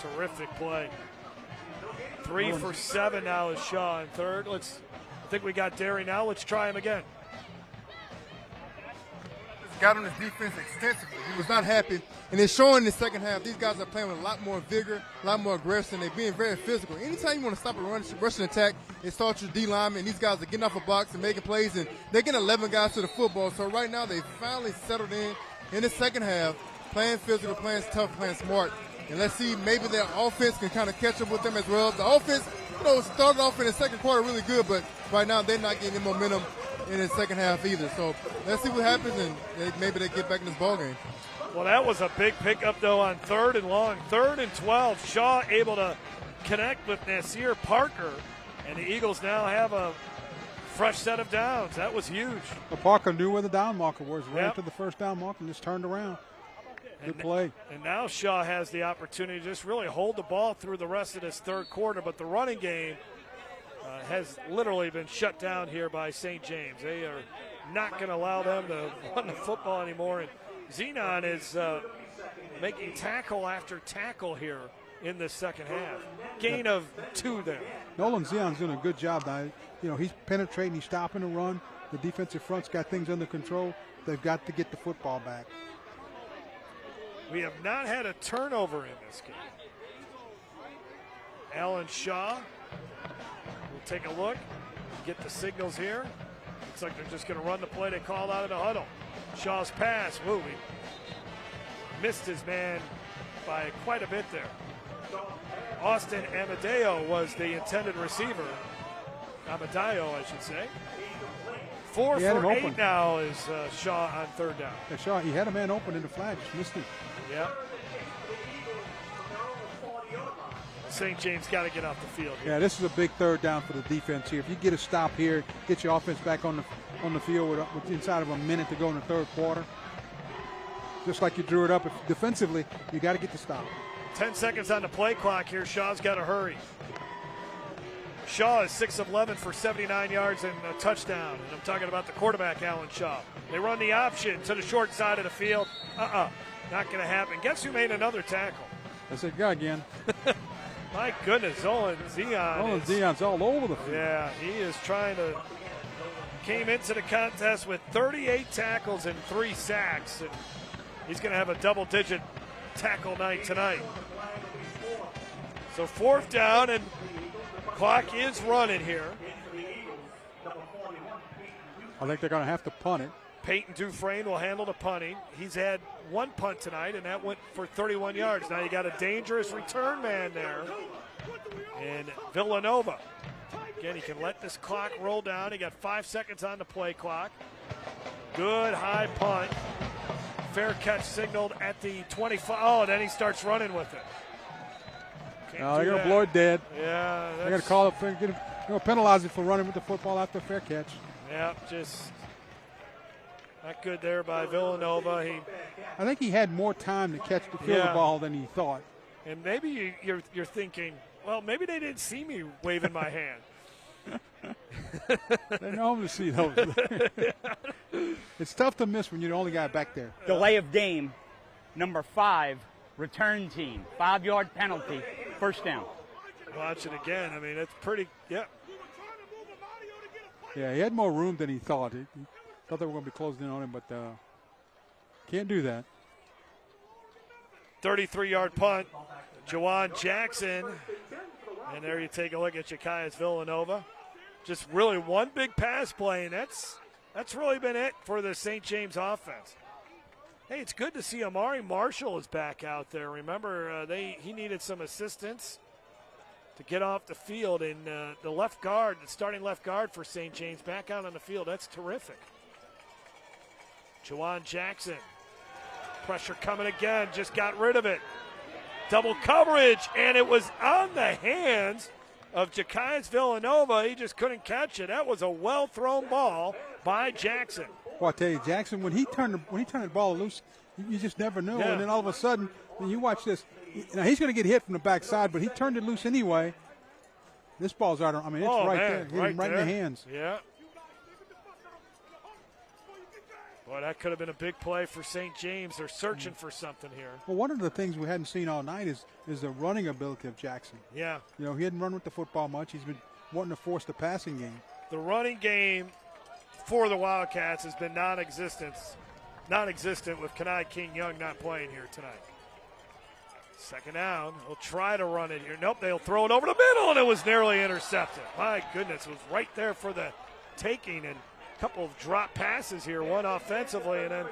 S1: Terrific play. 3 for 7 now is Shaw in third. I think we got Derry now. Let's try him again.
S17: Got on his defense extensively. He was not happy, and it's showing in the second half. These guys are playing with a lot more vigor, a lot more aggression. They're being very physical. Anytime you want to stop a rushing attack, it starts your D lineman, and these guys are getting off a box and making plays, and they're getting 11 guys to the football. So right now they finally settled in the second half, playing physical, playing tough, playing smart. And let's see, maybe their offense can kind of catch up with them as well. The offense, started off in the second quarter really good, but right now they're not getting the momentum in the second half either. So let's see what happens, and maybe they get back in this ball game.
S1: Well, that was a big pickup, though, on 3rd and long. 3rd and 12. Shaw able to connect with Nasir Parker, and the Eagles now have a fresh set of downs. That was huge.
S2: Well, Parker knew where the down marker was, ran to the first down marker and just turned around. Good play.
S1: And now Shaw has the opportunity to just really hold the ball through the rest of this third quarter, but the running game has literally been shut down here by St. James. They are not going to allow them to run the football anymore. And Zenon is making tackle after tackle here in the second half. Gain of 2 there.
S2: Nolan Zion's doing a good job now. He's penetrating, he's stopping the run. The defensive front's got things under control. They've got to get the football back.
S1: We have not had a turnover in this game. Alan Shaw will take a look, get the signals here. Looks like they're just going to run the play they called out of the huddle. Shaw's pass, he missed his man by quite a bit there. Austin Amadeo was the intended receiver. Amadeo, I should say. 4 for 8 now is Shaw on 3rd down.
S2: Yeah, Shaw, he had a man open in the flat, just missed him.
S1: Yeah. St. James got to get off the field here.
S2: Yeah, this is a big 3rd down for the defense here. If you get a stop here, get your offense back on the field with inside of a minute to go in the third quarter. Just like you drew it up, defensively, you got to get the stop.
S1: 10 seconds on the play clock here. Shaw's got to hurry. Shaw is 6 of 11 for 79 yards and a touchdown. And I'm talking about the quarterback, Alan Shaw. They run the option to the short side of the field. Not going to happen. Guess who made another tackle?
S2: That's a guy again.
S1: My goodness, Nolan Zion.
S2: Nolan Zion's all over the field.
S1: Yeah, he is trying to. Came into the contest with 38 tackles and 3 sacks. And he's going to have a double-digit tackle night tonight. So 4th down, and clock is running here.
S2: I think they're going to have to punt it.
S1: Peyton Dufresne will handle the punting. He's had 1 punt tonight, and that went for 31 yards. Now you got a dangerous return man there. And Villanova. Again, he can let this clock roll down. He got 5 seconds on the play clock. Good high punt. Fair catch signaled at the 25. Oh, then he starts running with it.
S2: They're going to blow it dead.
S1: Yeah.
S2: They're going to call it, penalize it for running with the football after a fair catch.
S1: Yeah, just not good there by Villanova.
S2: I think he had more time to catch the field the ball than he thought.
S1: And maybe you're thinking, well, maybe they didn't see me waving my hand.
S2: They know to see those. It's tough to miss when you're the only guy back there.
S6: Delay of game, number 5, return team, 5-yard penalty, 1st down.
S1: Watch it again. I mean, it's pretty,
S2: Yeah, he had more room than he thought. He thought they were going to be closing in on him, but can't do that.
S1: 33-yard punt, Jawan Jackson. And there you take a look at Jackias Villanova. Just really one big pass play, and that's really been it for the St. James offense. Hey, it's good to see Amari Marshall is back out there. Remember, he needed some assistance to get off the field, and the left guard, the starting left guard for St. James, back out on the field. That's terrific. Jawan Jackson. Pressure coming again, just got rid of it. Double coverage, and it was on the hands of Ja'Kai's Villanova. He just couldn't catch it. That was a well-thrown ball by Jackson.
S2: Well, I tell you, Jackson, when he turned the ball loose, you just never knew.
S1: Yeah.
S2: And then all of a sudden, when you watch this, now he's going to get hit from the backside, but he turned it loose anyway. This ball's out. I mean, it's right there. Hit him right in the hands.
S1: Yeah. Boy, that could have been a big play for St. James. They're searching for something here.
S2: Well, one of the things we hadn't seen all night is the running ability of Jackson.
S1: Yeah.
S2: You know, he hadn't run with the football much. He's been wanting to force the passing game.
S1: The running game for the Wildcats has been non-existent with Kenai King-Young not playing here tonight. Second down. They'll try to run it here. Nope, they'll throw it over the middle, and it was nearly intercepted. My goodness, it was right there for the taking, and a couple of drop passes here, one offensively, and then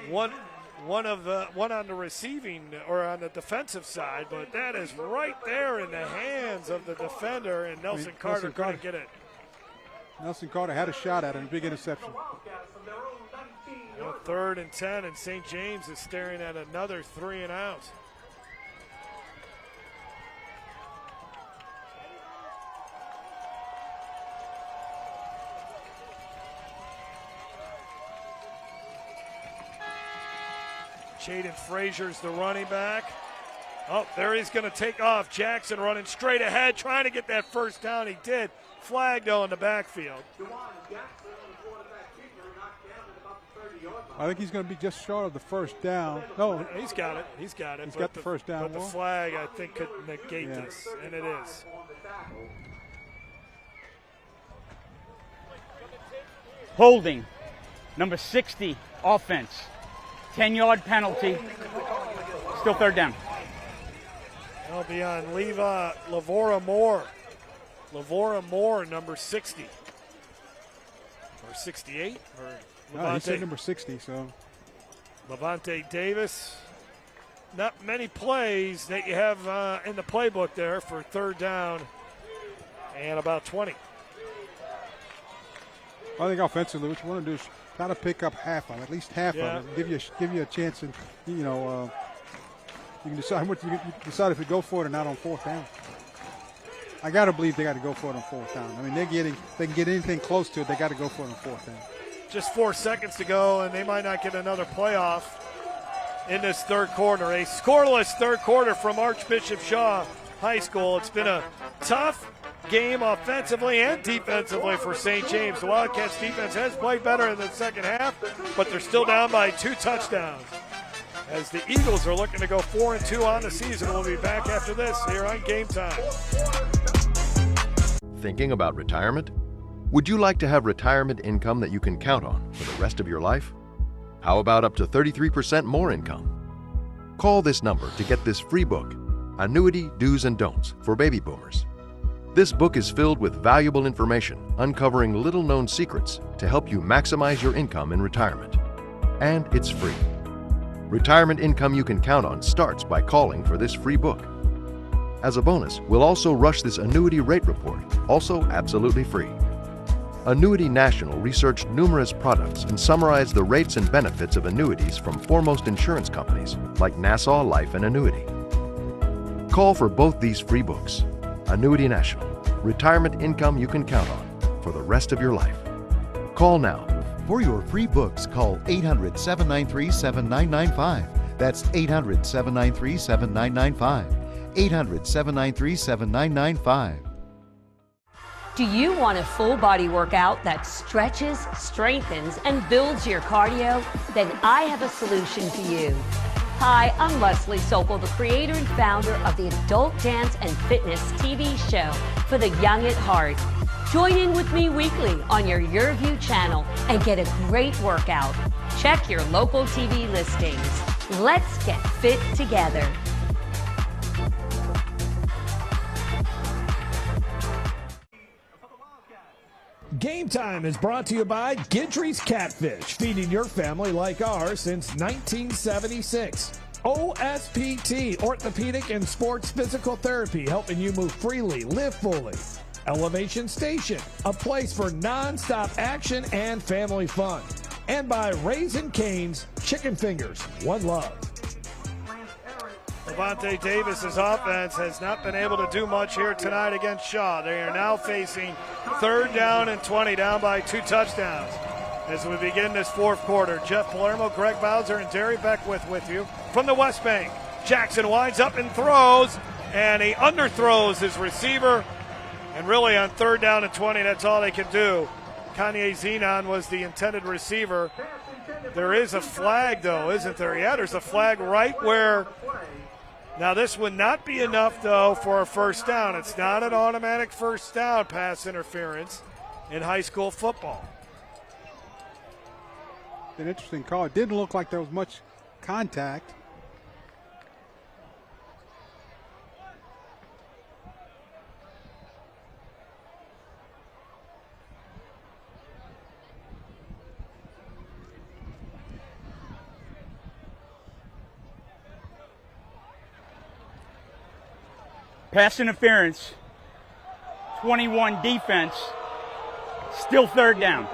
S1: one on the receiving or on the defensive side, but that is right there in the hands of the defender, and Nelson Carter couldn't get it.
S2: Nelson Carter had a shot at it, a big interception.
S1: 3rd and 10, and St. James is staring at another 3 and out. Jaden Frazier's the running back. Oh, there he's going to take off. Jackson running straight ahead, trying to get that first down. He did. Flag, though, in the backfield.
S2: I think he's going to be just short of the first down. No,
S1: he's got it. He's got it.
S2: He's got the first down.
S1: But the flag, I think, could negate this, and it is.
S6: Holding, number 60, offense. 10-yard penalty. Still 3rd down.
S1: That'll be on Lavora Moore. Lavora Moore, number 60. Or 68? Or
S2: he said number 60, so.
S1: Levante Davis. Not many plays that you have in the playbook there for 3rd down and about 20.
S2: I think offensively, what you want to do is try to pick up half of it, at least half of it, give you a chance, and you can decide what you decide if you go for it or not on 4th down. I got to believe they got to go for it on 4th down. I mean, they can get anything close to it, they got to go for it on 4th down.
S1: Just 4 seconds to go, and they might not get another playoff in this 3rd quarter. A scoreless 3rd quarter from Archbishop Shaw High School. It's been a tough game offensively and defensively for St. James. The Wildcats defense has played better in the second half, but they're still down by 2 touchdowns. As the Eagles are looking to go 4-2 on the season. We'll be back after this here on Game Time.
S7: Thinking about retirement? Would you like to have retirement income that you can count on for the rest of your life? How about up to 33% more income? Call this number to get this free book, Annuity Do's and Don'ts for Baby Boomers. This book is filled with valuable information uncovering little-known secrets to help you maximize your income in retirement. And it's free. Retirement income you can count on starts by calling for this free book. As a bonus, we'll also rush this annuity rate report, also absolutely free. Annuity National researched numerous products and summarized the rates and benefits of annuities from foremost insurance companies like Nassau Life and Annuity. Call for both these free books. Annuity National, retirement income you can count on for the rest of your life. Call now.
S18: For your free books, call 800-793-7995. That's 800-793-7995. 800-793-7995.
S19: Do you want a full body workout that stretches, strengthens, and builds your cardio? Then I have a solution for you. Hi, I'm Leslie Sokol, the creator and founder of the Adult Dance and Fitness TV show for the young at heart. Join in with me weekly on your YurView channel and get a great workout. Check your local TV listings. Let's get fit together.
S1: Game Time is brought to you by Gidry's Catfish, feeding your family like ours since 1976. OSPT, Orthopedic and Sports Physical Therapy, helping you move freely, live fully. Elevation Station, a place for non-stop action and family fun. And by Raising Cane's Chicken Fingers, one love. Javante Davis's offense has not been able to do much here tonight against Shaw. They are now facing 3rd down and 20, down by 2 touchdowns. As we begin this 4th quarter, Jeff Palermo, Greg Bowser, and Derry Beckwith with you from the West Bank. Jackson winds up and throws, and he underthrows his receiver. And really on 3rd down and 20, that's all they can do. Kanye Zenon was the intended receiver. There is a flag, though, isn't there? Yeah, there's a flag right where. Now, this would not be enough, though, for a first down. It's not an automatic first down pass interference in high school football.
S2: An interesting call. It didn't look like there was much contact.
S6: Pass interference, 21 defense, still 3rd down.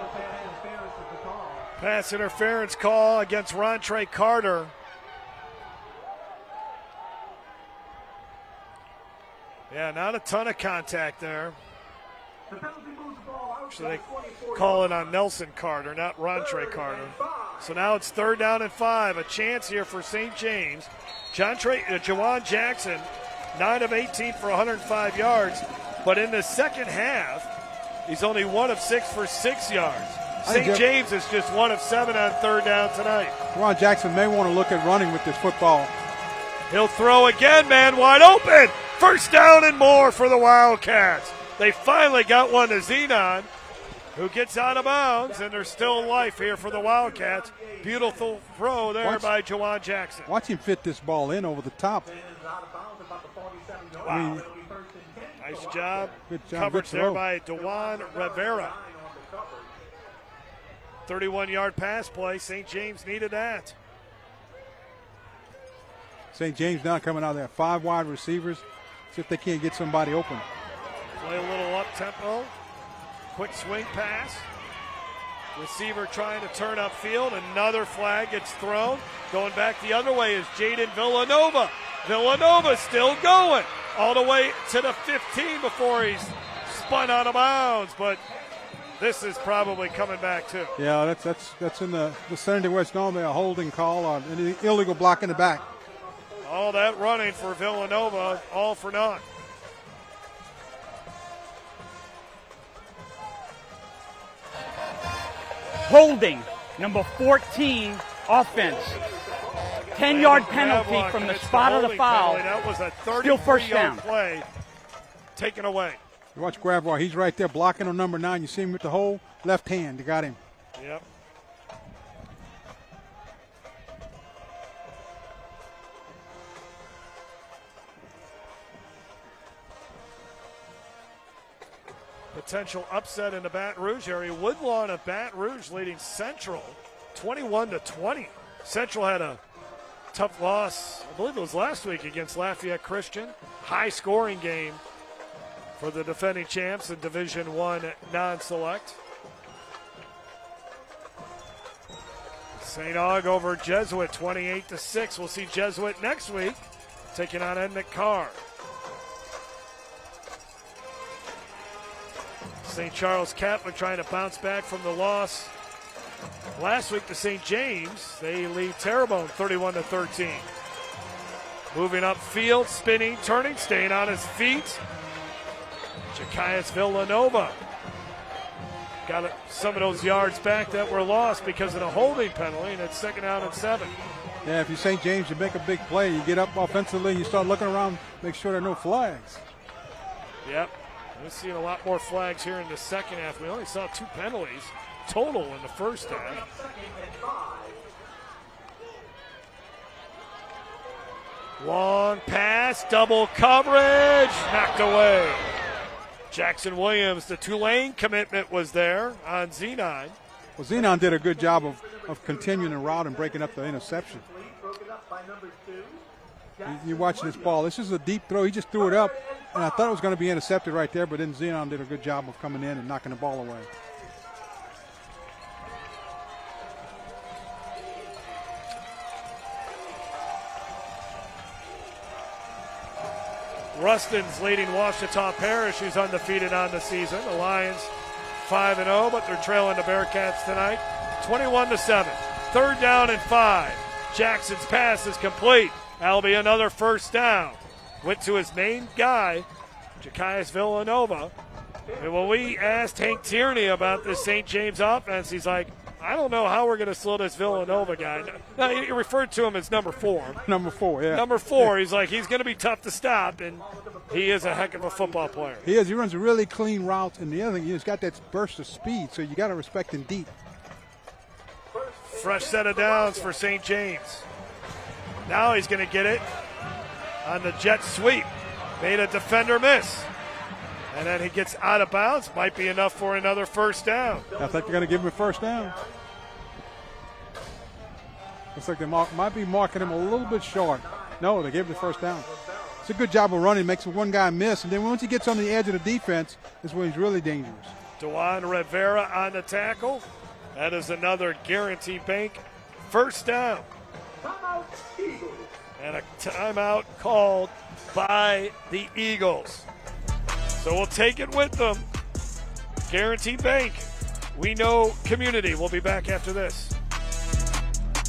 S1: Pass interference call against Rontre Carter. Yeah, not a ton of contact there. So they call it on Nelson Carter, not Rontre Carter. So now it's 3rd down and 5. A chance here for St. James. Jawan Jackson, 9 of 18 for 105 yards. But in the second half, he's only 1 of 6 for 6 yards. St. James is just 1 of 7 on 3rd down tonight.
S2: Ron Jackson may want to look at running with this football.
S1: He'll throw again, man wide open. 1st down and more for the Wildcats. They finally got one to Zenon, who gets out of bounds, and there's still life here for the Wildcats. Beautiful throw there by Jawan Jackson.
S2: Watch him fit this ball in over the top.
S1: Wow. Nice job.
S2: Good job.
S1: Coverage there by Dewan Rivera. 31-yard pass play. St. James needed that.
S2: St. James now coming out there. 5 wide receivers. See if they can't get somebody open.
S1: Play a little up-tempo. Quick swing pass. Receiver trying to turn upfield. Another flag gets thrown. Going back the other way is Jaden Villanova. Villanova still going all the way to the 15 before he's spun out of bounds. But this is probably coming back too.
S2: Yeah, that's in the vicinity where it's normally a holding call on an illegal block in the back.
S1: All that running for Villanova, all for naught.
S6: Holding, number 14, offense. 10-yard penalty from the spot of the foul.
S1: That was a
S6: Still 1st down.
S1: Play taken away.
S2: You watch Gravois. He's right there blocking on number 9. You see him with the whole left hand. They got him.
S1: Yep. Potential upset in the Baton Rouge area. Woodlawn of Baton Rouge leading Central 21-20. Central had a tough loss, I believe it was last week, against Lafayette Christian. High scoring game for the defending champs in Division I non-select. St. Aug over Jesuit 28-6. We'll see Jesuit next week taking on Edmond Carr. St. Charles Catholic trying to bounce back from the loss last week to St. James. They lead Terrebonne 31-13. Moving upfield, spinning, turning, staying on his feet. Jakias Villanova got some of those yards back that were lost because of the holding penalty, and it's 2nd down and 7.
S2: Yeah, if you're St. James, you make a big play. You get up offensively, you start looking around, make sure there are no flags.
S1: Yep. We're seeing a lot more flags here in the second half. We only saw 2 penalties total in the first half. Long pass, double coverage, knocked away. Jackson Williams, the Tulane commitment was there on Zenon.
S2: Well, Zenon did a good job of continuing the route and breaking up the interception. You're watching this ball. This is a deep throw. He just threw it up, and I thought it was going to be intercepted right there, but then Zenon did a good job of coming in and knocking the ball away.
S1: Rustin's leading Ouachita Parish, who's undefeated on the season. The Lions 5-0, but they're trailing the Bearcats tonight, 21-7. 3rd down and 5. Jackson's pass is complete. That'll be another first down. Went to his main guy, Jacaius Villanova. And when we asked Hank Tierney about this St. James offense, he's like, I don't know how we're going to slow this Villanova guy. No, he referred to him as number 4.
S2: Number 4, yeah.
S1: Number 4. He's like, he's going to be tough to stop, and he is a heck of a football player.
S2: He is. He runs a really clean route, and the other thing, he's got that burst of speed, so you got to respect him deep.
S1: Fresh set of downs for St. James. Now he's going to get it on the jet sweep. Made a defender miss. And then he gets out of bounds. Might be enough for another first down.
S2: I think they're going to give him a first down. Looks like they might be marking him a little bit short. No, they gave him the first down. It's a good job of running. Makes one guy miss. And then once he gets on the edge of the defense, is when he's really dangerous.
S1: Dewan Rivera on the tackle. That is another Guaranteed Bank first down. And a timeout called by the Eagles. So we'll take it with them. Guaranteed Bank. We know community. We'll be back after this.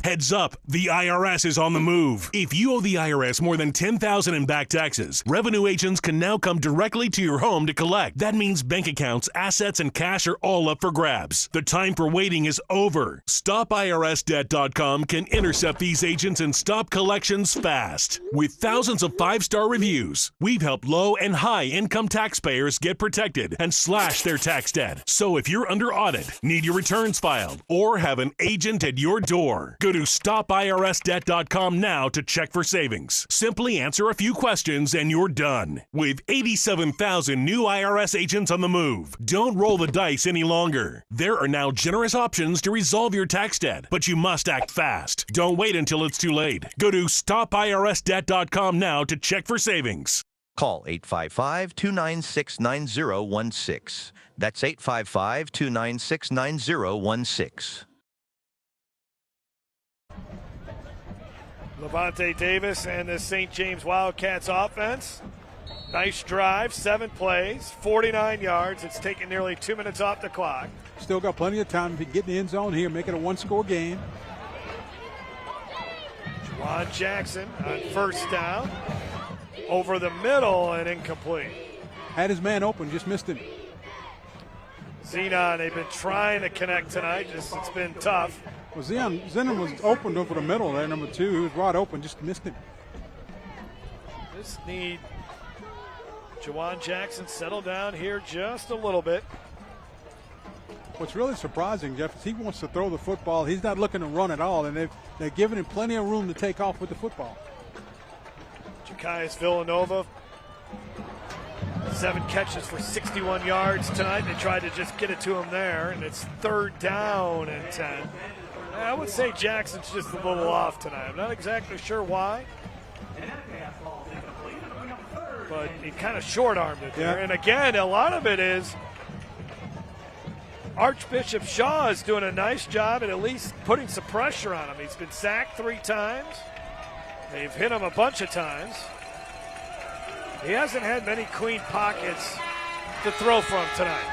S10: Heads up, the IRS is on the move. If you owe the IRS more than $10,000 in back taxes, revenue agents can now come directly to your home to collect. That means bank accounts, assets, and cash are all up for grabs. The time for waiting is over. StopIRSDebt.com can intercept these agents and stop collections fast. With thousands of 5-star reviews, we've helped low and high income taxpayers get protected and slash their tax debt. So if you're under audit, need your returns filed, or have an agent at your door, go to StopIRSDebt.com now to check for savings. Simply answer a few questions and you're done. With 87,000 new IRS agents on the move, don't roll the dice any longer. There are now generous options to resolve your tax debt, but you must act fast. Don't wait until it's too late. Go to StopIRSDebt.com now to check for savings.
S11: Call 855-296-9016. That's 855-296-9016.
S1: Levante Davis and the St. James Wildcats offense. Nice drive, 7 plays, 49 yards. It's taken nearly 2 minutes off the clock.
S2: Still got plenty of time to get in the end zone here, make it a 1-score game.
S1: Juwan Jackson on first down. Over the middle and incomplete.
S2: Had his man open, just missed him.
S1: Zenon, they've been trying to connect tonight, just it's been tough.
S2: Well, Zenon was open over the middle there, number 2. He was wide open, just missed him.
S1: Just need Juwan Jackson settle down here just a little bit.
S2: What's really surprising, Jeff, is he wants to throw the football. He's not looking to run at all, and they're giving him plenty of room to take off with the football.
S1: Jacaius Villanova, 7 catches for 61 yards tonight. They tried to just get it to him there, and it's 3rd down and 10. I would say Jackson's just a little off tonight. I'm not exactly sure why, but he kind of short-armed it there. And again, a lot of it is Archbishop Shaw is doing a nice job at least putting some pressure on him. He's been sacked 3 times. They've hit him a bunch of times. He hasn't had many clean pockets to throw from tonight.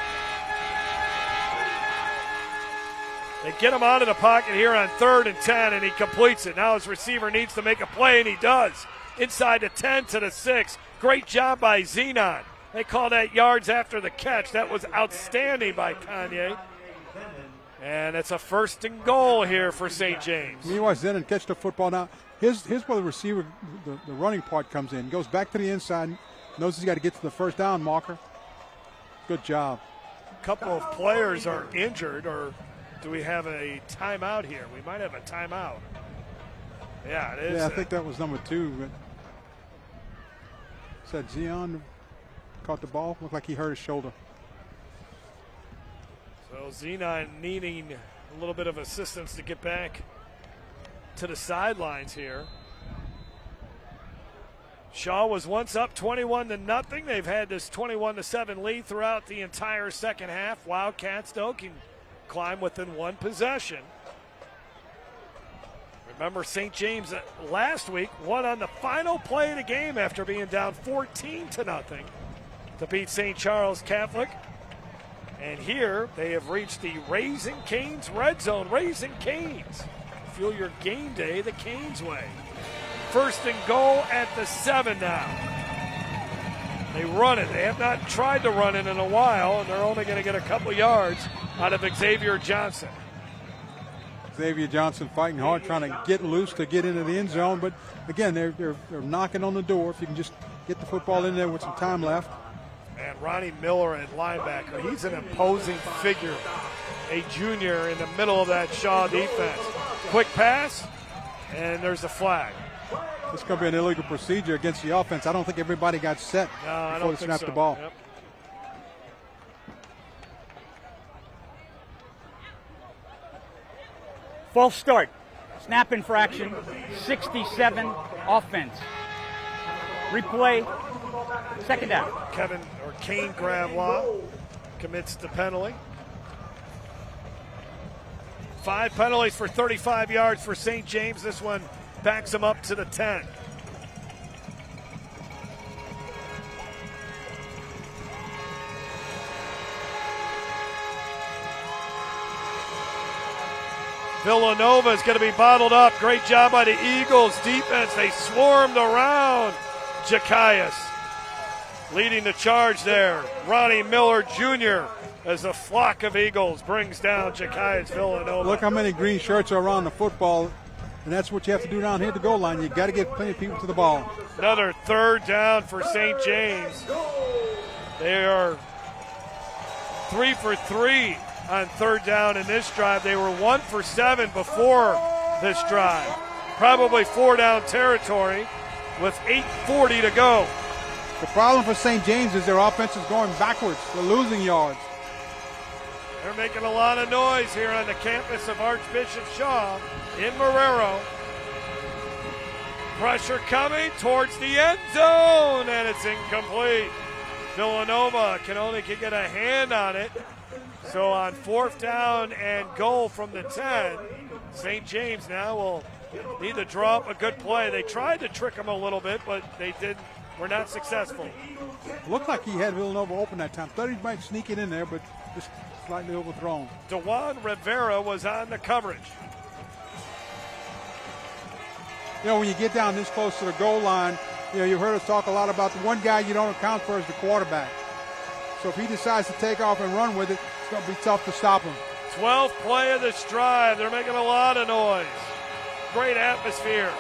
S1: They get him out of the pocket here on 3rd and 10, and he completes it. Now his receiver needs to make a play, and he does. Inside the 10 to the 6. Great job by Zenon. They call that yards after the catch. That was outstanding by Kanye. And it's a 1st and goal here for St. James.
S2: You watch Zenon catch the football now. Here's where the receiver, the running part comes in. Goes back to the inside, knows he's got to get to the first down marker. Good job.
S1: A couple of players are injured, or do we have a timeout here? We might have a timeout. Yeah, it is.
S2: Yeah, I think that was number 2. But said Zenon caught the ball. Looked like he hurt his shoulder.
S1: So Zenon needing a little bit of assistance to get back to the sidelines here. Shaw was once up 21-0. They've had this 21-7 lead throughout the entire second half. Wildcats, though, can climb within 1 possession. Remember, St. James last week won on the final play of the game after being down 14-0 to beat St. Charles Catholic. And here they have reached the Raising Cane's red zone. Raising Cane's. Fuel your game day the Cane's way. 1st and goal at the 7 now. They run it. They have not tried to run it in a while, and they're only going to get a couple yards out of Xavier Johnson.
S2: Xavier Johnson fighting hard, trying to get loose to get into the end zone. But again, they're knocking on the door. If you can just get the football in there with some time left.
S1: And Ronnie Miller at linebacker. He's an imposing figure. A junior in the middle of that Shaw defense. Quick pass, and there's a flag.
S2: This is going to be an illegal procedure against the offense. I don't think everybody got set before they snapped the ball.
S1: Yep.
S6: False start. Snap infraction. 67 offense. Replay. 2nd down.
S1: Kane Gravlaw commits the penalty. 5 penalties for 35 yards for St. James. This one backs him up to the 10. Villanova is going to be bottled up. Great job by the Eagles defense. They swarmed around Jakias. Leading the charge there, Ronnie Miller Jr. as a flock of Eagles brings down Jakias Villanova.
S2: Look how many green shirts are around the football, and that's what you have to do down here at the goal line. You got to get plenty of people to the ball.
S1: Another 3rd down for St. James. They are 3 for 3 on 3rd down in this drive. They were 1 for 7 before this drive. Probably 4-down territory with 8:40 to go.
S2: The problem for St. James is their offense is going backwards. They're losing yards.
S1: They're making a lot of noise here on the campus of Archbishop Shaw in Marrero. Pressure coming towards the end zone, and it's incomplete. Villanova can only get a hand on it. So on 4th down and goal from the 10, St. James now will need to draw up a good play. They tried to trick him a little bit, but they were not successful.
S2: Looked like he had Villanova open that time. Thought he might sneak it in there, but just slightly overthrown.
S1: DeJuan Rivera was on the coverage.
S2: You know, when you get down this close to the goal line, you know, you've heard us talk a lot about the one guy you don't account for is the quarterback. So if he decides to take off and run with it, it's going to be tough to stop him.
S1: 12th play of this drive. They're making a lot of noise. Great atmosphere.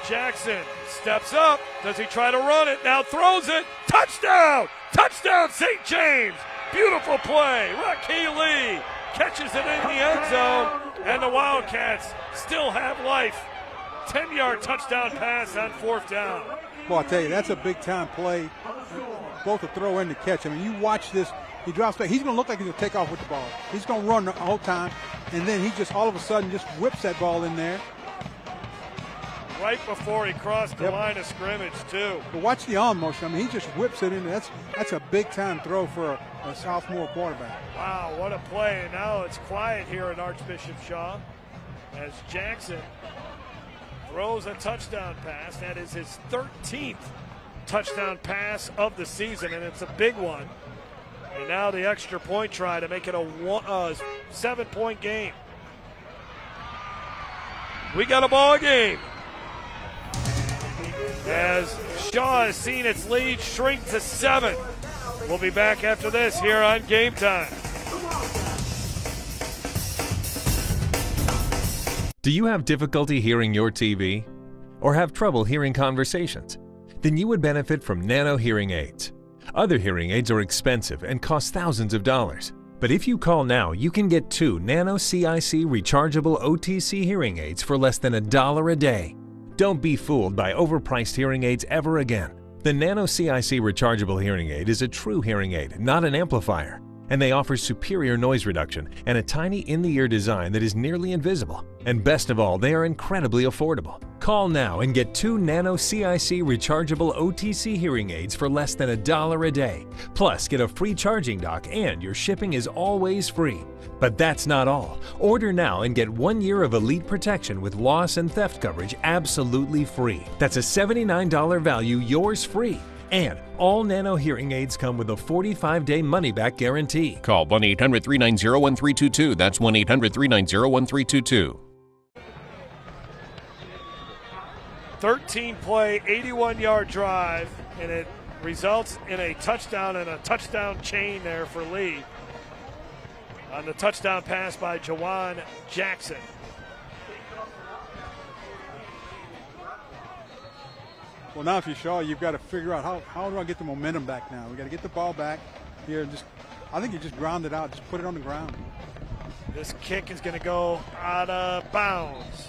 S1: Jackson steps up. Does he try to run it? Now throws it. Touchdown! Touchdown, St. James! Beautiful play. Raquel Lee catches it in the end zone, and the Wildcats still have life. 10-yard touchdown pass on 4th down.
S2: Well, I tell you, that's a big-time play, both the throw and the catch. I mean, you watch this. He drops back. He's going to look like he's going to take off with the ball. He's going to run the whole time, and then he just all of a sudden just whips that ball in there.
S1: Right before he crossed the line of scrimmage, too.
S2: But watch the arm motion. I mean, he just whips it in there. That's a big-time throw for a sophomore quarterback.
S1: Wow, what a play. And now it's quiet here at Archbishop Shaw as Jackson throws a touchdown pass. That is his 13th touchdown pass of the season, and it's a big one. And now the extra point try to make it a 7-point game. We got a ball game. As Shaw has seen its lead shrink to 7. We'll be back after this here on Game Time.
S12: Do you have difficulty hearing your TV? Or have trouble hearing conversations? Then you would benefit from Nano hearing aids. Other hearing aids are expensive and cost thousands of dollars. But if you call now, you can get 2 Nano CIC rechargeable OTC hearing aids for less than $1 a day. Don't be fooled by overpriced hearing aids ever again. The Nano CIC rechargeable hearing aid is a true hearing aid, not an amplifier. And they offer superior noise reduction and a tiny in-the-ear design that is nearly invisible. And best of all, they are incredibly affordable. Call now and get 2 Nano CIC rechargeable OTC hearing aids for less than $1 a day. Plus, get a free charging dock and your shipping is always free. But that's not all. Order now and get 1 year of elite protection with loss and theft coverage absolutely free. That's a $79 value, yours free. And all Nano hearing aids come with a 45-day money-back guarantee.
S13: Call 1-800-390-1322. That's 1-800-390-1322.
S1: 13-play, 81-yard drive, and it results in a touchdown and a touchdown chain there for Lee on the touchdown pass by Jawan Jackson.
S2: Well, now if you're Shaw, you've got to figure out how do I get the momentum back now? We got to get the ball back here. I think you just ground it out. Just put it on the ground.
S1: This kick is going to go out of bounds.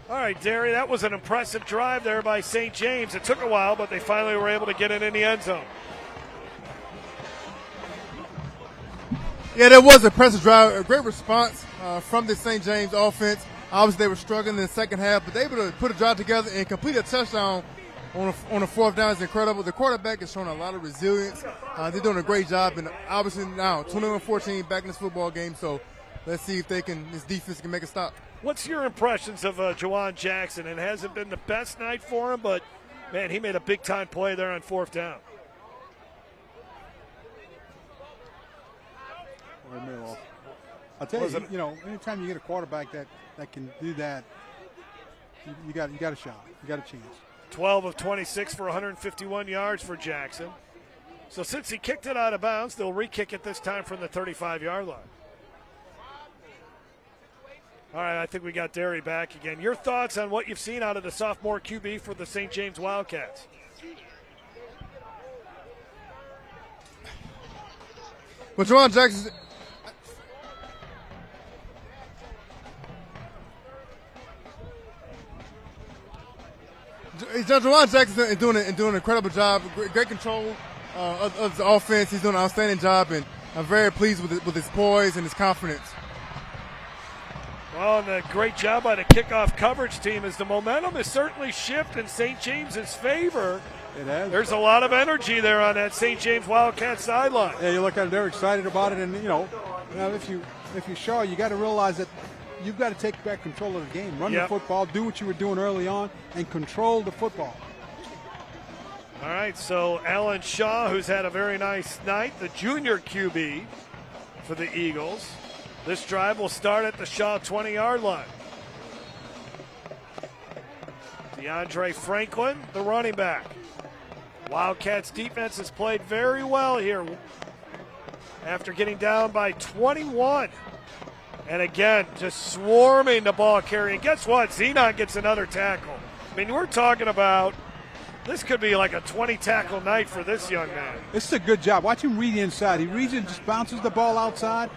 S1: All right, Derry, that was an impressive drive there by St. James. It took a while, but they finally were able to get it in the end zone.
S17: Yeah, that was an impressive drive. A great response from the St. James offense. Obviously, they were struggling in the second half, but they were able to put a drive together and complete a touchdown on a fourth down. Is incredible. The quarterback is showing a lot of resilience. They're doing a great job, and obviously now 21-14 back in this football game. So let's see if this defense can make a stop.
S1: What's your impressions of Jawan Jackson? It hasn't been the best night for him, but, man, he made a big-time play there on fourth down.
S2: I'll tell you, anytime you get a quarterback that can do that, you got a shot. You got a chance.
S1: 12 of 26 for 151 yards for Jackson. So since he kicked it out of bounds, they'll re-kick it this time from the 35-yard line. All right, I think we got Derry back again. Your thoughts on what you've seen out of the sophomore QB for the St. James Wildcats?
S17: Well, Jawan Jackson. Jawan Jackson is doing an incredible job. Great control of the offense. He's doing an outstanding job, and I'm very pleased with his poise and his confidence.
S1: Well, and a great job by the kickoff coverage team as the momentum has certainly shifted in St. James's favor.
S2: It has.
S1: There's a lot of energy there on that St. James Wildcat sideline.
S2: Yeah, you look at it, they're excited about it, and if you Shaw, you got to realize that you've got to take back control of the game. Run the football, do what you were doing early on, and control the football.
S1: All right, so Alan Shaw, who's had a very nice night, the junior QB for the Eagles. This drive will start at the Shaw 20-yard line. DeAndre Franklin, the running back. Wildcats defense has played very well here after getting down by 21. And again, just swarming the ball carrier. And guess what? Zenon gets another tackle. I mean, we're talking about this could be like a 20-tackle night for this young man.
S2: This is a good job. Watch him read the inside. He reads it, just bounces the ball outside.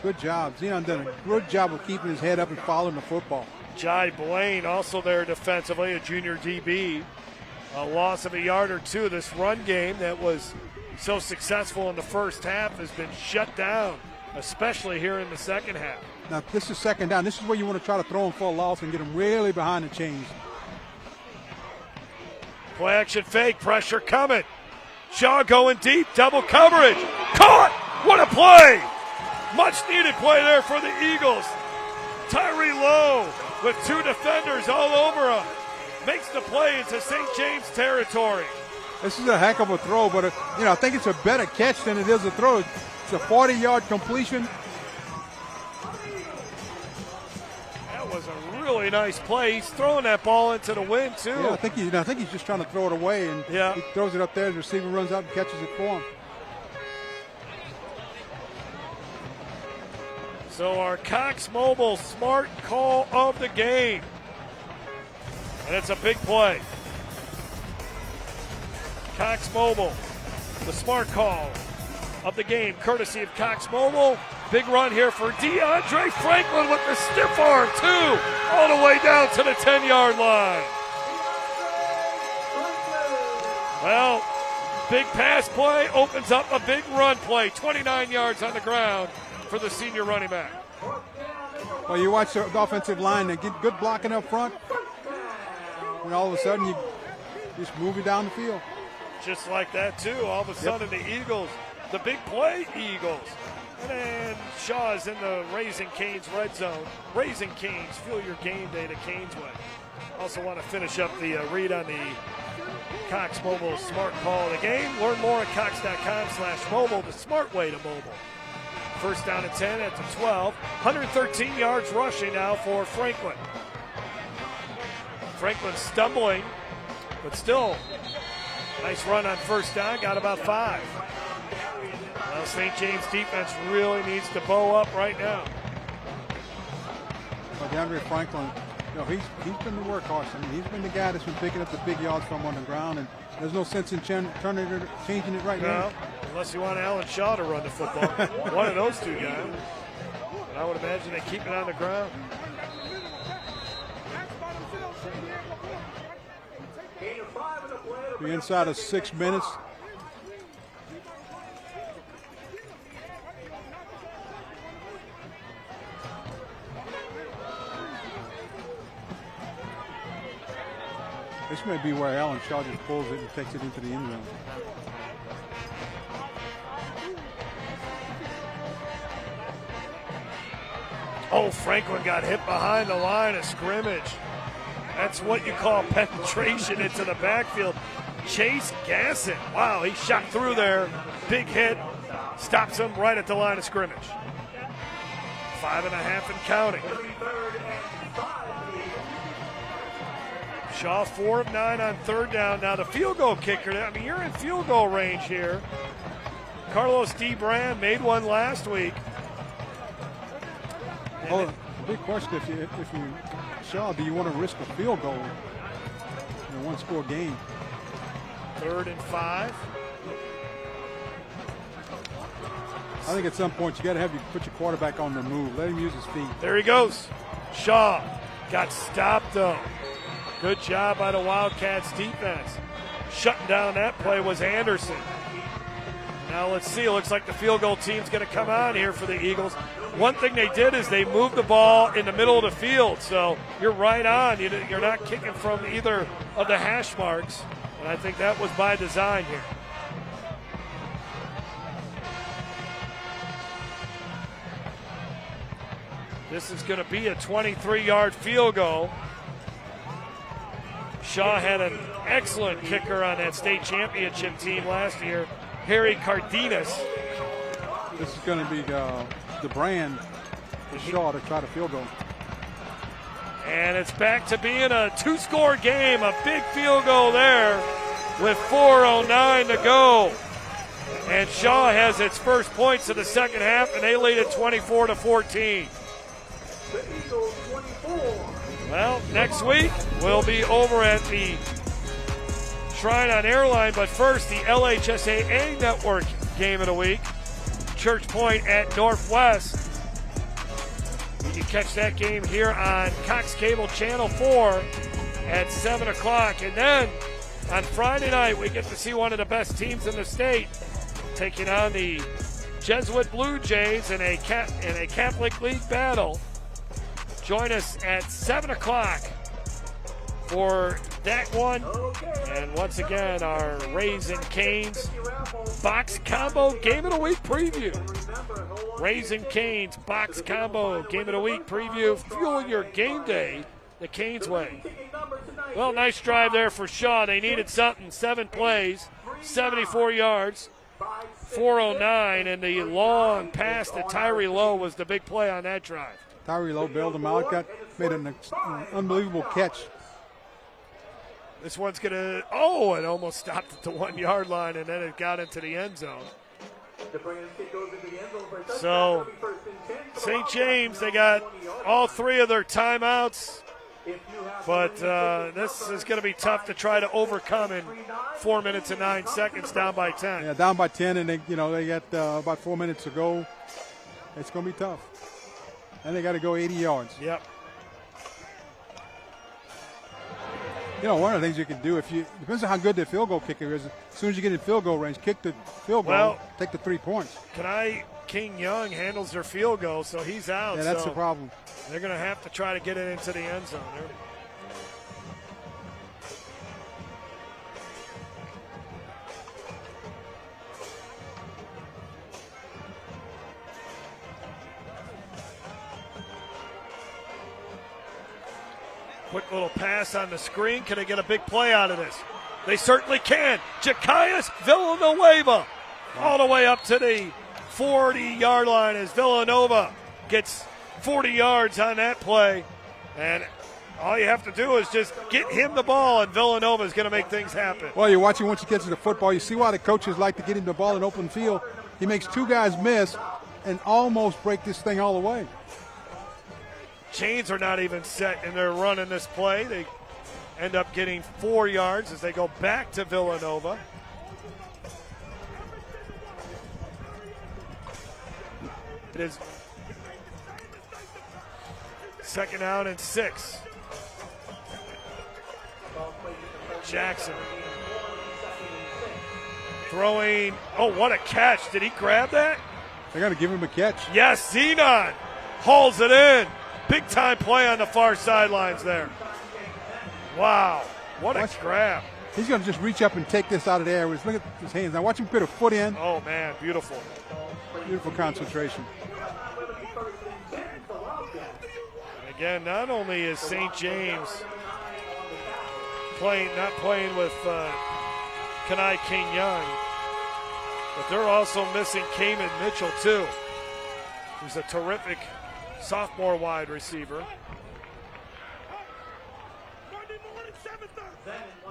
S2: Good job. Zenon done a good job of keeping his head up and following the football.
S1: Jai Blaine also there defensively, a junior DB. A loss of a yard or two. This run game that was so successful in the first half has been shut down, especially here in the second half.
S2: Now, this is second down. This is where you want to try to throw him for a loss and get him really behind the chains.
S1: Play action fake, pressure coming. Shaw going deep, double coverage. Caught! What a play! Much needed play there for the Eagles. Tyree Lowe with two defenders all over him. Makes the play into St. James territory.
S2: This is a heck of a throw, but I think it's a better catch than it is a throw. It's a 40-yard completion.
S1: That was a really nice play. He's throwing that ball into the wind too.
S2: Yeah, I think he's just trying to throw it away, and he throws it up there. The receiver runs out and catches it for him.
S1: So our Cox Mobile smart call of the game. And it's a big play. Cox Mobile, the smart call of the game, courtesy of Cox Mobile. Big run here for DeAndre Franklin with the stiff arm, too, all the way down to the 10-yard line. Well, big pass play opens up a big run play, 29 yards on the ground for the senior running back.
S2: Well, you watch the offensive line, they get good blocking up front, and all of a sudden you just move it down the field.
S1: Just like that, too. All of a sudden, the Eagles, the big play Eagles. And then Shaw is in the Raising Cane's red zone. Raising Cane's, fuel your game day the Cane's way. Also want to finish up the read on the Cox Mobile Smart Call of the game. Learn more at cox.com/mobile, the smart way to mobile. First down and 10 at the 12. 113 yards rushing now for Franklin. Franklin stumbling, but still nice run on first down. Got about 5. Well, St. James defense really needs to bow up right now.
S2: Well, DeAndre Franklin, you know, he's been the workhorse. I mean, he's been the guy that's been picking up the big yards from on the ground, and there's no sense in changing it right now.
S1: Unless you want Alan Shaw to run the football. One of those two guys. But I would imagine they keep it on the ground.
S2: Be inside of 6 minutes. This may be where Alan Shaw just pulls it and takes it into the end zone.
S1: Oh, Franklin got hit behind the line of scrimmage. That's what you call penetration into the backfield. Chase Gasson. Wow, he shot through there. Big hit. Stops him right at the line of scrimmage. 5.5 and counting. Shaw 4 of 9 on third down. Now the field goal kicker. I mean, you're in field goal range here. Carlos D. Brand made one last week.
S2: Oh, the big question, if you Shaw, do you want to risk a field goal in a one-score game?
S1: 3rd and 5.
S2: I think at some point you got to have put your quarterback on the move. Let him use his feet.
S1: There he goes. Shaw got stopped though. Good job by the Wildcats defense. Shutting down that play was Anderson. Now let's see. It looks like the field goal team's going to come on here for the Eagles. One thing they did is they moved the ball in the middle of the field. So you're right on. You're not kicking from either of the hash marks. And I think that was by design here. This is going to be a 23-yard field goal. Shaw had an excellent kicker on that state championship team last year, Harry Cardenas.
S2: This is going to be the brand for Shaw to try to field goal.
S1: And it's back to being a 2-score game, a big field goal there with 4:09 to go. And Shaw has its first points of the second half, and they lead it 24-14. Well, next week we'll be over at the Shrine on Airline, but first the LHSAA Network game of the week. Church Point at Northwest. You can catch that game here on Cox Cable Channel 4 at 7 o'clock. And then on Friday night, we get to see one of the best teams in the state taking on the Jesuit Blue Jays in a Catholic League battle. Join us at 7 o'clock for that one. And once again, our Raising Cane's Box Combo Game of the Week preview. Raising Cane's Box Combo Game of the Week preview. Fuel your game day the Cane's way. Well, nice drive there for Shaw. They needed something. 7 plays, 74 yards, 4:09, and the long pass to Tyree Lowe was the big play on that drive.
S2: Tyree Lowe bailed him out, made an unbelievable catch.
S1: This one's going to, it almost stopped at the 1-yard line, and then it got into the end zone. So, St. James, they got all 3 of their timeouts, but this is going to be tough to try to overcome in 4 minutes and 9 seconds, down by 10.
S2: Yeah, down by 10, and they got about 4 minutes to go. It's going to be tough. And they got to go 80 yards.
S1: Yep.
S2: One of the things you can do, depends on how good the field goal kicker is. As soon as you get in field goal range, kick the field goal, take the 3 points.
S1: Can I King Young handles their field goal, so he's out.
S2: Yeah, that's
S1: so
S2: the problem.
S1: They're going to have to try to get it into the end zone. Quick little pass on the screen. Can they get a big play out of this? They certainly can. Jacaius Villanueva all the way up to the 40-yard line as Villanova gets 40 yards on that play. And all you have to do is just get him the ball, and Villanova is going to make things happen.
S2: Well, you're watching once he gets to the football. You see why the coaches like to get him the ball in open field. He makes two guys miss and almost break this thing all the way.
S1: Chains are not even set, and they're running this play. They end up getting 4 yards as they go back to Villanova. It is 2nd down and 6. Jackson throwing. Oh, what a catch. Did he grab that?
S2: They're going to give him a catch.
S1: Yes, Zenon hauls it in. Big time play on the far sidelines there. Wow, what a grab.
S2: He's going to just reach up and take this out of the air. Look at his hands. Now watch him put a foot in.
S1: Oh, man, beautiful.
S2: Beautiful concentration.
S1: And again, not only is St. James not playing with Kenai King Young, but they're also missing Kamen Mitchell, too, who's a terrific sophomore wide receiver.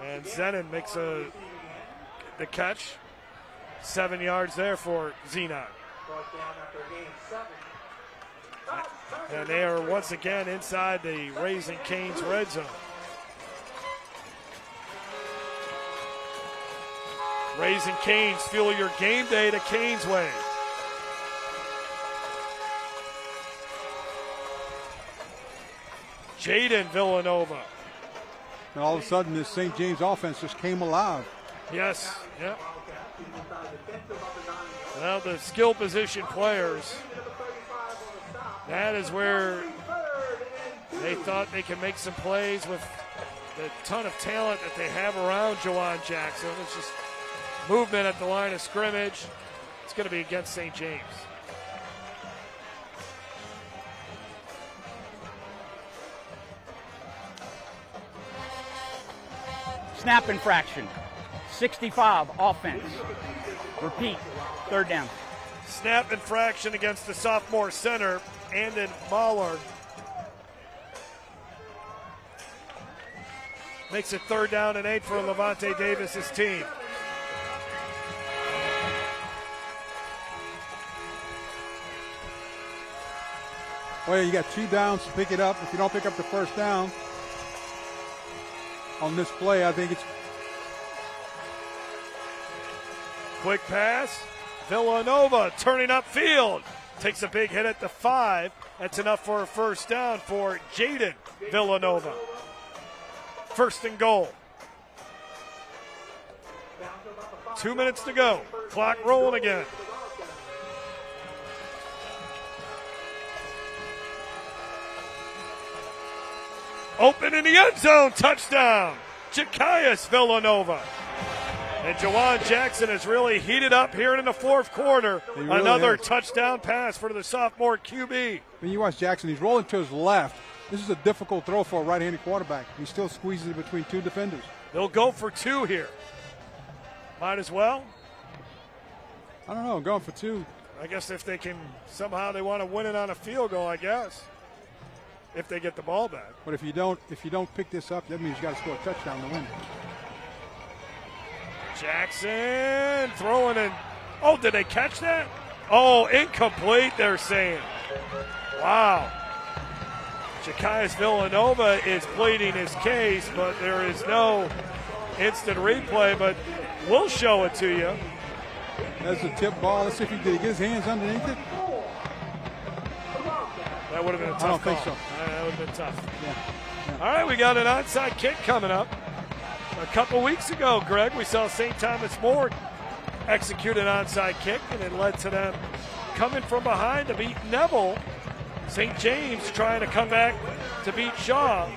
S1: And Zenon makes the catch. 7 yards there for Zenon. And they are once again inside the Raising Cane's red zone. Raising Cane's, fuel your game day to Cane's way. Jaden Villanova.
S2: And all of a sudden, this St. James offense just came alive.
S1: Yes, yep. Now the skill position players, that is where they thought they can make some plays with the ton of talent that they have around Jawan Jackson. It's just movement at the line of scrimmage. It's going to be against St. James.
S6: Snap infraction. 65 offense. Repeat. 3rd down.
S1: Snap infraction against the sophomore center, Andon Mahler. Makes it 3rd down and 8 for Levante Davis's team.
S2: Well, you got 2 downs to pick it up. If you don't pick up the 1st down on this play, I think it's
S1: quick pass. Villanova turning upfield. Takes a big hit at the 5. That's enough for a 1st down for Jaden Villanova. 1st and goal. 2 minutes to go. Clock rolling again. Open in the end zone. Touchdown. Jacaius Villanova. And Jawan Jackson has really heated up here in the 4th quarter.
S2: Really
S1: Another
S2: has.
S1: touchdown pass for the sophomore QB.
S2: When you watch Jackson, he's rolling to his left. This is a difficult throw for a right-handed quarterback. He still squeezes it between 2 defenders.
S1: They'll go for 2 here. Might as well.
S2: I don't know, going for 2.
S1: I guess if they can, somehow they want to win it on a field goal, I guess. If they get the ball back.
S2: But if you don't pick this up, that means you got to score a touchdown to win.
S1: Jackson throwing in. Oh, did they catch that? Oh, incomplete, they're saying. Wow. Jacaius Villanova is pleading his case, but there is no instant replay, but we'll show it to you.
S2: That's a tip ball. Let's see if he did he get his hands underneath it.
S1: That would have been a tough
S2: I don't
S1: call.
S2: think so.
S1: That would have been tough.
S2: Yeah.
S1: All right, we got an onside kick coming up. A couple weeks ago, Greg, we saw St. Thomas More execute an onside kick, and it led to them coming from behind to beat Neville. St. James trying to come back to beat Shaw.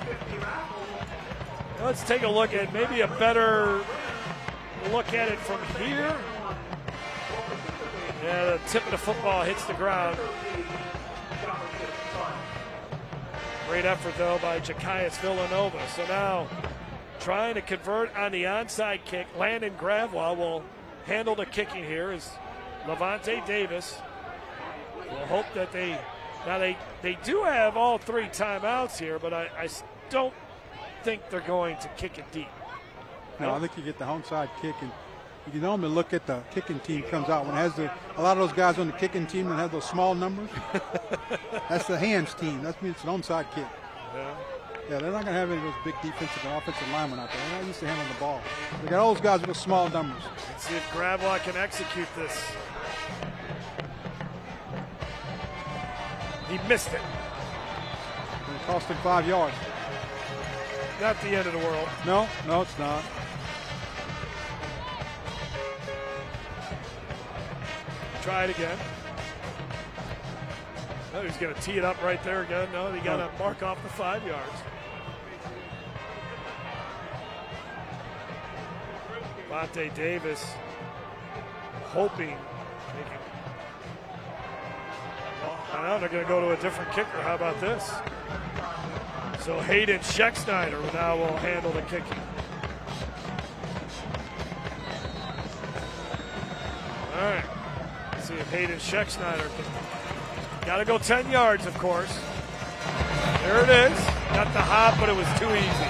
S1: Let's take a look at maybe a better look at it from here. Yeah, the tip of the football hits the ground. Great effort, though, by Jakias Villanova. So now trying to convert on the onside kick. Landon Gravwell will handle the kicking here as Levante Davis will hope that they do have all 3 timeouts here, but I don't think they're going to kick it deep.
S2: No, I think you get the onside kick, and you can normally look at the kicking team comes out when it has a lot of those guys on the kicking team that have those small numbers. That's the hands team. That means it's an onside kick. Yeah, they're not going to have any of those big defensive and offensive linemen out there. They're not used to handling the ball. They got all those guys with small numbers.
S1: Let's see if Gravlock can execute this. He missed it.
S2: And it cost him 5 yards.
S1: Not the end of the world.
S2: No, it's not.
S1: Try it again. Oh, he's going to tee it up right there again. No, he got to mark off the 5 yards. Levante Davis hoping. Well, now they're going to go to a different kicker. How about this? So Hayden Schecksnyder now will handle the kicking. All right. Let's see if Hayden Schecksnyder can. Got to go 10 yards, of course. There it is. Got the hop, but it was too easy.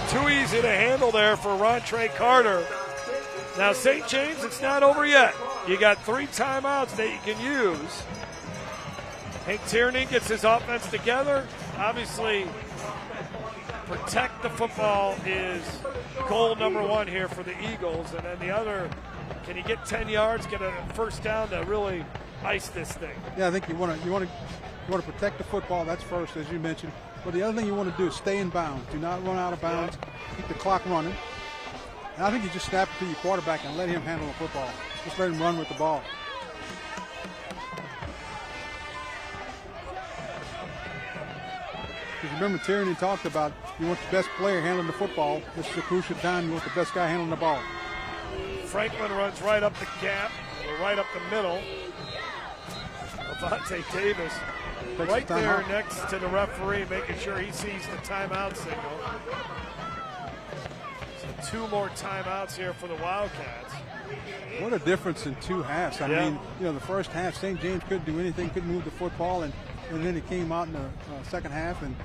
S1: Too easy to handle there for Rontre Carter. Now, St. James, it's not over yet. You got 3 timeouts that you can use. Hank Tierney gets his offense together. Obviously, protect the football is goal number 1 here for the Eagles. And then the other, can you get 10 yards, get a first down to really ice this thing?
S2: Yeah, I think you want to protect the football. That's first, as you mentioned. But the other thing you want to do is stay in bounds. Do not run out of bounds. Keep the clock running. And I think you just snap it to your quarterback and let him handle the football. Just let him run with the ball. Because remember, Tierney talked about you want the best player handling the football. This is a crucial time. You want the best guy handling the ball.
S1: Franklin runs right up the gap, or right up the middle. Levante Davis right there next to the referee, making sure he sees the timeout signal. So 2 more timeouts here for the Wildcats.
S2: What a difference in 2 halves. I mean, the first half, St. James couldn't do anything, couldn't move the football, and then it came out in the second half, and,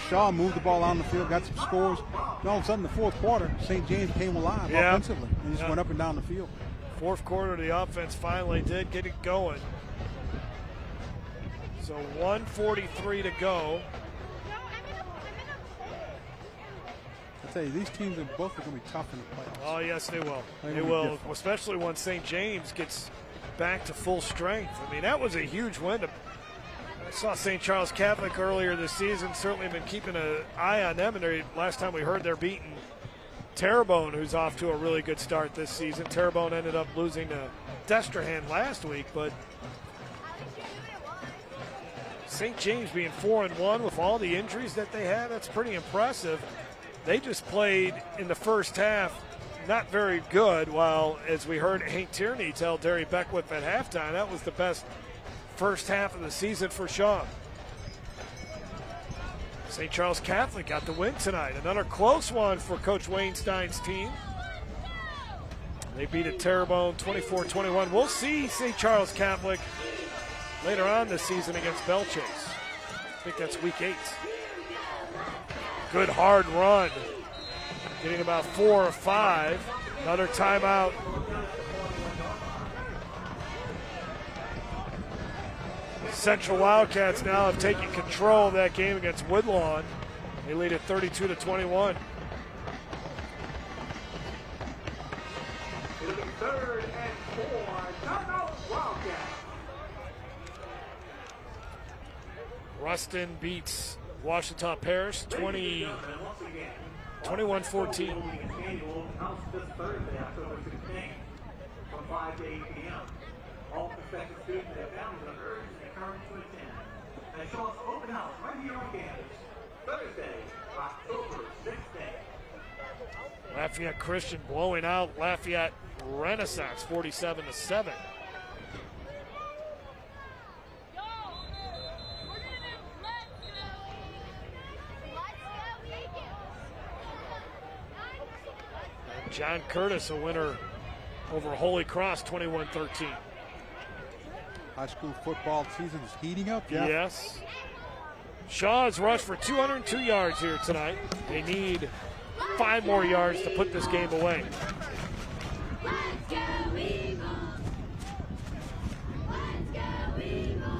S2: Shaw moved the ball out on the field, got some scores. And all of a sudden, the fourth quarter, St. James came alive offensively and just went up and down the field.
S1: Fourth quarter, the offense finally did get it going. So 1:43 to go.
S2: I tell you, these teams are both going to be tough in the playoffs.
S1: Oh, yes, they will. They will, especially once St. James gets back to full strength. I mean, that was a huge win. I saw St. Charles Catholic earlier this season. Certainly been keeping an eye on them. And last time we heard, they're beating Terrebonne, who's off to a really good start this season. Terrebonne ended up losing to Destrehan last week, but St. James being 4-1 with all the injuries that they had, that's pretty impressive. They just played in the first half not very good, while, as we heard Hank Tierney tell Derry Beckwith at halftime, that was the best first half of the season for Shaw. St. Charles Catholic got the win tonight. Another close one for Coach Wayne Stein's team. They beat it Terrebonne 24-21. We'll see St. Charles Catholic later on this season against Bellchase. I think that's week 8. Good hard run. Getting about 4 or 5. Another timeout. Central Wildcats now have taken control of that game against Woodlawn. They lead it 32-21.
S9: Third and 4. Timeout, Wildcats.
S1: Ruston beats Washington Parish 21-14.
S9: All prospective students and families are urged and encouraged to attend. And Shaw's open house right here on campus, Thursday, October 16th.
S1: Lafayette Christian blowing out Lafayette Renaissance 47-7. And John Curtis, a winner over Holy Cross, 21-13.
S2: High school football season is heating up, yeah.
S1: Yes. Shaw has rushed for 202 yards here tonight. They need 5 more yards to put this game away.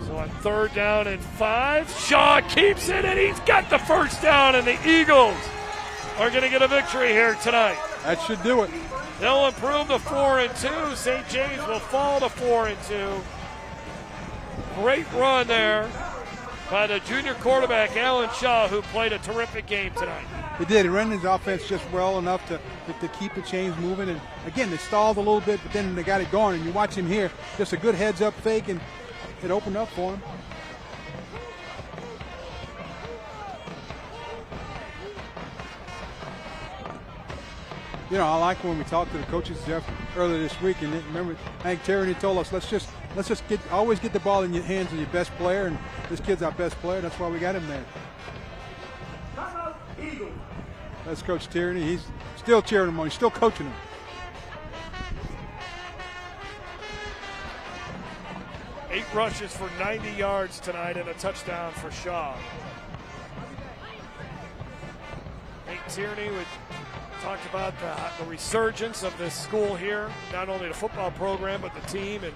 S1: So on 3rd down and 5, Shaw keeps it, and he's got the first down, and the Eagles are going to get a victory here tonight.
S2: That should do it.
S1: They'll improve to 4-2. St. James will fall to 4-2. Great run there by the junior quarterback, Alan Shaw, who played a terrific game tonight.
S2: He did. He ran his offense just well enough to keep the chains moving. And again, they stalled a little bit, but then they got it going. And you watch him here, just a good heads-up fake, and it opened up for him. You know, I like when we talked to the coaches, Jeff, earlier this week, and remember, Hank Tierney told us, let's just always get the ball in your hands of your best player, and this kid's our best player. That's why we got him there. That's Coach Tierney. He's still cheering him on. He's still coaching him.
S1: Eight rushes for 90 yards tonight and a touchdown for Shaw. Hank Tierney talked about the resurgence of this school here, not only the football program but the team, and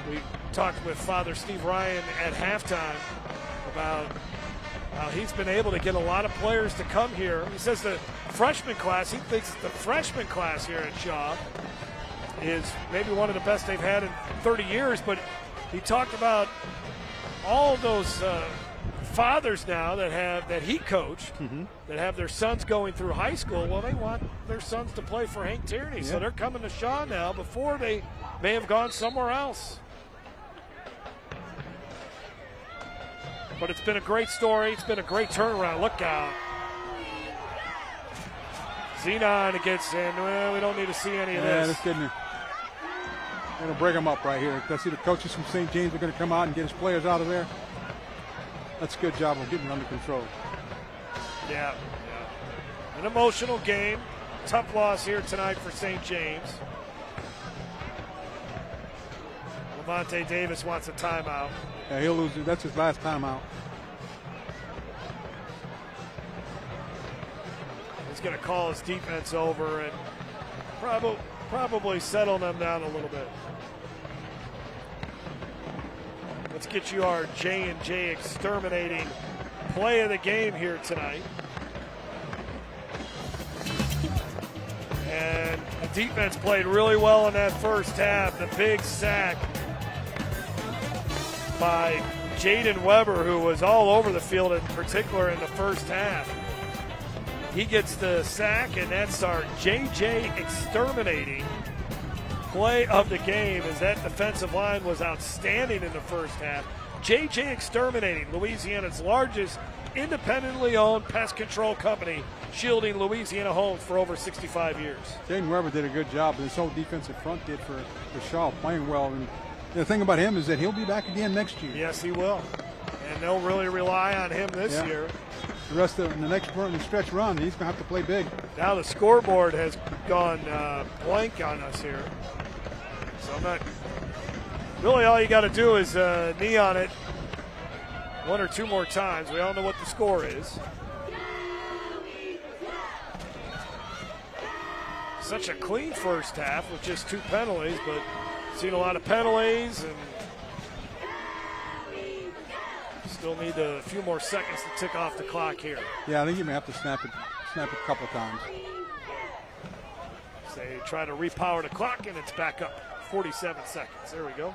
S1: we talked with Father Steve Ryan at halftime about how he's been able to get a lot of players to come here. He says the freshman class, he thinks the freshman class here at Shaw is maybe one of the best they've had in 30 years, but he talked about all of those fathers now that he coached, that have their sons going through high school. Well, they want their sons to play for Hank Tierney, so they're coming to Shaw now. Before, they may have gone somewhere else. But it's been a great story. It's been a great turnaround. Look out. Zenon gets in. Well, we don't need to see any of this.
S2: Yeah, this kid, they're going to break him up right here. I see the coaches from St. James are going to come out and get his players out of there. That's a good job of getting it under control.
S1: Yeah. An emotional game. Tough loss here tonight for St. James. Lavonte Davis wants a timeout.
S2: Yeah, he'll lose it. That's his last timeout.
S1: He's going to call his defense over and probably settle them down a little bit. Let's get you our J&J exterminating play of the game here tonight. And the defense played really well in that first half. The big sack by Jaden Weber, who was all over the field, in particular in the first half. He gets the sack, and that's our JJ exterminating play of the game, as that defensive line was outstanding in the first half. JJ exterminating, Louisiana's largest independently owned pest control company, shielding Louisiana homes for over 65 years.
S2: Jaden Weber did a good job, and this whole defensive front did for Shaw, playing well. And the thing about him is that he'll be back again next year.
S1: Yes, he will. And they'll really rely on him this year.
S2: The rest of the next stretch run, he's going to have to play big.
S1: Now the scoreboard has gone blank on us here. So I'm not. Really, all you got to do is knee on it one or two more times. We all know what the score is. Such a clean first half with just 2 penalties, but seen a lot of penalties and still need a few more seconds to tick off the clock here.
S2: Yeah, I think you may have to snap it a couple of times.
S1: So they try to repower the clock, and it's back up. 47 seconds. There we go.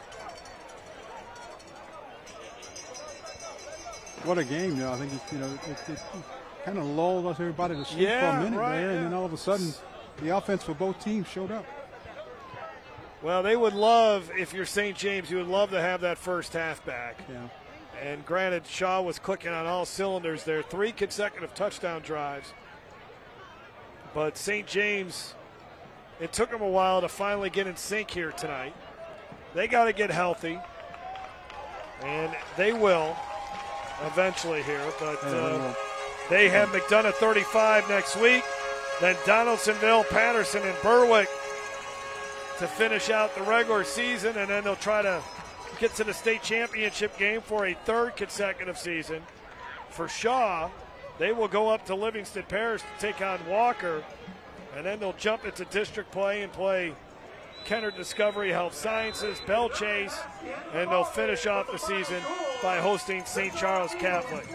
S2: What a game, though. I think it kind of lulled us everybody to sleep for a minute there, and then all of a sudden the offense for both teams showed up.
S1: Well, they would love, if you're St. James, you would love to have that first half back.
S2: Yeah.
S1: And granted, Shaw was clicking on all cylinders there. 3 consecutive touchdown drives. But St. James, it took them a while to finally get in sync here tonight. They got to get healthy, and they will eventually here. But they have McDonough 35 next week, then Donaldsonville, Patterson, and Berwick to finish out the regular season, and then they'll try to get to the state championship game for a 3rd consecutive season. For Shaw, they will go up to Livingston Parish to take on Walker, and then they'll jump into district play and play Kennard Discovery Health Sciences, Bell Chase, and they'll finish off the season by hosting St. Charles Catholic.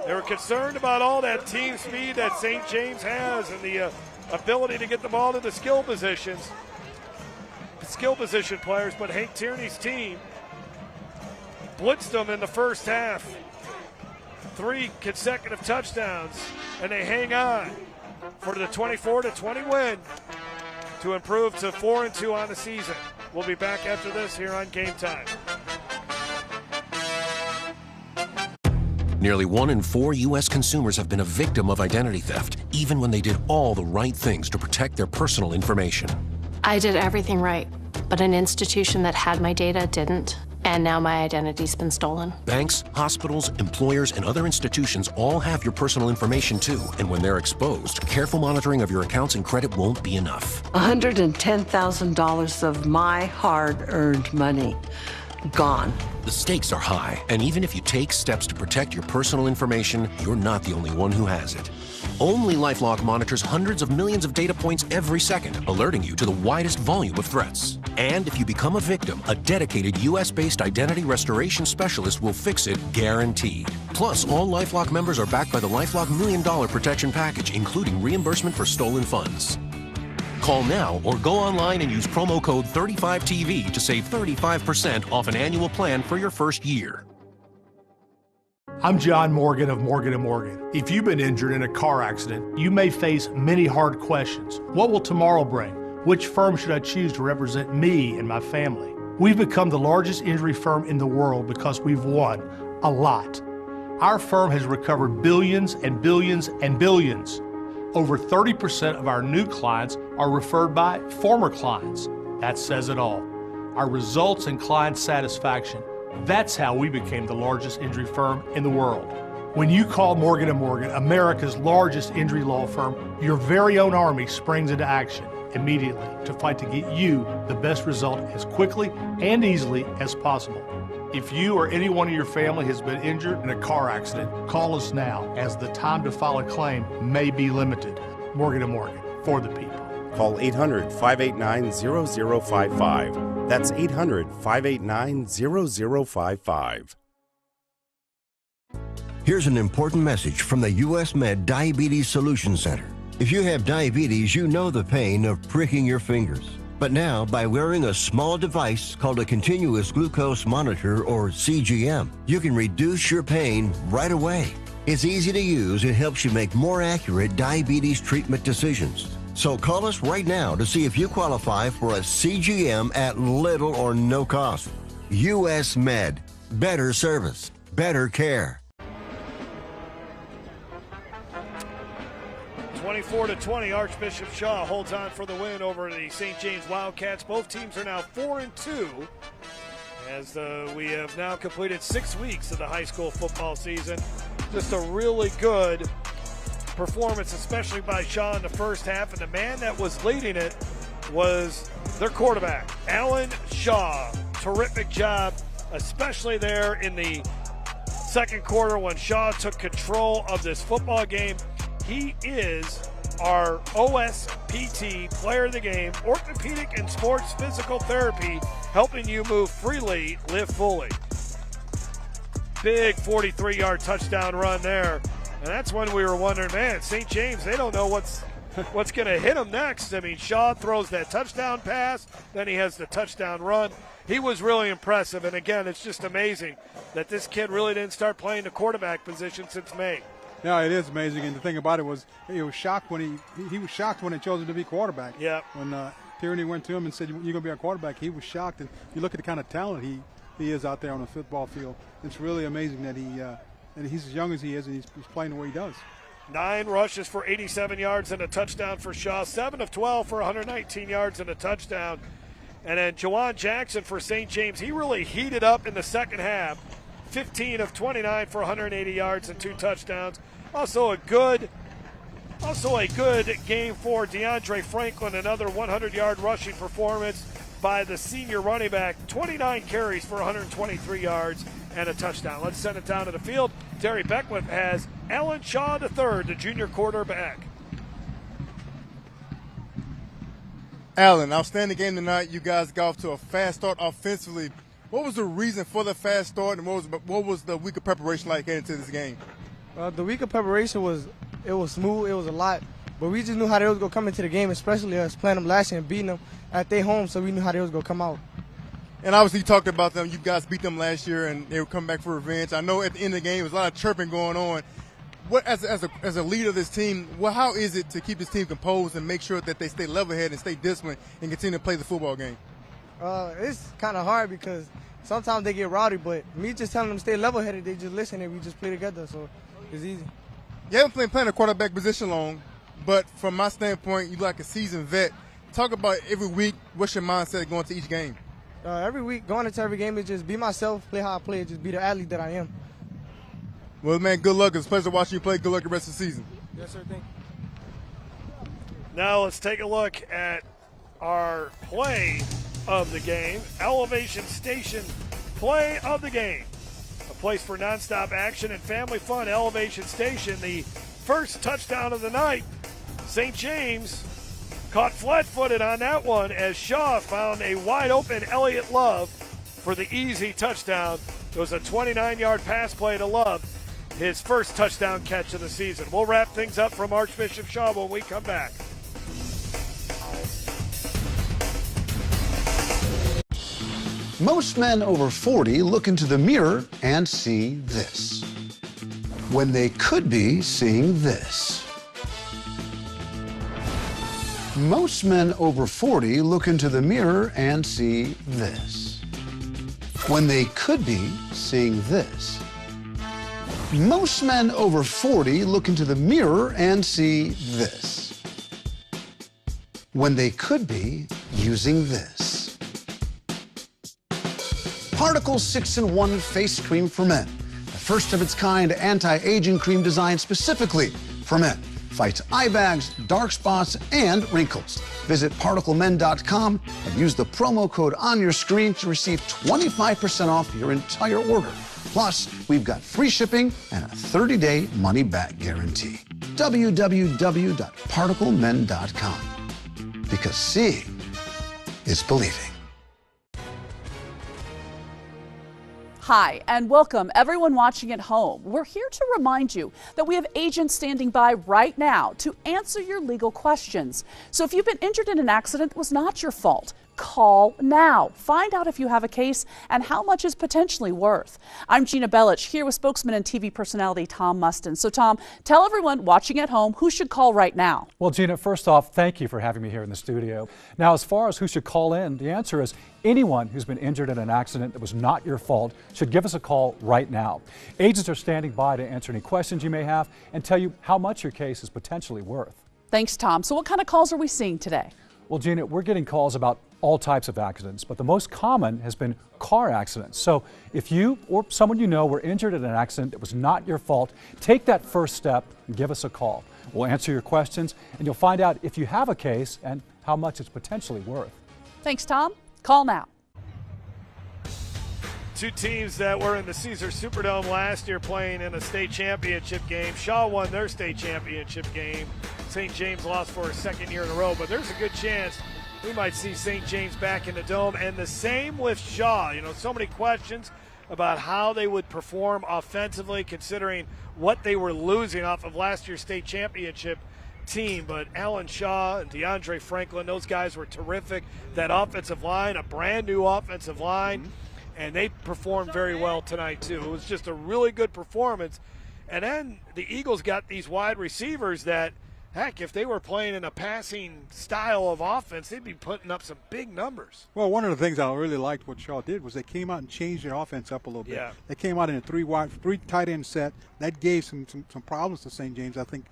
S1: They were concerned about all that team speed that St. James has and the ability to get the ball to the skill position players, but Hank Tierney's team blitzed them in the first half. 3 consecutive touchdowns, and they hang on for the 24-20 win to improve to 4-2 on the season. We'll be back after this here on Game Time.
S15: Nearly 1 in 4 U.S. consumers have been a victim of identity theft, even when they did all the right things to protect their personal information.
S8: I did everything right, but an institution that had my data didn't, and now my identity's been stolen.
S15: Banks, hospitals, employers, and other institutions all have your personal information too, and when they're exposed, careful monitoring of your accounts and credit won't be enough.
S25: $110,000 of my hard-earned money gone.
S15: The stakes are high, and even if you take steps to protect your personal information, you're not the only one who has it. Only LifeLock monitors hundreds of millions of data points every second, alerting you to the widest volume of threats. And if you become a victim, a dedicated U.S.-based identity restoration specialist will fix it, guaranteed. Plus, all LifeLock members are backed by the LifeLock $1 Million Protection Package, including reimbursement for stolen funds. Call now or go online and use promo code 35TV to save 35% off an annual plan for your first year.
S26: I'm John Morgan of Morgan & Morgan. If you've been injured in a car accident, you may face many hard questions. What will tomorrow bring? Which firm should I choose to represent me and my family? We've become the largest injury firm in the world because we've won a lot. Our firm has recovered billions and billions and billions. Over 30% of our new clients are referred by former clients. That says it all. Our results and client satisfaction. That's how we became the largest injury firm in the world. When you call Morgan & Morgan, America's largest injury law firm, your very own army springs into action immediately to fight to get you the best result as quickly and easily as possible. If you or anyone in your family has been injured in a car accident, call us now, as the time to file a claim may be limited. Morgan & Morgan, for the people.
S5: Call 800-589-0055. That's 800-589-0055.
S16: Here's an important message from the U.S. Med Diabetes Solution Center. If you have diabetes, you know the pain of pricking your fingers. But now, by wearing a small device called a continuous glucose monitor, or CGM, you can reduce your pain right away. It's easy to use and helps you make more accurate diabetes treatment decisions. So call us right now to see if you qualify for a CGM at little or no cost. U.S. Med. Better service. Better care.
S1: 24-20, Archbishop Shaw holds on for the win over the St. James Wildcats. Both teams are now 4-2 as we have now completed 6 weeks of the high school football season. Just a really good performance, especially by Shaw in the first half, and the man that was leading it was their quarterback, Alan Shaw. Terrific job, especially there in the second quarter when Shaw took control of this football game. He is our OSPT player of the game, orthopedic and sports physical therapy, helping you move freely, live fully. Big 43-yard touchdown run there. And that's when we were wondering, man, St. James, they don't know what's going to hit them next. I mean, Shaw throws that touchdown pass, then he has the touchdown run. He was really impressive. And again, it's just amazing that this kid really didn't start playing the quarterback position since May.
S2: Yeah, it is amazing, and the thing about it was he was shocked when he was shocked when they chose him to be quarterback.
S1: Yeah.
S2: When Tierney went to him and said, "You're going to be our quarterback." He was shocked, and you look at the kind of talent he is out there on the football field. It's really amazing that he's as young as he is, and he's playing the way he does.
S1: 9 rushes for 87 yards and a touchdown for Shaw. 7 of 12 for 119 yards and a touchdown. And then Juwan Jackson for St. James, he really heated up in the second half. 15 of 29 for 180 yards and 2 touchdowns. Also a good game for DeAndre Franklin, another 100-yard rushing performance by the senior running back. 29 carries for 123 yards and a touchdown. Let's send it down to the field. Terry Beckwith has Alan Shaw III, the junior quarterback.
S17: Alan, outstanding game tonight. You guys got off to a fast start offensively. What was the reason for the fast start, and what was the week of preparation like heading into this game?
S14: The week of preparation was smooth. It was a lot, but we just knew how they was gonna come into the game, especially us playing them last year and beating them at their home. So we knew how they was gonna come out.
S17: And obviously, you talked about them. You guys beat them last year, and they were coming back for revenge. I know at the end of the game, there was a lot of chirping going on. What, as a leader of this team, how is it to keep this team composed and make sure that they stay level-headed and stay disciplined and continue to play the football game?
S14: It's kind of hard because sometimes they get rowdy, but me just telling them to stay level-headed, they just listen and we just play together, so it's easy.
S17: You haven't been playing a quarterback position long, but from my standpoint, you're like a seasoned vet. Talk about every week, what's your mindset going to each game?
S14: Every week, going into every game, is just be myself, play how I play, just be the athlete that I am.
S17: Well, man, good luck. It's a pleasure watching you play. Good luck the rest of the season.
S14: Yes, sir. Thank you.
S1: Now let's take a look at our play of the game. Elevation Station play of the game. A place for nonstop action and family fun. Elevation Station, the first touchdown of the night. St. James caught flat-footed on that one as Shaw found a wide-open Elliott Love for the easy touchdown. It was a 29-yard pass play to Love, his first touchdown catch of the season. We'll wrap things up from Archbishop Shaw when we come back.
S20: Most men over 40 look into the mirror and see this, when they could be seeing this. Most men over 40 look into the mirror and see this, when they could be seeing this. Most men over 40 look into the mirror and see this, when they could be using this. Particle 6-in-1 Face Cream for Men, the first of its kind anti-aging cream designed specifically for men. Fights eye bags, dark spots, and wrinkles. Visit ParticleMen.com and use the promo code on your screen to receive 25% off your entire order. Plus, we've got free shipping and a 30-day money-back guarantee. www.particlemen.com. Because seeing is believing.
S3: Hi, and welcome everyone watching at home. We're here to remind you that we have agents standing by right now to answer your legal questions. So if you've been injured in an accident, it was not your fault. Call now. Find out if you have a case and how much is potentially worth. I'm Gina Bellich, here with spokesman and TV personality Tom Mustin. So Tom, tell everyone watching at home who should call right now.
S4: Well, Gina, first off, thank you for having me here in the studio. Now, as far as who should call in, the answer is anyone who's been injured in an accident that was not your fault should give us a call right now. Agents are standing by to answer any questions you may have and tell you how much your case is potentially worth.
S3: Thanks, Tom. So what kind of calls are we seeing today?
S4: Well, Gina, we're getting calls about all types of accidents, but the most common has been car accidents. So if you or someone you know were injured in an accident that was not your fault, take that first step and give us a call. We'll answer your questions and you'll find out if you have a case and how much it's potentially worth.
S3: Thanks, Tom. Call now.
S1: Two teams that were in the Caesars Superdome last year playing in a state championship game. Shaw won their state championship game. St. James lost for a second year in a row, but there's a good chance we might see St. James back in the Dome. And the same with Shaw. You know, so many questions about how they would perform offensively considering what they were losing off of last year's state championship team. But Alan Shaw and DeAndre Franklin, those guys were terrific. That offensive line, a brand new offensive line, and they performed very well tonight too. It was just a really good performance. And then the Eagles got these wide receivers that Heck, if they were playing in a passing style of offense, they'd be putting up some big numbers.
S2: Well, one of the things I really liked what Shaw did was they came out and changed their offense up a little bit.
S1: Yeah.
S2: They came out in a three tight end set. That gave some problems to St. James, I think,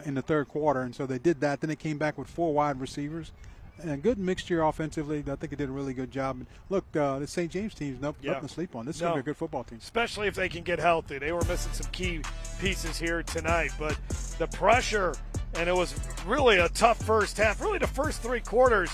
S2: in the third quarter. And so they did that. Then they came back with 4 wide receivers. And a good mixture offensively. I think it did a really good job. And look, the St. James team's nothing to sleep on. This is going to be a good football team.
S1: Especially if they can get healthy. They were missing some key pieces here tonight. But the pressure, and it was really a tough first half. Really the first 3 quarters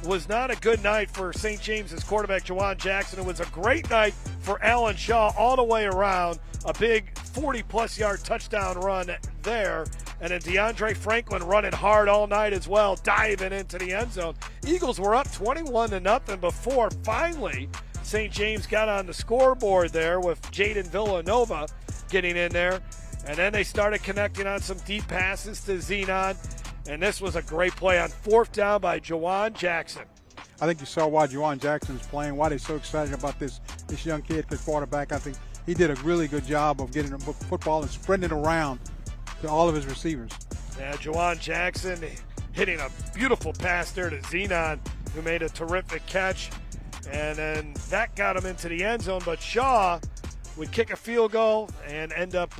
S1: was not a good night for St. James's quarterback, Juwan Jackson. It was a great night for Alan Shaw all the way around. A big 40-plus yard touchdown run there. And then DeAndre Franklin running hard all night as well, diving into the end zone. Eagles were up 21-0 before finally St. James got on the scoreboard there with Jaden Villanova getting in there. And then they started connecting on some deep passes to Zenon. And this was a great play on 4th down by Juwan Jackson.
S2: I think you saw why Juwan Jackson's playing, why they're so excited about this young kid, the quarterback. I think he did a really good job of getting the football and spreading it around to all of his receivers.
S1: Yeah, Juwan Jackson hitting a beautiful pass there to Zenon, who made a terrific catch. And then that got him into the end zone. But Shaw would kick a field goal and ended up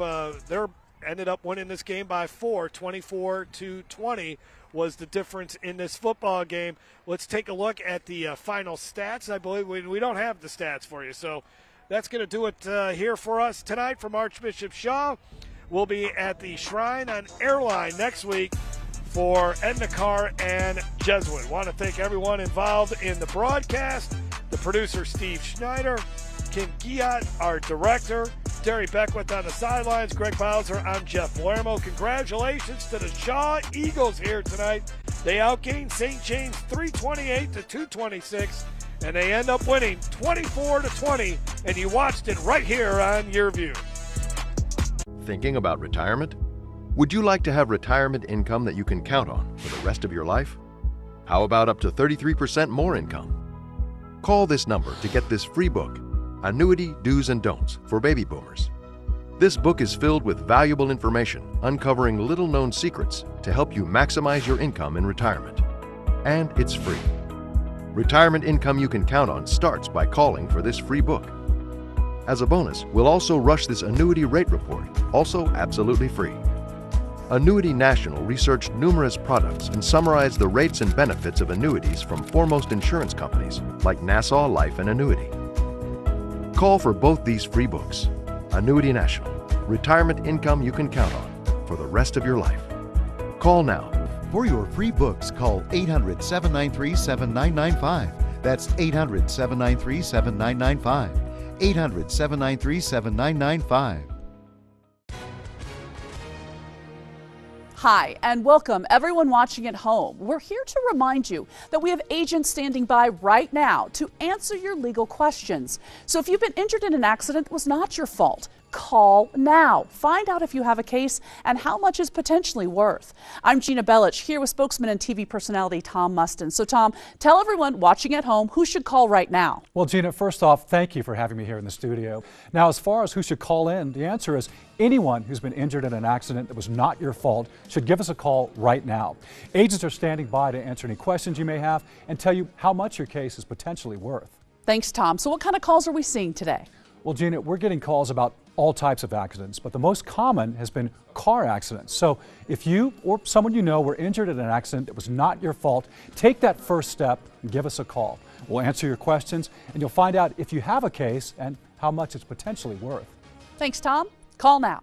S1: winning this game by 4. 24-20 was the difference in this football game. Let's take a look at the final stats. I believe we don't have the stats for you. So that's going to do it here for us tonight from Archbishop Shaw. We'll be at the Shrine on Airline next week for Edna Carr and Jesuit. Want to thank everyone involved in the broadcast, the producer Steve Schneider, Kim Giat, our director, Terry Beckwith on the sidelines, Greg Bowser, I'm Jeff Palermo. Congratulations to the Shaw Eagles here tonight. They outgained St. James 328-226, and they end up winning 24-20, and you watched it right here on YurView.
S7: Thinking about retirement? Would you like to have retirement income that you can count on for the rest of your life? How about up to 33% more income? Call this number to get this free book, Annuity Do's and Don'ts for Baby Boomers. This book is filled with valuable information uncovering little-known secrets to help you maximize your income in retirement. And it's free. Retirement income you can count on starts by calling for this free book. As a bonus, we'll also rush this annuity rate report, also absolutely free. Annuity National researched numerous products and summarized the rates and benefits of annuities from foremost insurance companies like Nassau Life and Annuity. Call for both these free books, Annuity National, retirement income you can count on for the rest of your life. Call now.
S18: For your free books, call 800-793-7995. That's 800-793-7995. 800-793-7995.
S3: Hi, and welcome everyone watching at home. We're here to remind you that we have agents standing by right now to answer your legal questions. So if you've been injured in an accident, it was not your fault. Call now. Find out if you have a case and how much is potentially worth. I'm Gina Bellich here with spokesman and TV personality Tom Mustin. So Tom, tell everyone watching at home who should call right now.
S4: Well, Gina, first off, thank you for having me here in the studio. Now, as far as who should call in, the answer is anyone who's been injured in an accident that was not your fault should give us a call right now. Agents are standing by to answer any questions you may have and tell you how much your case is potentially worth.
S3: Thanks, Tom. So what kind of calls are we seeing today?
S4: Well, Gina, we're getting calls about all types of accidents, but the most common has been car accidents. So if you or someone you know were injured in an accident that was not your fault, take that first step and give us a call. We'll answer your questions and you'll find out if you have a case and how much it's potentially worth.
S3: Thanks, Tom. Call now.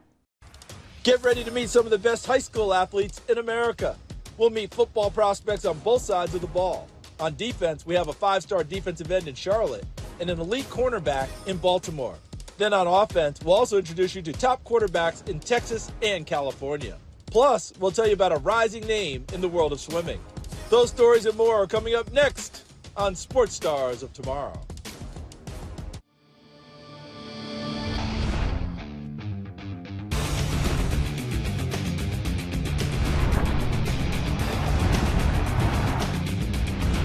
S21: Get ready to meet some of the best high school athletes in America. We'll meet football prospects on both sides of the ball. On defense, we have a 5-star defensive end in Charlotte and an elite cornerback in Baltimore. Then on offense, we'll also introduce you to top quarterbacks in Texas and California. Plus, we'll tell you about a rising name in the world of swimming. Those stories and more are coming up next on Sports Stars of Tomorrow.